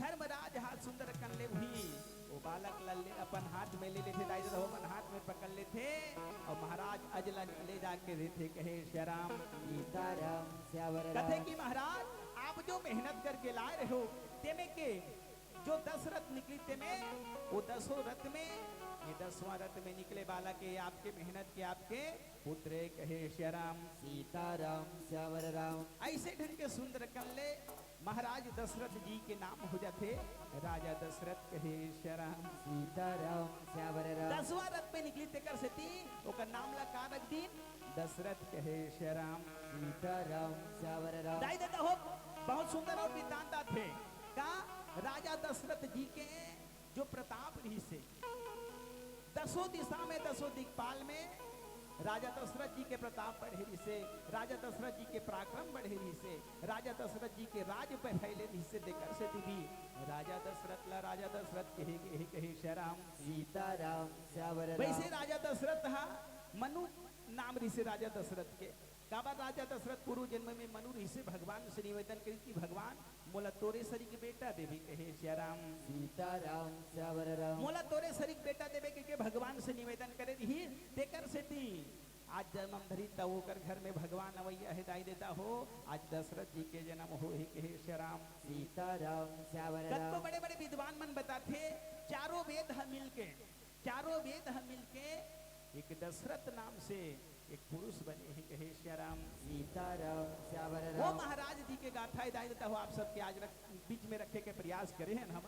धर्मराज हाथ सुंदर कर ले हुई वो बालक लल्ले अपन हाथ में ले लेते दाई देता हो अपन हाथ में पकड़ लेते और महाराज अजला ले जाके देते कहे श्री राम सीताराम श्यावर कथे राम की महाराज आप जो मेहनत करके लाए रहे हो तेमे के जो 10 रथ निकली तेमे वो 10 रथ में ये 10वां रथ में निकले बालक के आपके मेहनत के आपके पुत्र कहे श्री राम सीताराम श्यावर राम ऐसे ढंग के सुंदर कल्ले महाराज दशरथ जी के नाम हो जाते राजा दशरथ कहे श्री राम सीताराम श्यावर राम 10वां रथ में निकली तेकर सेती ओकर नाम ला का रख दिन दशरथ कहे श्री राम सीताराम श्यावर राम दाई देता हो बहुत सुंदर और वृतांता थे का राजा दशरथ जी के जो प्रताप रही से 10 दिशा में 10 दिक्पाल में राजा दशरथ जी के प्रताप बढ़े रही से राजा दशरथ जी के पराक्रम बढ़े रही से राजा दशरथ जी के राज पे फैले रही से देकर से भी राजा दशरथ ला राजा दशरथ कहे श्री राम सीताराम श्यावर राम वैसे राजा दशरथ हा मनु नाम रही से राजा दशरथ के काबा राजा दशरथ पूर्व जन्म में मनु रही से भगवान से निवेदन करी कि भगवान मोला तोरे सरी के बेटा देवी कहे श्री राम सीताराम श्यावर राम मोला तोरे सरी के बेटा देवे के भगवान से निवेदन करे रही देकर से थी आज जन्म धरी तब ओकर घर में भगवान अवैया है दाई देता हो आज दशरथ जी के जन्म हो ही कहे श्री राम सीताराम श्यावर कत राम बड़े बड़े विद्वान मन बताते चारों वेद हम मिलके एक दशरथ नाम से एक पुरुष बने हैं कहे श्री राम सीताराम श्यावर वो राम महाराज जी के गाथा दाई देता हो आप सबके आज बीच में रखे के प्रयास करे हैं हम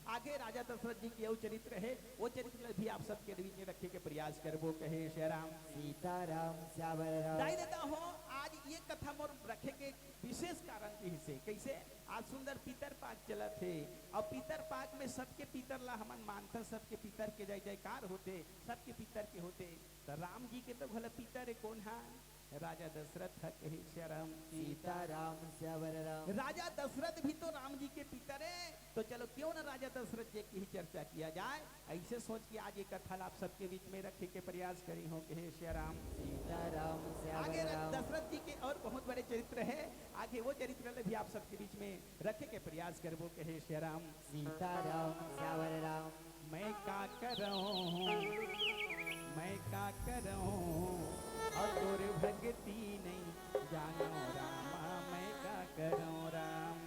आगे राजा दशरथ जी के चरित्र है वो चरित्र भी आप सबके बीच में रखे के प्रयास करबो कहे श्री राम सीताराम श्यावर राम दाई देता हो आज ये कथा मोर रखे के विशेष कारण की हिस्से कैसे आज सुंदर पितर पाक चला थे और पितर पाक में सबके पितर ला हमन मानता सबके पितर के जय जयकार होते सबके पितर के होते तो राम जी के तो भला पितर कौन है राजा दशरथ कहे श्री राम सीताराम श्यावर राम राजा दशरथ भी तो राम जी के पितर है तो चलो क्यों ना राजा दशरथ जी की ही चर्चा किया जाए ऐसे सोच के आज ये कथा आप सबके बीच में रखे के प्रयास करी हो कहे श्री राम सीताराम आगे श्यावर राम दशरथ जी के और बहुत बड़े चरित्र है आगे वो चरित्र भी आप सबके बीच में रखे के प्रयास करबो कहे श्री राम सीताराम श्यावर राम मैं का करूं और तोर भक्ति नहीं जानो रामा मैं का करूं राम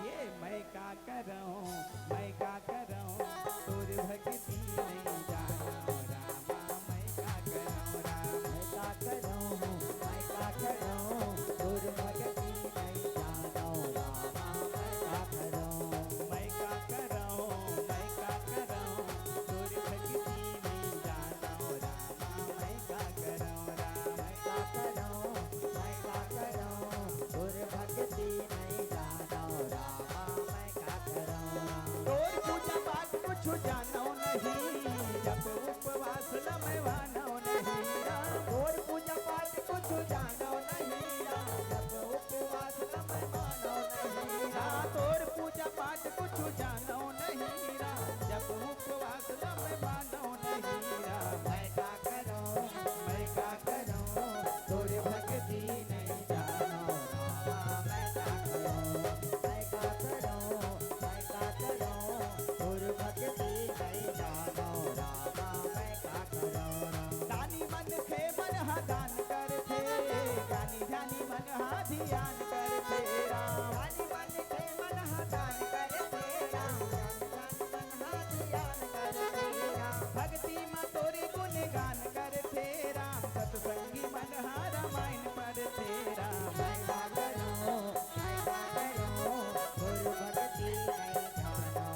ये मैं का करूं तोर भक्ति नहीं जानो रामा मैं का करूं राम मैं का करूं दूर भगती नहीं जानो रामा मैं का करूं मैं का करूं तोर भक्ति नहीं जानो रामा मैं का करूं राम मैं का करूं दूर भगती नहीं जानो रामा मैं का करूं तोर पूजा पाठ कुछ जानो नहीं जब उपवास न मैं मानो नहीं तोर पूजा पाठ कुछ जानो नहीं जब उपवास न मैं मानो नहीं तोर पूजा पाठ कुछ जानो नहीं जब उपवास न मैं मानो नहीं मैं का करूं तोर भक्ति नहीं जानो रामा मैं का करूं तोर भक्ति नहीं जानो रामा मैं का करूं दानी मन थे मन हा दान करते गानी ध्यानी मन हा ध्यान करते राम दानी मन थे मन हा दान करते राम मन हा ध्यान करते राम भक्ति में तोरी गुणगान करते राम सत्संगी मन हा रामायण पढ़ते राम मैं का करूं तोर भक्ति नहीं जानो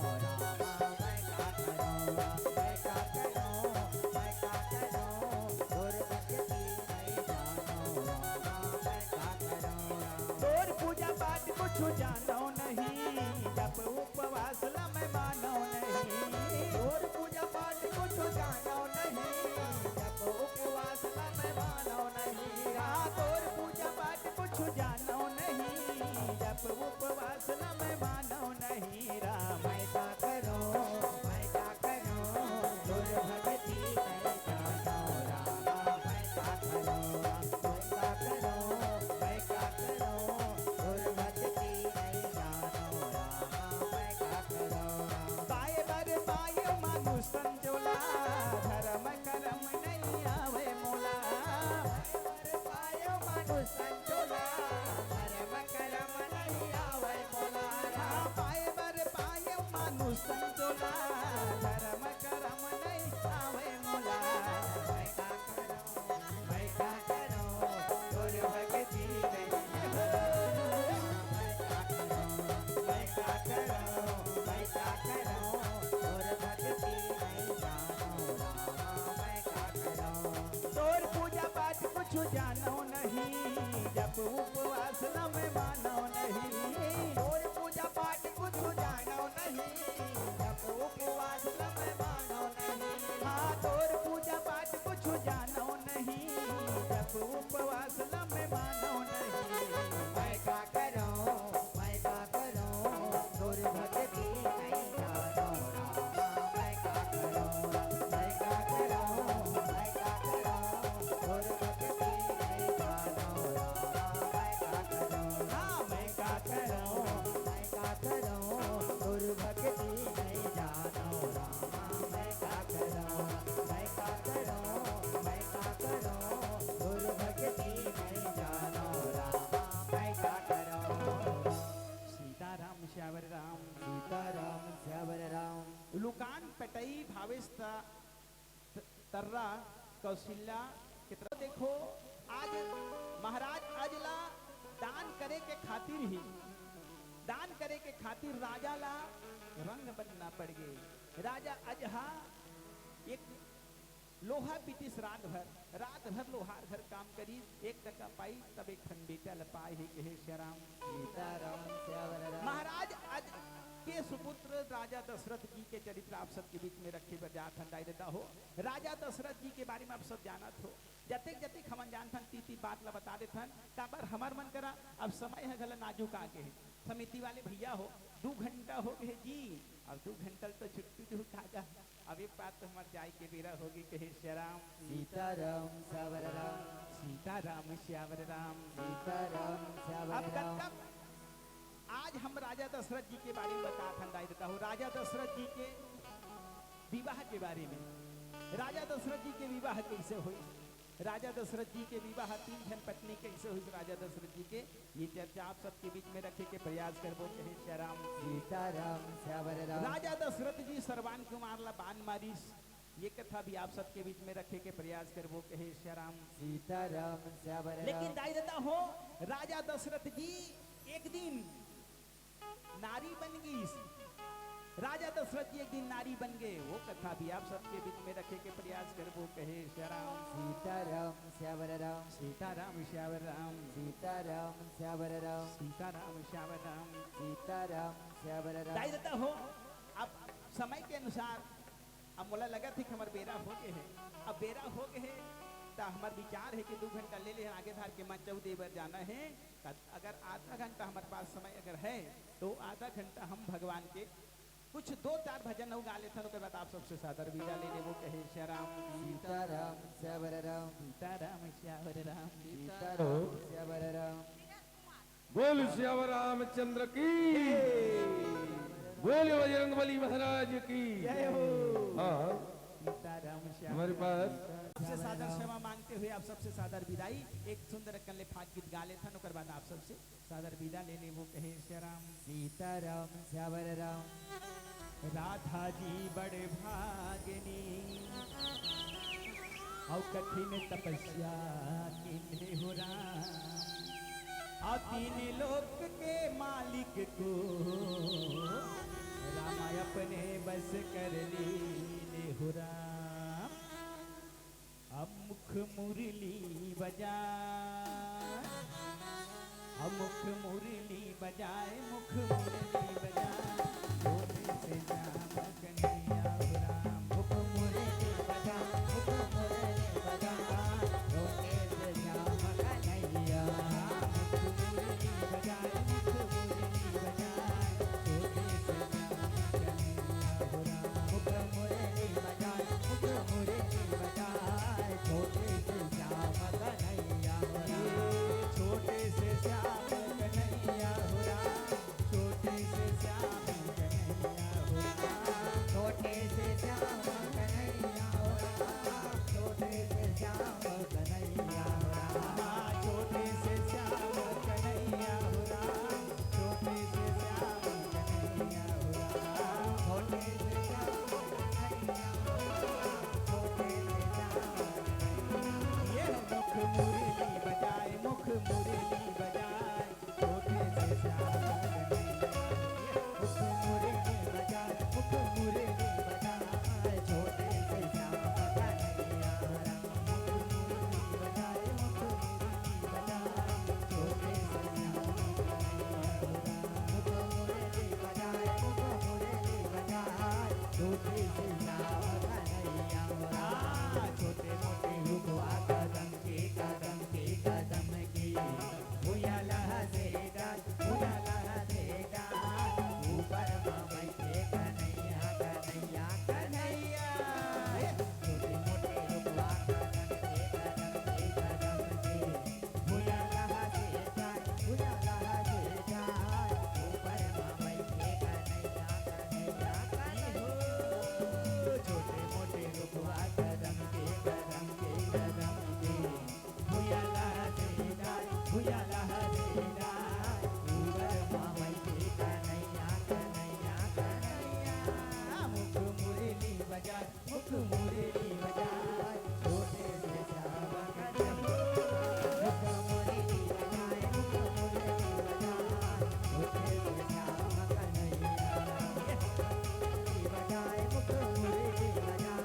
जानो नहीं, जप उपवास ला मैं मानो नहीं। और पूजा पाठ कुछ जानो नहीं, जब उपवास ला मैं मानो नहीं। रात और पूजा पाठ कुछ जानो नहीं, जप उपवास ला मैं मानो नहीं। राम मैं क्या करूं, मैं क्या करूं, गुर भक्ति नहीं जानो रामा। मैं क्या करूं, मैं क्या करूं, मैं क्या करूं, गुर भक्ति नहीं जानो रामा। मैं क्या करूं। पाए बर पाए मानुष संजोला, धर्म करम नहीं आवे मोला। पायो मानुष संचोला, धर्म कर्म नहीं आवे मोला। हाँ, पाए बर पाए मानुष संजोला, धर्म करम नहीं आवे मोला। मैं क्या करूं, मैं क्या करूं, गुर भक्ति नहीं मैं क्या करूं, मैं क्या करूं, गुर भक्ति नहीं जानो रामा। मैं क्या करूं। तोर पूजा पाठ कुछ जानो नहीं, जब उपवास न मैं मानो नहीं। और पूजा पाठ कुछ जानो नहीं, जब उपवास ला मैं मानो नहीं। हाँ, तोर पूजा पाठ कुछ जानो नहीं, जब उपवास न मैं मानो नहीं। मैं क्या करूं, मैं क्या करूं, गुर भक्ति नहीं जानो रामा। मैं क्या करूं, मैं क्या करूं, मैं क्या करूं, गुर भक्ति नहीं जानो रामा। मैं क्या करूं। हाँ, मैं क्या करूं। मैं क्या करूं, गुर भक्ति नहीं जानो रामा। मैं क्या करूं, मैं क्या करूं, मैं क्या करूं, गुर भक्ति नहीं जानो रामा। मैं क्या करूं। सीताराम श्यावर राम। सीताराम श्यावर राम। लुकान पटई भावेश तर्रा कौशल्या के तरफ देखो। आज महाराज अजला दान करे के खातिर ही, दान करे के खातिर राजा ला रंग बनना पड़ गए। राजा अजहा एक लोहा पीटिस रात भर लोहार घर काम करी, एक टका पाई तब एक खन बेटा लपाए है कहे श्याराम। सीताराम श्यावर राम। महाराज आज के सुपुत्र राजा दशरथ जी के चरित्र आप सबके बीच में रखे बजात हंडाई देता हो। राजा दशरथ जी के बारे में आप सब जानत हो। जतेक जतेक हमन जानथन ती बात ला बता देथन। काबर हमार मन करा अब समय है गला नाजुक आके है। समिति वाले भैया हो 2 घंटा हो गए जी, अब 2 घंटा तो छुट्टी दो कागा। अब एक बात तो हमार जाय के बेरा होगी कहे श्याराम। सीताराम श्यावर राम। सीताराम श्यावर राम। सीताराम श्यावर अब राम। कब आज हम राजा दशरथ जी के बारे में बताई देता हूँ। राजा दशरथ जी के विवाह के बारे में। राजा दशरथ जी के विवाह कैसे हुई, राजा दशरथ जी के विवाह 3 जन पत्नी कैसे हुई राजा दशरथ जी के, ये चर्चा आप सबके बीच में रखे के प्रयास करबो कहे श्याराम। सीताराम श्यावर राम। राजा दशरथ जी सर्वान कुमार ला बान मारिस, ये कथा भी आप सबके बीच में रखे के प्रयास करबो कहे श्याराम। सीताराम श्यावर राम। लेकिन दाई देता हो राजा दशरथ जी एक दिन नारी बन गई। राजा दशरथ जी एक दिन नारी बन गए, वो कथा भी आप सबके बीच में रखे के प्रयास करबो कहे श्याराम। सीताराम श्यावर राम। सीताराम श्यावर राम। सीताराम श्यावर राम। सीताराम श्यावर राम। सीताराम श्यावर राम। दाई देता हो अब समय के अनुसार अब मोला लगा थी कि हमार बेरा हो गए है। अब बेरा हो गए है तो हमार विचार है कि 2 घंटा ले ले आगे धार के मंचौ देवर जाना है। अगर आधा घंटा हमारे पास समय अगर है तो आधा घंटा हम भगवान के कुछ 2-4 भजन हो गा लेते हैं। बाद आप सबसे सादर विदा ले ले वो कहे श्याराम। सीताराम श्यावर राम। सीताराम श्यावर राम। सीताराम श्यावर राम। बोल श्यावर रामचंद्र की, बोल बजरंगबली महाराज की जय हो। हाँ, सीताराम श्यावर हमारे पास सबसे सादर क्षमा मांगते हुए आप सबसे सादर विदाई एक सुंदर कल्ले फाक गीत गा लेथन। ओकर बाद आप सबसे सादर विदा ले ले वो कहे श्याराम। सीताराम श्यावर राम। राधा जी बड़े भागनी और कठिन तपस्या किन्हे हो राम। और 3 लोक के मालिक को राम अपने बस कर लीने हो राम। अब मुख मुरली बजा हम मुख मुरली बजाए मुख मुरली बजाए छोटे से श्याम कन्हैया हो राम। मुख मुरली बजा मुख मुरली बजा छोटे से श्याम कन्हैया। मुख मुरली बजाए मुख मुरली बजाए छोटे से श्याम कन्हैया हो राम। मुख मुरली बजा मुख मुरली बजा छोटे से श्याम कन्हैया हो राम। छोटे से श्याम कन्हैया हो राम। छोटे से श्याम कन्हैया हो राम। छोटे से श्याम कन्हैया हो राम। छोटे से श्याम कन्हैया हो राम। छोटे से श्याम कन्हैया हो राम। छोटे से श्याम कन्हैया हो राम। छोटे से श्याम कन्हैया हो राम। छोटे से श्याम कन्हैया। ये मुख मुरली बजाए मुख मुरली बजाए छोटे से श्याम कन्हैया। मुख मुरली बजा मुख मुरली बजा छोटे से श्याम कन्हैया हो राम। मुख मुरली बजा मुख मुरली बजा छोटे से श्याम कन्हैया हो राम। मुख मुरली बजा मुख मुरली बजा छोटे से श्याम कन्हैया हो राम। छोटे मोटे हुआ कदम की भूया लहसेगा ऊपर मामई के कन्हैया कन्हैया कन्हैया। छोटे मोटे हुआ कदम के भूया लहसेगा ऊपर मामई के कन्हैया कन्हैया कन्हैया। छोटे मोटे हुआ कदम के भूया लहसेगा ऊपर मामई के कन्हैया कन्हैया कन्हैया। मुख मुरली बजा मुख मुरली बजा छोटे से श्याम कन्हैया। मुख मुरली बजाए मुख मुरली बजा छोटे से श्याम कन्हैया। मुरली बजाए मुख मुरली बजाए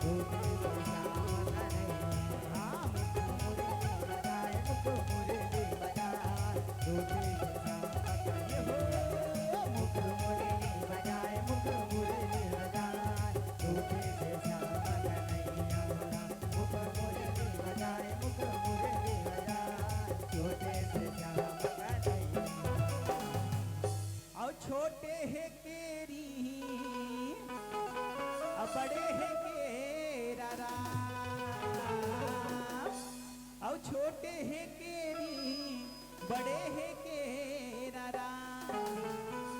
छोटे से श्याम कन्हैया। मुख मुरली बजाए मुख मुरली बजाए छोटे से श्याम कन्हैया। मुख मुरली बजाए मुख मुरली बजाए छोटे से श्याम कन्हैया हो राम। मुख मुरली बजाए मुख मुरली बजाए छोटे से श्याम कन्हैया। और छोटे है केरी और बड़े है केरा राम। और छोटे है केरी बड़े है केरा राम।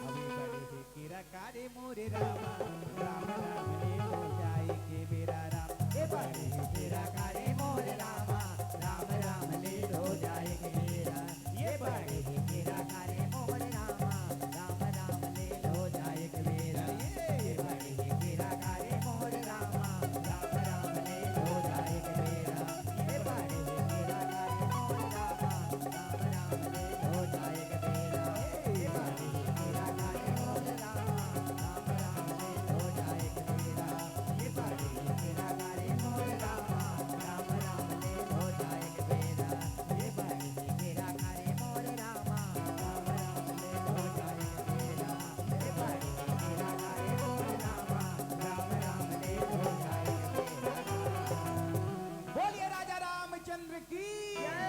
अबे बड़े है केरा कारे मोरे रामा राम राम ले हो जाए के बेरा राम। ए बड़े तेरा कारे मोर रामा राम राम ले लो जाए के मेरा। ये बड़े तेरा कारे मोर रामा राम राम ले लो जाए के मेरा। ये बड़े तेरा कारे मोर रामा राम राम ले लो जाए के मेरा। ये बड़े तेरा कारे मोर रामा राम राम ले लो जाए के मेरा। ये बड़े तेरा कारे मोर रामा राम राम ले लो जाए के मेरा। ये बड़े तेरा कारे मोर रामा राम राम ले लो जाए के मेरा। ये बड़े तेरा कारे मोर रामा राम राम ले लो जाए के मेरा। ये बड़े तेरा कारे मोर रामा राम राम ले लो जाए के मेरा। बोलिए राजा रामचंद्र की जय।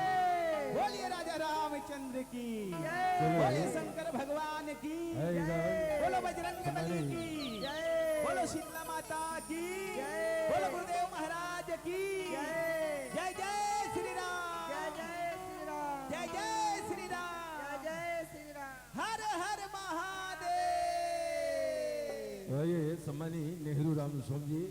बोलिए राजा रामचंद्र की जय। बोलिए शंकर भगवान की जय जय। बोलो बजरंग बली की जय। बोलो शीतला माता की जय। बोलो गुरुदेव महाराज की जय। जय जय श्री राम जय जय श्री राम। जय जय श्री राम जय जय श्री राम। हर हर महादेव। ये सम्मानी नेहरू राम स्वामी जी